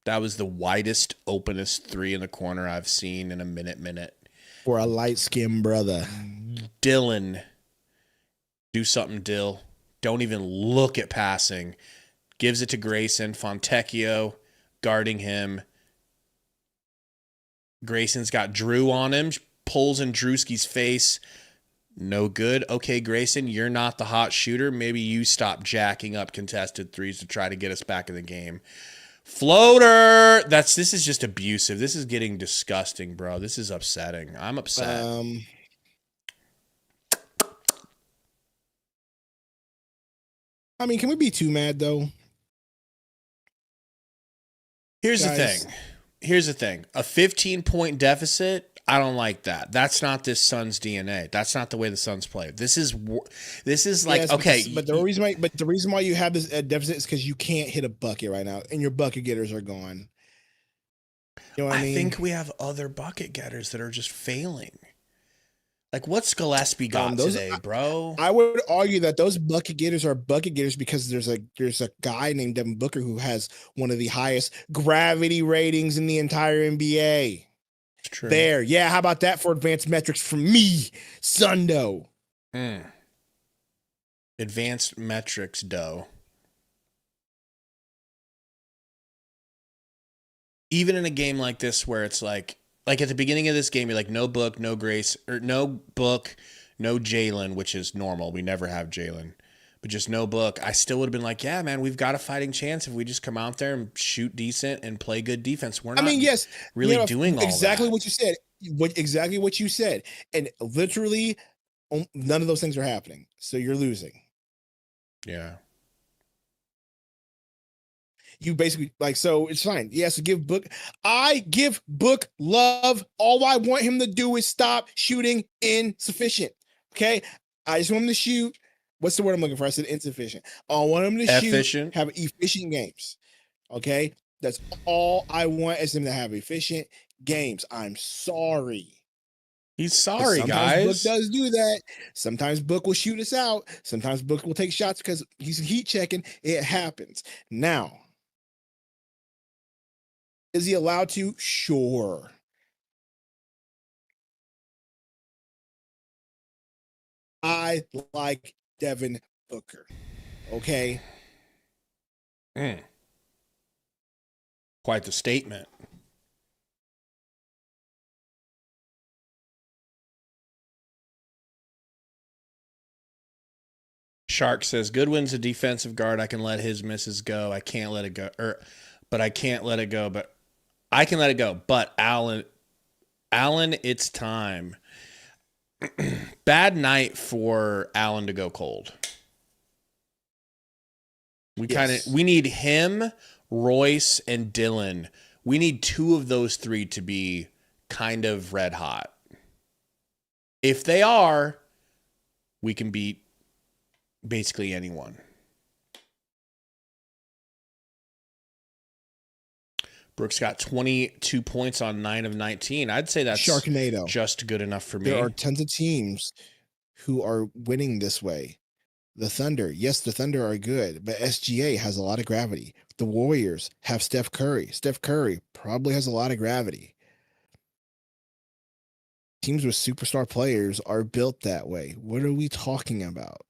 That was the widest, openest three in the corner I've seen in a minute. For a light-skinned brother. Dylan. Do something, Dill. Don't even look at passing. Gives it to Grayson. Fontecchio guarding him. Grayson's got Drew on him. Pulls in Drewski's face. No good. Okay, Grayson, you're not the hot shooter. Maybe you stop jacking up contested threes to try to get us back in the game. Floater. This is just abusive. This is getting disgusting, bro. This is upsetting. I'm upset. I mean, can we be too mad though? Here's the thing. A 15-point deficit, I don't like that. That's not this Suns DNA. That's not the way the Suns play. This is like, yes, okay. But the reason why you have this deficit is because you can't hit a bucket right now, and your bucket getters are gone. You know what I mean? I think we have other bucket getters that are just failing. Like, what's Gillespie got today, bro? I would argue that those bucket getters are bucket getters because there's a guy named Devin Booker who has one of the highest gravity ratings in the entire NBA. True. There. Yeah, how about that for advanced metrics from me, Sundo? Advanced metrics, dough. Even in a game like this where it's like at the beginning of this game, you're like, no Book, no Grace, or no Book, no Jalen, which is normal. We never have Jalen, but just no Book. I still would have been like, yeah, man, we've got a fighting chance if we just come out there and shoot decent and play good defense. We're not really doing all exactly that. what you said. Exactly what you said. And literally none of those things are happening. So you're losing. Yeah. You basically so it's fine. Yes, I give Book love. All I want him to do is stop shooting insufficient. Okay. I just want him to shoot. What's the word I'm looking for? I said insufficient. I want him to shoot, have efficient games. Okay. That's all I want is him to have efficient games. I'm sorry. He's sorry, sometimes guys. Book does do that. Sometimes Book will shoot us out. Sometimes Book will take shots because he's heat checking. It happens. Now, is he allowed to? Sure. I like Devin Booker. Okay. Quite the statement. Shark says Goodwin's a defensive guard. I can let his misses go. I can't let it go. But I can't let it go. But I can let it go. But Allen, it's time. Bad night for Allen to go cold. We need him, Royce, and Dylan. We need two of those three to be kind of red hot. If they are, we can beat basically anyone. Brooks got 22 points on 9 of 19. I'd say that's Sharknado. Just good enough for me. There are tons of teams who are winning this way. The Thunder, yes, the Thunder are good, but SGA has a lot of gravity. The Warriors have Steph Curry. Steph Curry probably has a lot of gravity. Teams with superstar players are built that way. What are we talking about?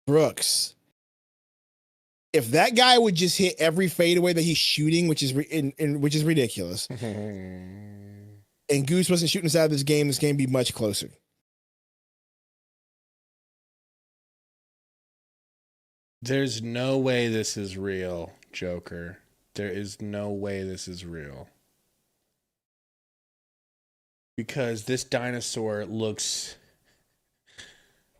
Brooks. If that guy would just hit every fadeaway that he's shooting, which is ridiculous, and Goose wasn't shooting us out of this game would be much closer. There's no way this is real, Joker. There is no way this is real. because this dinosaur looks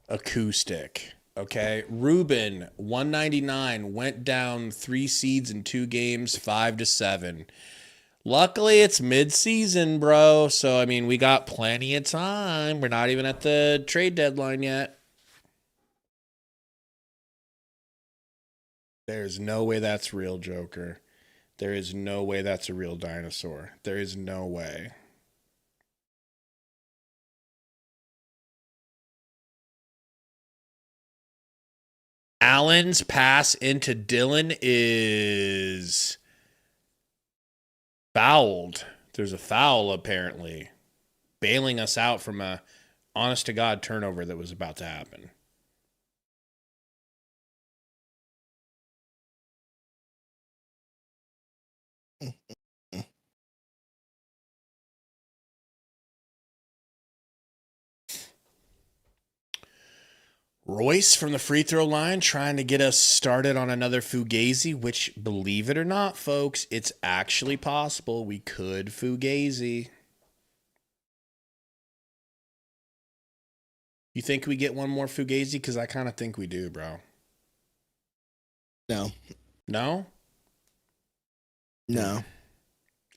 acoustic. Okay. Ruben, 199, went down 3 seeds in 2 games, 5-7. Luckily, it's mid-season, bro. So, I mean, we got plenty of time. We're not even at the trade deadline yet. There's no way that's real, Joker. There is no way that's a real dinosaur. There is no way. Allen's pass into Dylan is fouled. There's a foul, apparently, bailing us out from a honest-to-God turnover that was about to happen. Royce from the free throw line trying to get us started on another Fugazi, which, believe it or not, folks, it's actually possible we could Fugazi. You think we get one more Fugazi? Because I kind of think we do, bro. No. No? No.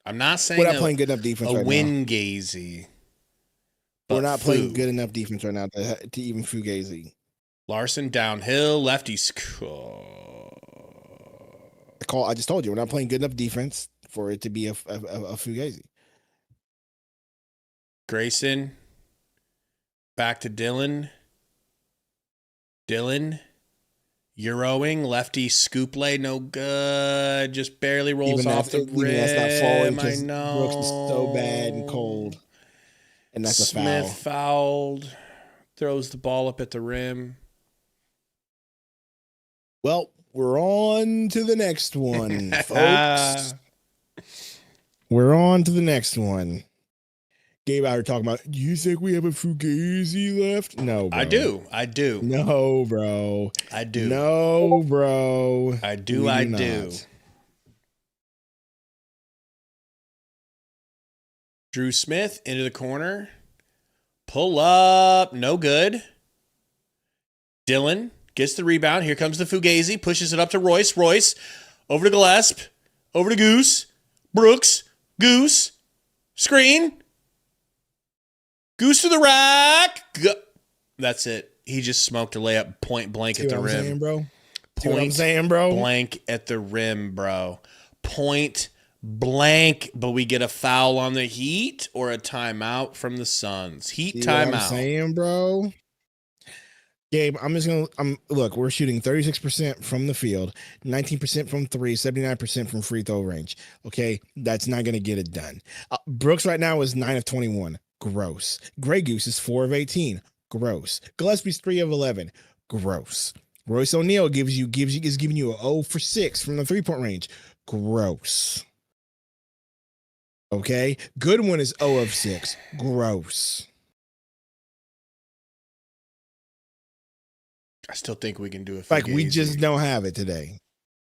I'm not saying we're not playing good enough defense a right Wingazi. now. We're not playing good enough defense right now to even Fugazi. Larson downhill, lefty. I just told you, we're not playing good enough defense for it to be a Fugazi. Grayson. Back to Dylan. Dylan. Euroing, lefty scoop lay, no good. Just barely rolls off the rim. That's not falling I know. Brooks is so bad and cold. And that's a foul. Smith fouled. Throws the ball up at the rim. Well, we're on to the next one, folks. We're on to the next one. Gabe out here talking about, do you think we have a Fugazi left? No, bro. I do. No, bro. I do. No, bro. I do. Drew Smith into the corner. Pull up. No good. Dylan gets the rebound. Here comes the Fugazi. Pushes it up to Royce. Royce over to Gillespie. Over to Goose. Brooks. Goose. Screen. Goose to the rack. That's it. He just smoked a layup point blank at the rim. Point blank at the rim, bro. Point blank, but we get a foul on the Heat or a timeout from the Suns. Heat timeout. What I'm saying, bro. Gabe, look, we're shooting 36% from the field, 19% from 3, 79% from free throw range. Okay, that's not going to get it done. Brooks right now is 9 of 21. Gross. Grey Goose is 4 of 18. Gross. Gillespie's 3 of 11. Gross. Royce O'Neal is giving you a 0 for 6 from the 3-point range. Gross. Okay. Goodwin is 0 of 6. Gross. I still think we can do it. Like, we just don't have it today.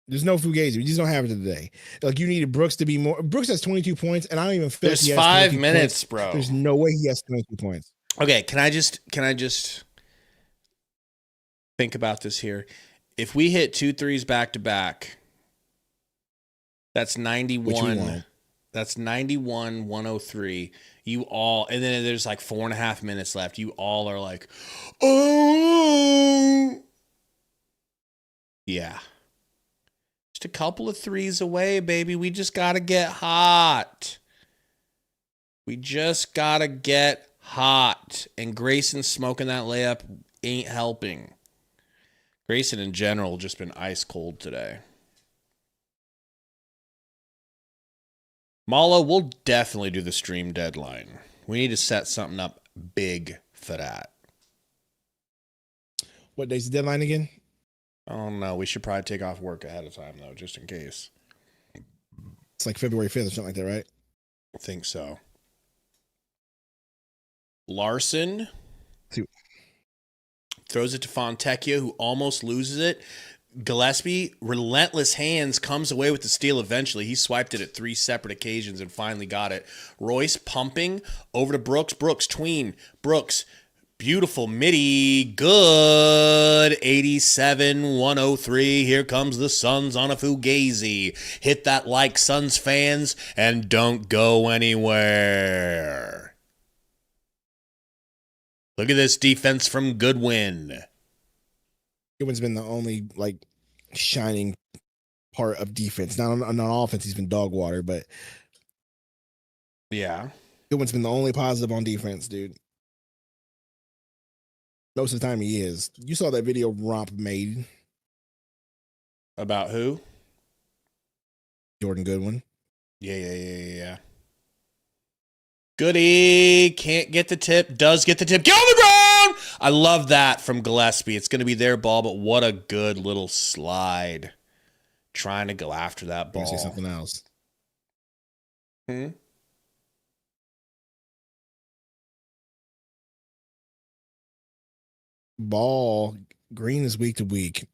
There's no Fugazi. We just don't have it today. Like, you needed Brooks to be more. Brooks has 22 points, and I don't even feel there's 5 minutes, points. Bro. There's no way he has 22 points. Okay, can I just think about this here? If we hit 2 threes back to back, that's 91. That's 91, 103. You all, and then there's like 4.5 minutes left. You all are like, oh, yeah. Just a couple of threes away, baby. We just got to get hot. And Grayson smoking that layup ain't helping. Grayson in general just been ice cold today. Malo, we'll definitely do the stream deadline. We need to set something up big for that. What day's the deadline again? I don't know. We should probably take off work ahead of time, though, just in case. It's like February 5th or something like that, right? I think so. Larson throws it to Fontecchio, who almost loses it. Gillespie, relentless hands, comes away with the steal eventually. He swiped it at 3 separate occasions and finally got it. Royce pumping over to Brooks. Brooks, tween. Brooks, beautiful midi. Good. 87-103. Here comes the Suns on a fugazi. Hit that like, Suns fans, and don't go anywhere. Look at this defense from Goodwin. Goodwin's been the only shining part of defense. Not on offense, he's been dog water, but yeah, Goodwin's been the only positive on defense, dude. Most of the time he is. You saw that video Romp made about who? Jordan Goodwin. Yeah. Goody, can't get the tip, does get the tip. Get on the ground! I love that from Gillespie. It's going to be their ball, but what a good little slide. Trying to go after that ball. Say something else. Ball, Green is week to week.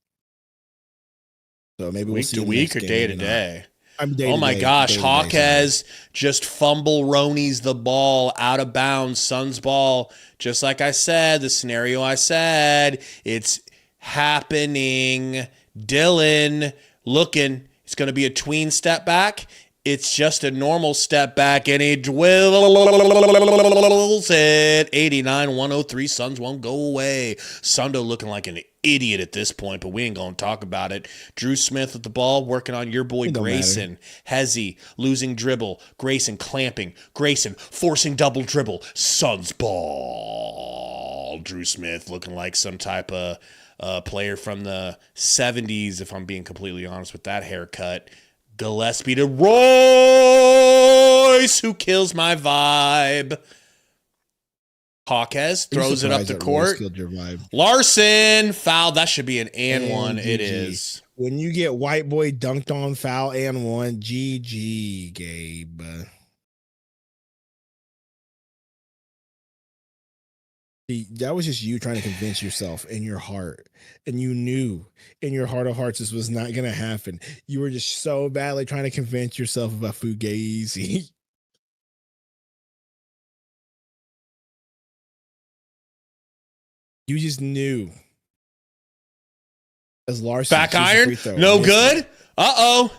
So maybe we'll see week to week or day to day. Oh my gosh, Hawkes just fumble Ronies the ball out of bounds. Suns ball. Just like I said, the scenario I said, it's happening. Dylan looking. It's going to be a tween step back. It's just a normal step back, and he dwells it. 89-103. Suns won't go away. Sundo looking like an idiot at this point, but we ain't going to talk about it. Drew Smith with the ball, working on your boy Grayson. Hezzy losing dribble. Grayson clamping. Grayson forcing double dribble. Suns ball. Drew Smith looking like some type of player from the 70s, if I'm being completely honest with that haircut. Gillespie to Royce, who kills my vibe. Hawkes throws it up the court. Larson, foul. That should be an and one. GG. It is. When you get white boy dunked on, foul and one, GG, Gabe. That was just you trying to convince yourself in your heart. And you knew in your heart of hearts this was not going to happen. You were just so badly trying to convince yourself about Fugazi. You just knew. As Larson. Back iron? No good? Uh-oh.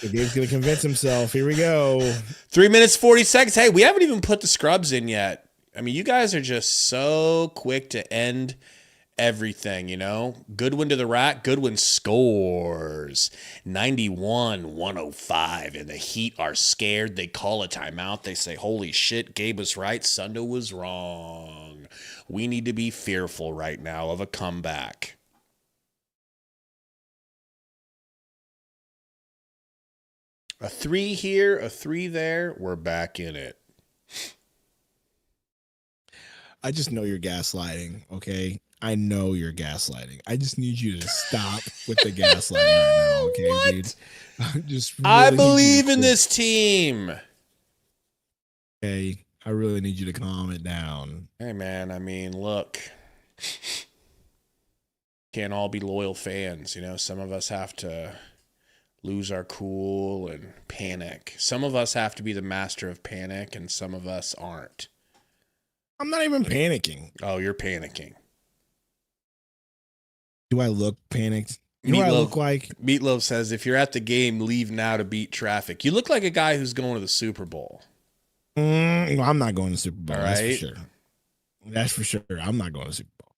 Gabe's going to convince himself. Here we go. 3 minutes, 40 seconds. Hey, we haven't even put the scrubs in yet. I mean, you guys are just so quick to end everything, you know? Goodwin to the rack. Goodwin scores. 91-105. And the Heat are scared. They call a timeout. They say, holy shit, Gabe was right. Sundo was wrong. We need to be fearful right now of a comeback. A 3 here, a 3 there. We're back in it. I just know you're gaslighting, okay? I know you're gaslighting. I just need you to stop with the gaslighting right now, okay, what? Dude? I believe in this team. Okay, I really need you to calm it down. Hey, man, I mean, look. Can't all be loyal fans, you know? Some of us have to lose our cool and panic. Some of us have to be the master of panic, and some of us aren't. I'm not even panicking. Oh, you're panicking. Do I look panicked? You know what I look like? Meatloaf says, if you're at the game, leave now to beat traffic. You look like a guy who's going to the Super Bowl. No, I'm not going to the Super Bowl. All That's right. for sure. That's for sure. I'm not going to the Super Bowl.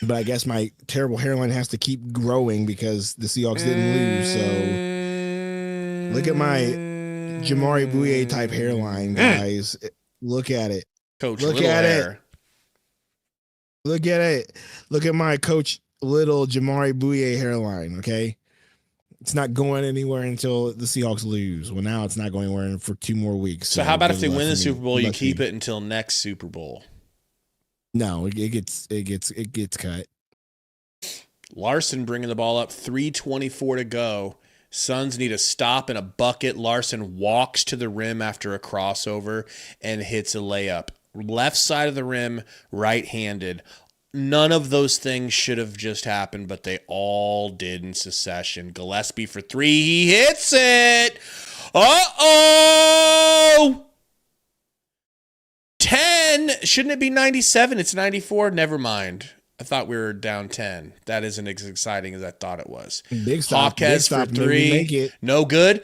But I guess my terrible hairline has to keep growing because the Seahawks didn't lose. So look at my Jamari Bouye type hairline, guys. Look at it. Coach, look little at hair. it. Look at it. Look at my Coach Little Jamari Bouye hairline, okay? It's not going anywhere until the Seahawks lose. Well, now it's not going anywhere for 2 more weeks. So how about if they win the Super Bowl, you keep it until next Super Bowl? No, it gets cut. Larson bringing the ball up, 3:24 to go. Suns need a stop and a bucket. Larson walks to the rim after a crossover and hits a layup. left side of the rim, right-handed. None of those things should have just happened, but they all did in succession. Gillespie for three. He hits it. Uh-oh. 10. Shouldn't it be 97? It's 94. Never mind. I thought we were down 10. That isn't as exciting as I thought it was. Big stop. Hawkes for three. Make it. No good.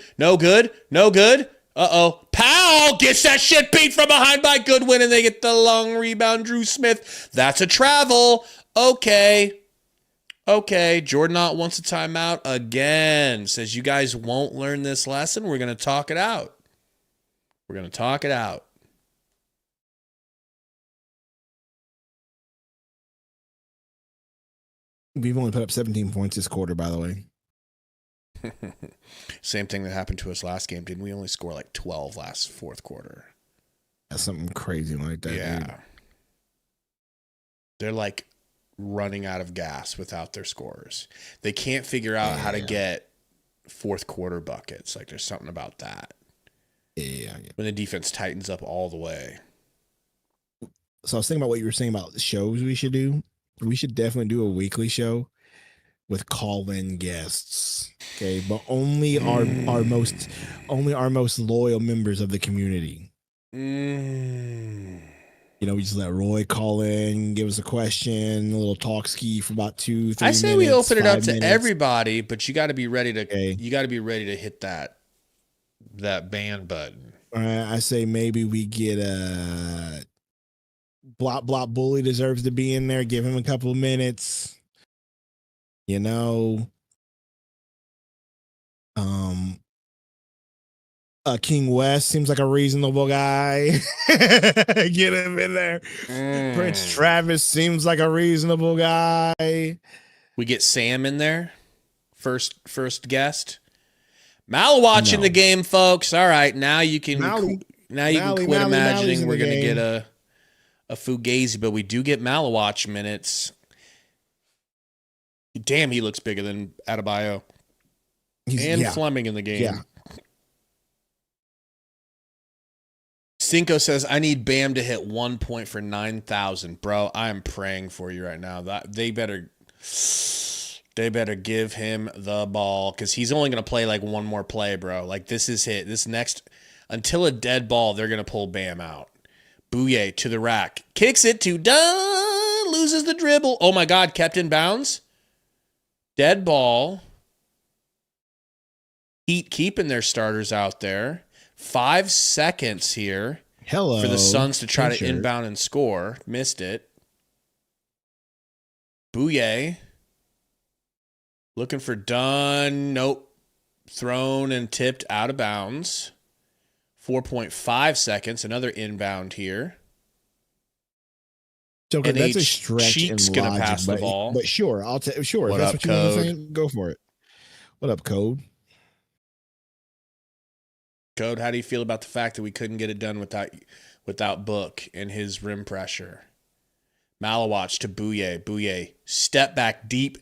Powell gets that shit beat from behind by Goodwin, and they get the long rebound. Drew Smith. That's a travel. Okay. Jordan Ott wants a timeout again. Says you guys won't learn this lesson. We're going to talk it out. We've only put up 17 points this quarter, by the way. Same thing that happened to us last game. Didn't we only score like 12 last fourth quarter? That's something crazy like that. Yeah. Dude. They're like running out of gas without their scorers. They can't figure out how to get fourth quarter buckets. Like there's something about that. Yeah. When the defense tightens up all the way. So I was thinking about what you were saying about the shows we should do. We should definitely do a weekly show with call-in guests. Okay, but only our most loyal members of the community. You know, we just let Roy call in, give us a question, a little talk ski for about 2-3 minutes. I say we open it up to minutes. everybody, but you got to be ready to. Okay. You got to be ready to hit that ban button. I say maybe we get a Blop Bully deserves to be in there. Give him a couple of minutes. You know, King West seems like a reasonable guy. Get him in there. Prince Travis seems like a reasonable guy. We get Sam in there. First guest. Malawatch in the game, folks. All right, now you can quit imagining we're gonna get a Fugazi, but we do get Malawatch minutes. Damn, he looks bigger than Adebayo. Fleming in the game. Yeah. Cinco says, I need Bam to hit 1 point for 9,000. Bro, I am praying for you right now. They better give him the ball because he's only going to play like one more play, bro. Like this is hit. This next, until a dead ball, they're going to pull Bam out. Bouye to the rack. Kicks it to Dunn. Loses the dribble. Oh my God, kept in bounds. Dead ball. Heat keeping their starters out there. 5 seconds here for the Suns to try to inbound and score. Missed it. Bouye. Looking for Dunn. Nope. Thrown and tipped out of bounds. 4.5 seconds. Another inbound here. Joker, that's a stretch in logic, gonna pass the ball. But sure, sure. What if that's up, what you want to say, go for it. What up, Code? Code, how do you feel about the fact that we couldn't get it done without Book and his rim pressure? Malawatch to Bouye. Bouye, step back deep,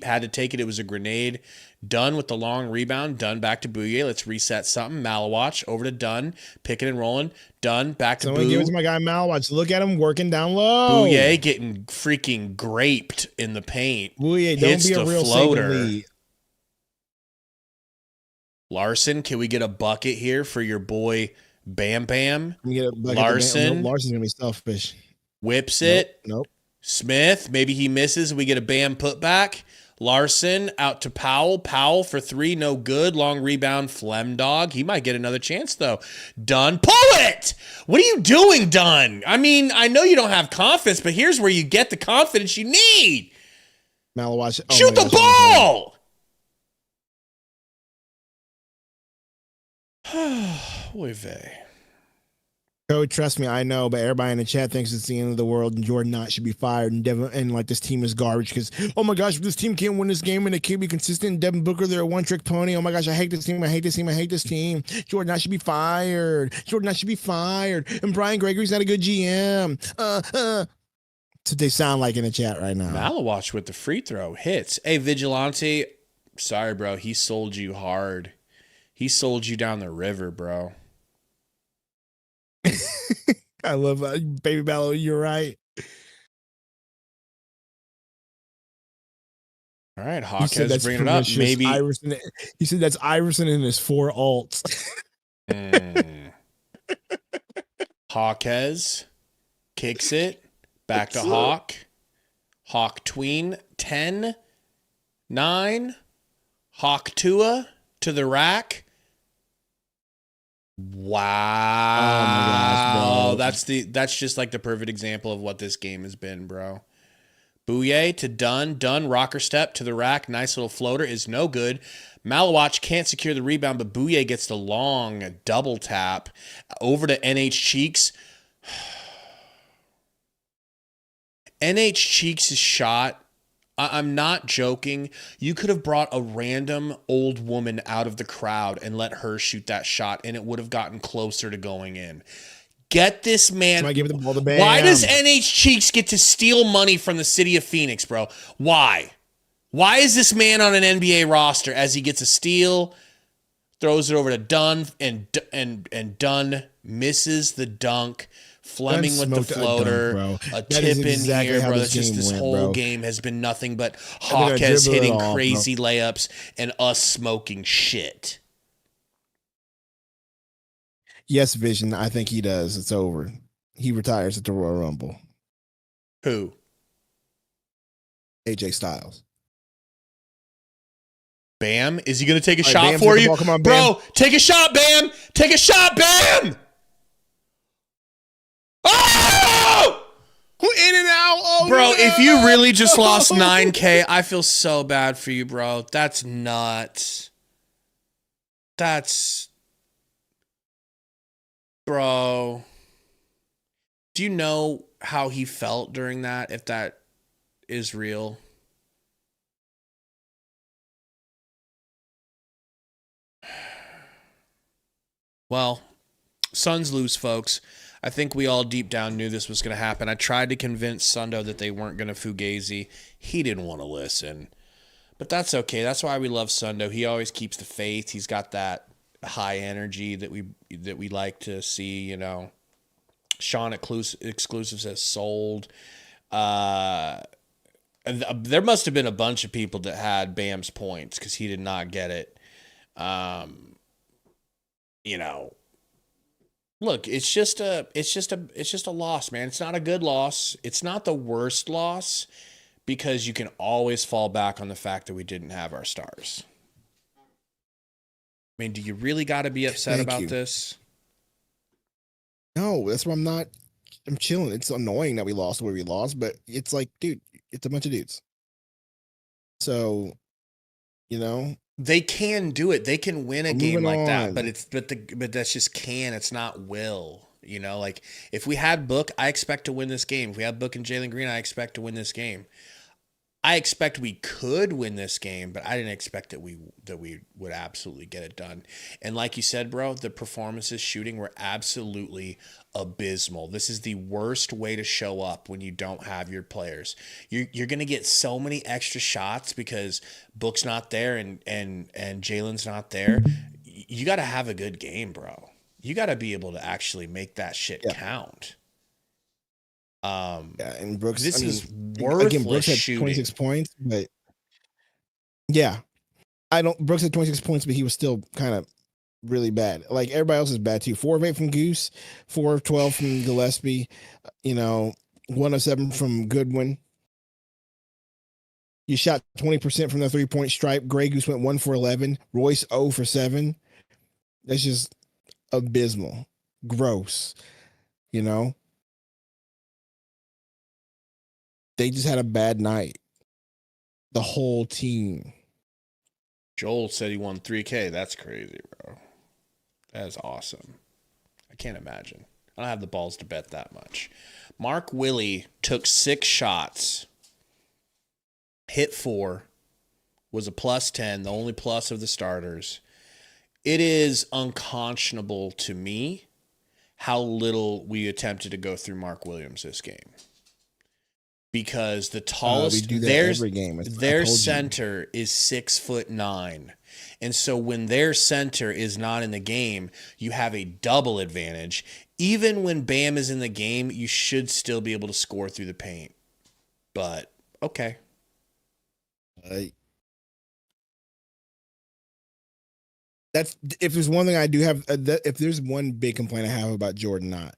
had to take it. It was a grenade. Dunn with the long rebound. Dunn back to Bouye. Let's reset something. Malawatch over to Dunn. Picking and rolling. Dunn back to Someone give it to my guy Malawatch. Look at him working down low. Bouye getting freaking graped in the paint. Bouye, don't be a real floater. Larson, can we get a bucket here for your boy Bam Bam? Larson. Larson's going to be selfish. Whips it. Nope. Smith, maybe he misses. We get a Bam putback. Larson out to Powell. Powell for three, no good. Long rebound, Flemdog. He might get another chance, though. Dunn, pull it! What are you doing, Dunn? I mean, I know you don't have confidence, but here's where you get the confidence you need. Malawatch. Shoot the ball! Oy vey. Code, trust me, I know, but everybody in the chat thinks it's the end of the world and Jordan Ott should be fired and like this team is garbage because, oh my gosh, if this team can't win this game and they can't be consistent, Devin Booker, they're a one-trick pony. Oh my gosh, I hate this team. Jordan Ott should be fired. And Brian Gregory's not a good GM. That's what they sound like in the chat right now. Malawatch with the free throw hits. Hey, Vigilante, sorry, bro. He sold you hard. He sold you down the river, bro. I love Baby Ballo. You're right. All right, He said Hawkes that's bringing it up. pernicious. Maybe Iverson. He said that's Iverson and his 4 alts. Hawkes kicks it back to Hawk. Hawk tween 10, 9. Hawk Tua to the rack. Wow. Oh my gosh, bro. That's just like the perfect example of what this game has been, bro. Bouye to Dunn. Dunn, rocker step to the rack. Nice little floater is no good. Malawach can't secure the rebound, but Bouye gets the long double tap over to NH Cheeks. NH Cheeks' shot, I'm not joking. You could have brought a random old woman out of the crowd and let her shoot that shot, and it would have gotten closer to going in. Get this man. Somebody give it the ball to Bam. Why does NH Cheeks get to steal money from the city of Phoenix, bro? Why? Why is this man on an NBA roster as he gets a steal, throws it over to Dunn, and Dunn misses the dunk? Fleming with the floater, a tip in here, bro. That's just this whole game has been nothing but Hawkes hitting crazy layups and us smoking shit. Yes, Vision. I think he does. It's over. He retires at the Royal Rumble. Who? AJ Styles. Bam? Is he going to take a shot Bam, for you? Come on, Bam. Bro, take a shot, Bam! Take a shot, Bam! Oh! In and out. Oh, bro, no. if you really just lost 9K, I feel so bad for you, bro. That's nuts. Bro. Do you know how he felt during that, if that is real? Well, Suns lose, folks. I think we all deep down knew this was going to happen. I tried to convince Sundo that they weren't going to fugazi. He didn't want to listen. But that's okay. That's why we love Sundo. He always keeps the faith. He's got that high energy that we like to see, you know. Sean Exclusive says sold. There must have been a bunch of people that had Bam's points because he did not get it. You know, look, it's just a loss, man. It's not a good loss. It's not the worst loss because you can always fall back on the fact that we didn't have our stars. I mean, do you really got to be upset about this? No, that's why I'm chilling. It's annoying that we lost the way we lost, but it's like, dude, it's a bunch of dudes. So, you know, they can do it. They can win a game like that, but that's just can. It's not will. You know, like if we had Book, I expect to win this game. If we had Book and Jalen Green, I expect to win this game. I expect we could win this game, but I didn't expect that we would absolutely get it done. And like you said, bro, the performances shooting were absolutely abysmal. This is the worst way to show up when you don't have your players. You're going to get so many extra shots because Book's not there and Jalen's not there. You got to have a good game, bro. You got to be able to actually make that shit count. And Brooks, this is worthless again, Brooks had shooting. 26 points, but Brooks had 26 points, but he was still kind of really bad. Like everybody else is bad too. 4 of 8 from Goose, 4 of 12 from Gillespie, 1 of 7 from Goodwin. You shot 20% from the 3-point stripe. Grey Goose went 1 for 11. Royce 0 for 7. That's just abysmal. Gross. They just had a bad night. The whole team. Joel said he won 3K. That's crazy, bro. That is awesome. I can't imagine. I don't have the balls to bet that much. Mark Willie took 6 shots, hit 4, was a plus 10, the only plus of the starters. It is unconscionable to me how little we attempted to go through Mark Williams this game. Because the tallest, their center is 6'9", and so when their center is not in the game, you have a double advantage. even when Bam is in the game, you should still be able to score through the paint. But okay. That's if there's one thing I do have. If there's one big complaint I have about Jordan Knott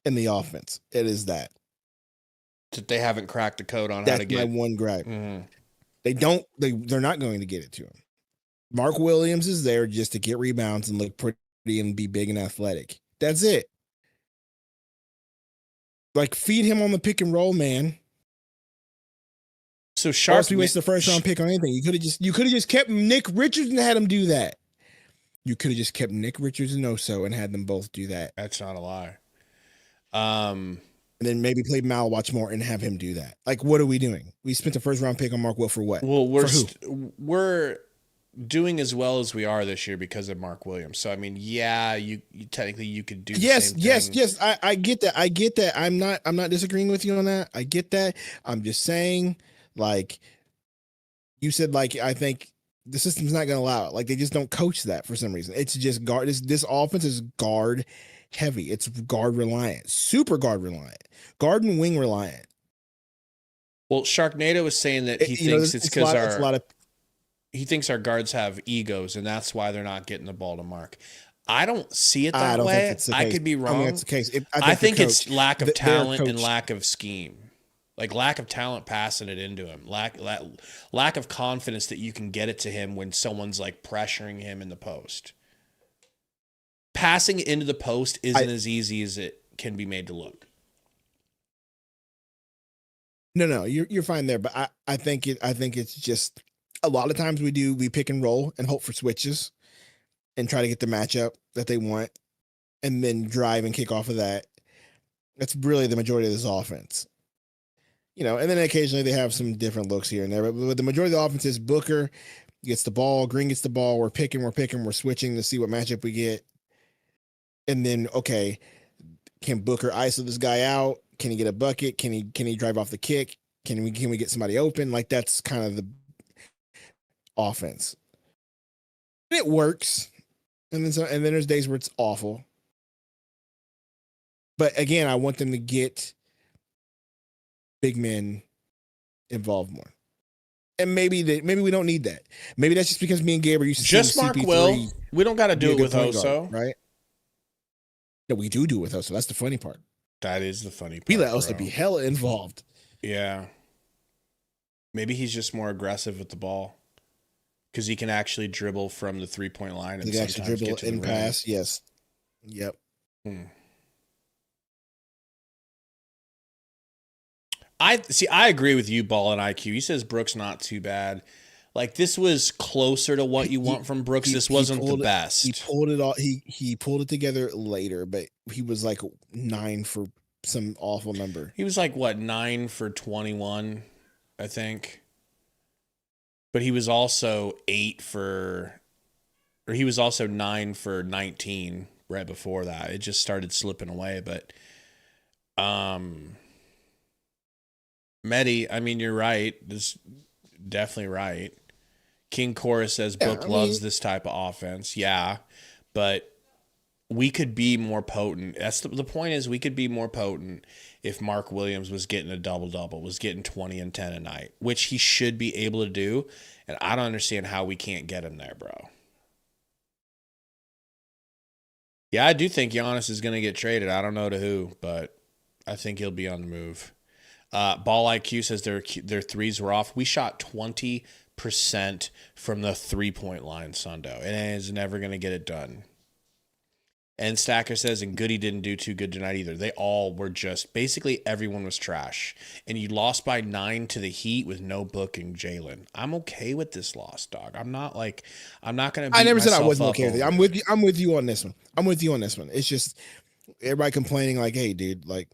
in the offense, it is that They haven't cracked the code on how to get. That's my one gripe. Mhm. They're not going to get it to him. Mark Williams is there just to get rebounds and look pretty and be big and athletic. That's it. Like, feed him on the pick and roll, man. So Sharp, we waste the first round pick on anything. You could have just kept Nick Richards and had him do that. You could have just kept Nick Richards and Oso and had them both do that. That's not a lie. And then maybe play Mal Watchmore and have him do that. Like, what are we doing? We spent the first round pick on Mark Will for what? Well, we're doing as well as we are this year because of Mark Williams. So I mean, yeah, you technically you could do. Yes. I get that. I get that. I'm not disagreeing with you on that. I get that. I'm just saying, like you said, like, I think the system's not going to allow it. Like, they just don't coach that for some reason. It's just guard. This offense is guard heavy. It's guard reliant, super guard reliant, guard and wing reliant. Well, Sharknado was saying that he thinks it's because he thinks our guards have egos, and that's why they're not getting the ball to Mark. I don't see it that way. I could be wrong. I mean, that's the case. I think it's lack of talent and lack of scheme. Like, lack of talent passing it into him. Lack of confidence that you can get it to him when someone's, like, pressuring him in the post. Passing it into the post isn't as easy as it can be made to look. No, you're fine there, but I think it's just a lot of times we pick and roll and hope for switches and try to get the matchup that they want and then drive and kick off of that. That's really the majority of this offense. And then occasionally they have some different looks here and there, but the majority of the offense is Booker gets the ball, Green gets the ball, we're picking, we're switching to see what matchup we get. And then, okay, can Booker ISO this guy out? Can he get a bucket? Can he drive off the kick? Can we get somebody open? Like, that's kind of the offense. And it works. And then there's days where it's awful. But again, I want them to get big men involved more. And maybe we don't need that. Maybe that's just because me and Gabe are used to just Mark CP3 Will. We don't got to do it with Oso, right? No, we do it with Oso. That's the funny part. That is the funny part. We let Oso be hella involved. Yeah. Maybe he's just more aggressive with the ball because he can actually dribble from the 3-point line and sometimes dribble get to and pass. Yes. Yep. I agree with you, Ball and IQ. He says Brooks not too bad. Like, this was closer to what you want from Brooks. This wasn't the best. He pulled it all. He pulled it together later, but he was like 9 for some awful number. He was like, what, 9 for 21, I think. But he was also 9 for 19 right before that. It just started slipping away. But Medi, I mean, you're right. This definitely right. King Chorus says Book loves this type of offense. Yeah, but we could be more potent. That's the point is we could be more potent if Mark Williams was getting a double-double, was getting 20 and 10 a night, which he should be able to do, and I don't understand how we can't get him there, bro. Yeah, I do think Giannis is going to get traded. I don't know to who, but I think he'll be on the move. Ball IQ says their threes were off. We shot 20% from the 3-point line, Sundo, and it is never going to get it done. And Stacker says, and Goody didn't do too good tonight either. They all were just, basically everyone was trash. And you lost by 9 to the Heat with no booking Jalen. I'm okay with this loss, dog. I'm not going to I never said I wasn't okay with it. I'm with you on this one. It's just everybody complaining like, hey, dude, like,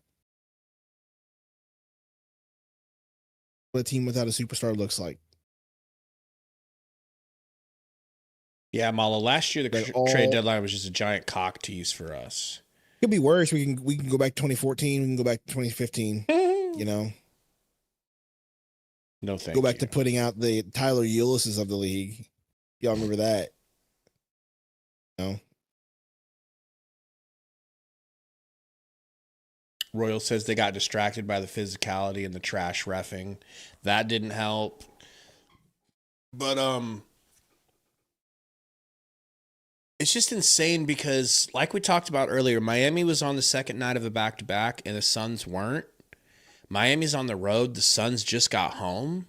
what a team without a superstar looks like. Yeah, Mala. Last year the trade deadline was just a giant cock tease for us. It could be worse. We can go back to 2014. We can go back to 2015. No, thank you. Go back to putting out the Tyler Ulysses of the league. Y'all remember that? No. Royal says they got distracted by the physicality and the trash reffing. That didn't help. But it's just insane because, like we talked about earlier, Miami was on the second night of a back-to-back, and the Suns weren't. Miami's on the road. The Suns just got home.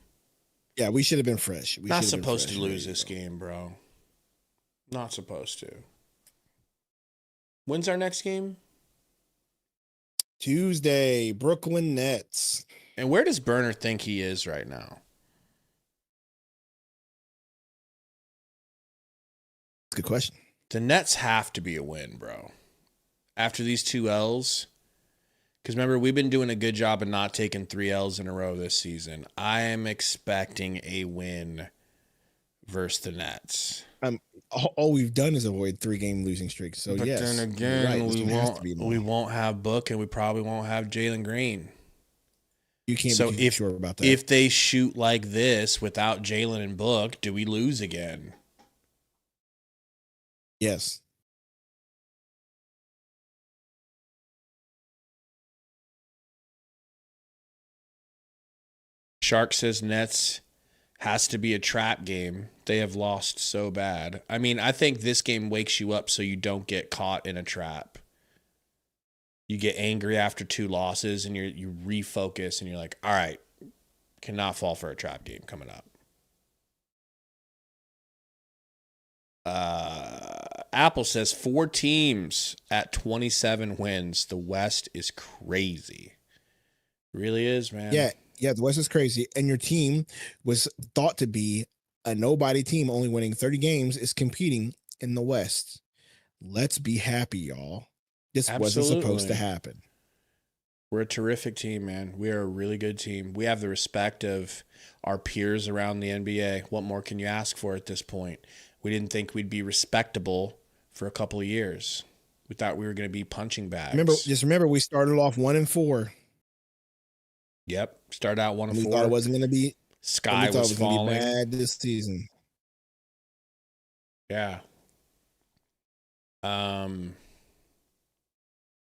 Yeah, we should have been fresh. We Not should have been supposed fresh. to lose this game, bro. Not supposed to. When's our next game? Tuesday, Brooklyn Nets. And where does Burner think he is right now? That's a good question. The Nets have to be a win, bro. After these 2 L's. Because remember, we've been doing a good job of not taking 3 L's in a row this season. I am expecting a win versus the Nets. All we've done is avoid 3-game losing streaks. So, But yes. then again, right. we won't have Book, and we probably won't have Jalen Green. You can't be sure about that. If they shoot like this without Jalen and Book, do we lose again? Yes. Shark says Nets has to be a trap game. They have lost so bad. I mean, I think this game wakes you up so you don't get caught in a trap. You get angry after 2 losses and you refocus and you're like, all right, cannot fall for a trap game coming up. Apple says 4 teams at 27 wins. The West is crazy. Really is, man. Yeah, the West is crazy. And your team was thought to be a nobody team, only winning 30 games, is competing in the West. Let's be happy, y'all. This wasn't supposed to happen. We're a terrific team, man. We are a really good team. We have the respect of our peers around the NBA. What more can you ask for at this point? We didn't think we'd be respectable for a couple of years. We thought we were going to be punching bags. Remember, we started off 1-4. Yep, started out 1-4. We thought it wasn't going to be. Sky was falling. Gonna be bad this season. Yeah.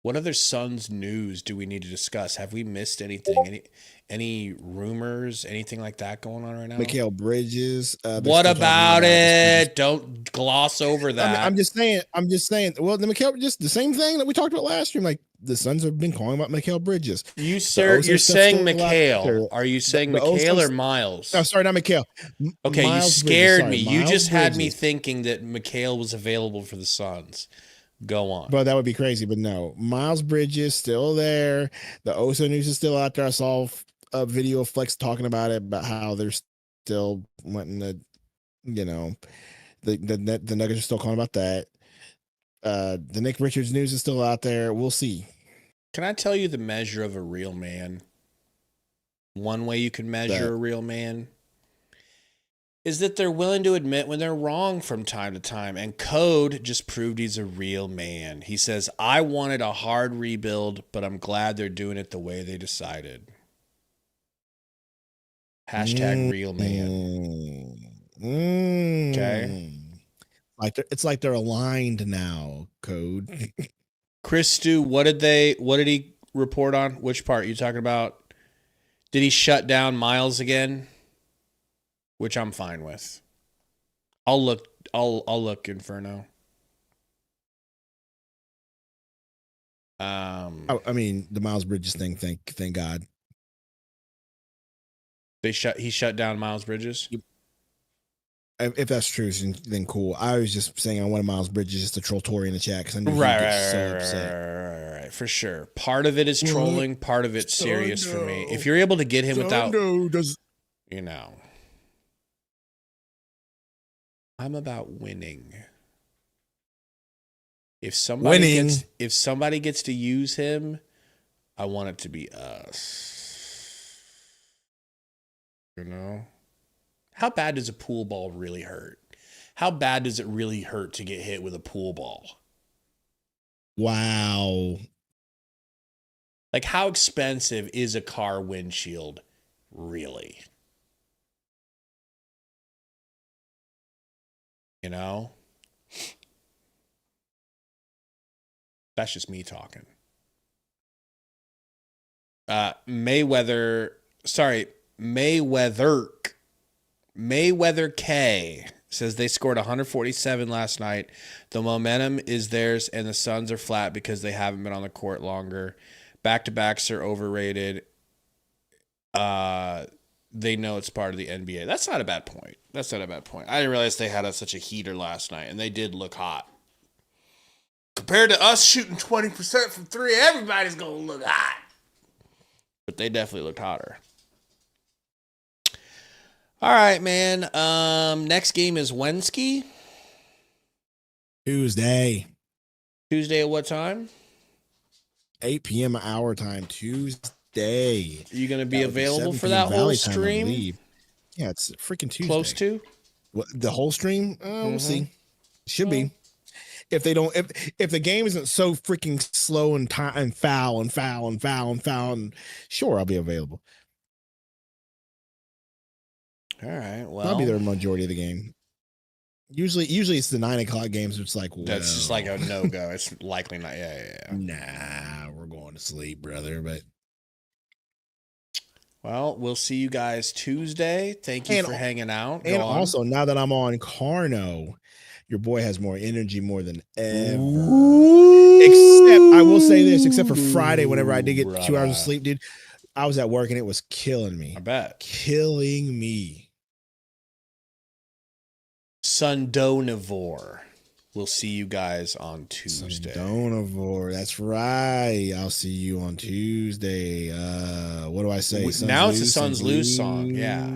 What other Suns news do we need to discuss? Have we missed anything? Any rumors? Anything like that going on right now? Mikal Bridges. What about it? Don't gloss over that. I'm just saying. Well, the Mikal, just the same thing that we talked about last year. Like the Suns have been calling about Mikal Bridges. You're saying Mikal. Are you saying Mikal or Miles? No, sorry, not Mikal. Okay, Miles you scared Bridges, me. You just had me thinking that Mikal was available for the Suns. Go on. But that would be crazy. But no, Miles Bridges still there. The Oso news is still out there. I saw a video of Flex talking about it, about how they're still wanting to, the Nuggets are still calling about that. The Nick Richards news is still out there. We'll see. Can I tell you the measure of a real man? One way you can measure a real man is that they're willing to admit when they're wrong from time to time. And Code just proved he's a real man. He says, I wanted a hard rebuild, but I'm glad they're doing it the way they decided. Hashtag real man. Okay. It's like they're aligned now, Code. Chris Stu, what did he report on? Which part you talking about? Did he shut down Miles again? Which I'm fine with. I'll look Inferno. I mean, the Miles Bridges thing, thank God. He shut down Miles Bridges? If that's true, then cool. I was just saying I wanted Miles Bridges just to troll Tori in the chat because I knew he'd get so upset. Right, for sure. Part of it is trolling, part of it's serious for me. If you're able to get him without, I'm about winning. If somebody gets to use him, I want it to be us. How bad does a pool ball really hurt? How bad does it really hurt to get hit with a pool ball? Wow. Like, how expensive is a car windshield, really? That's just me talking. Mayweather K says they scored 147 last night. The momentum is theirs, and the Suns are flat because they haven't been on the court longer. Back-to-backs are overrated. They know it's part of the NBA. That's not a bad point. I didn't realize they had such a heater last night, and they did look hot. Compared to us shooting 20% from three, everybody's going to look hot. But they definitely looked hotter. All right, man. Next game is Wednesday. Tuesday Tuesday at what time? 8 p.m. our time. Tuesday. Are you going to be That would available 7 for p.m. that whole Valley time, I stream? believe. Yeah, it's freaking Tuesday. Close to? What, the whole stream? We'll see. Should be. If they don't, if the game isn't so freaking slow and foul, sure, I'll be available. All right. Well, I'll be there the majority of the game. Usually it's the 9 o'clock games. It's like, that's just like a no-go. It's likely not. Yeah. Nah, we're going to sleep, brother. But well, we'll see you guys Tuesday. Thank you for hanging out. And also, now that I'm on Carno, your boy has more energy more than ever. Ooh, except, I will say this, except for Friday, whenever I did get brother. 2 hours of sleep, dude, I was at work and it was killing me. I bet. Killing me. Sundonivore. We'll see you guys on Tuesday. Sundonivore. That's right. I'll see you on Tuesday. What do I say? Now it's a Suns lose song. Yeah.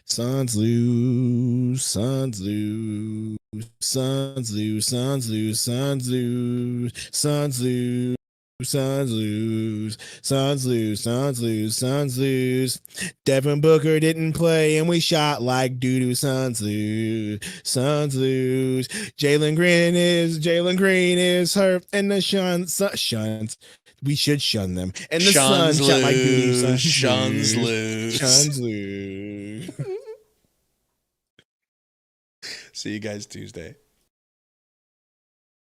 Suns lose, Suns lose, Suns lose, Suns lose, Suns lose, Suns lose, Suns lose, Suns lose, Suns lose, Suns lose. Devin Booker didn't play and we shot like doo-doo. Suns lose, Suns lose. Jalen Green is hurt and the shuns. We should shun them. And the Suns shot like doo-doo. Shuns lose. Shuns lose. See you guys Tuesday.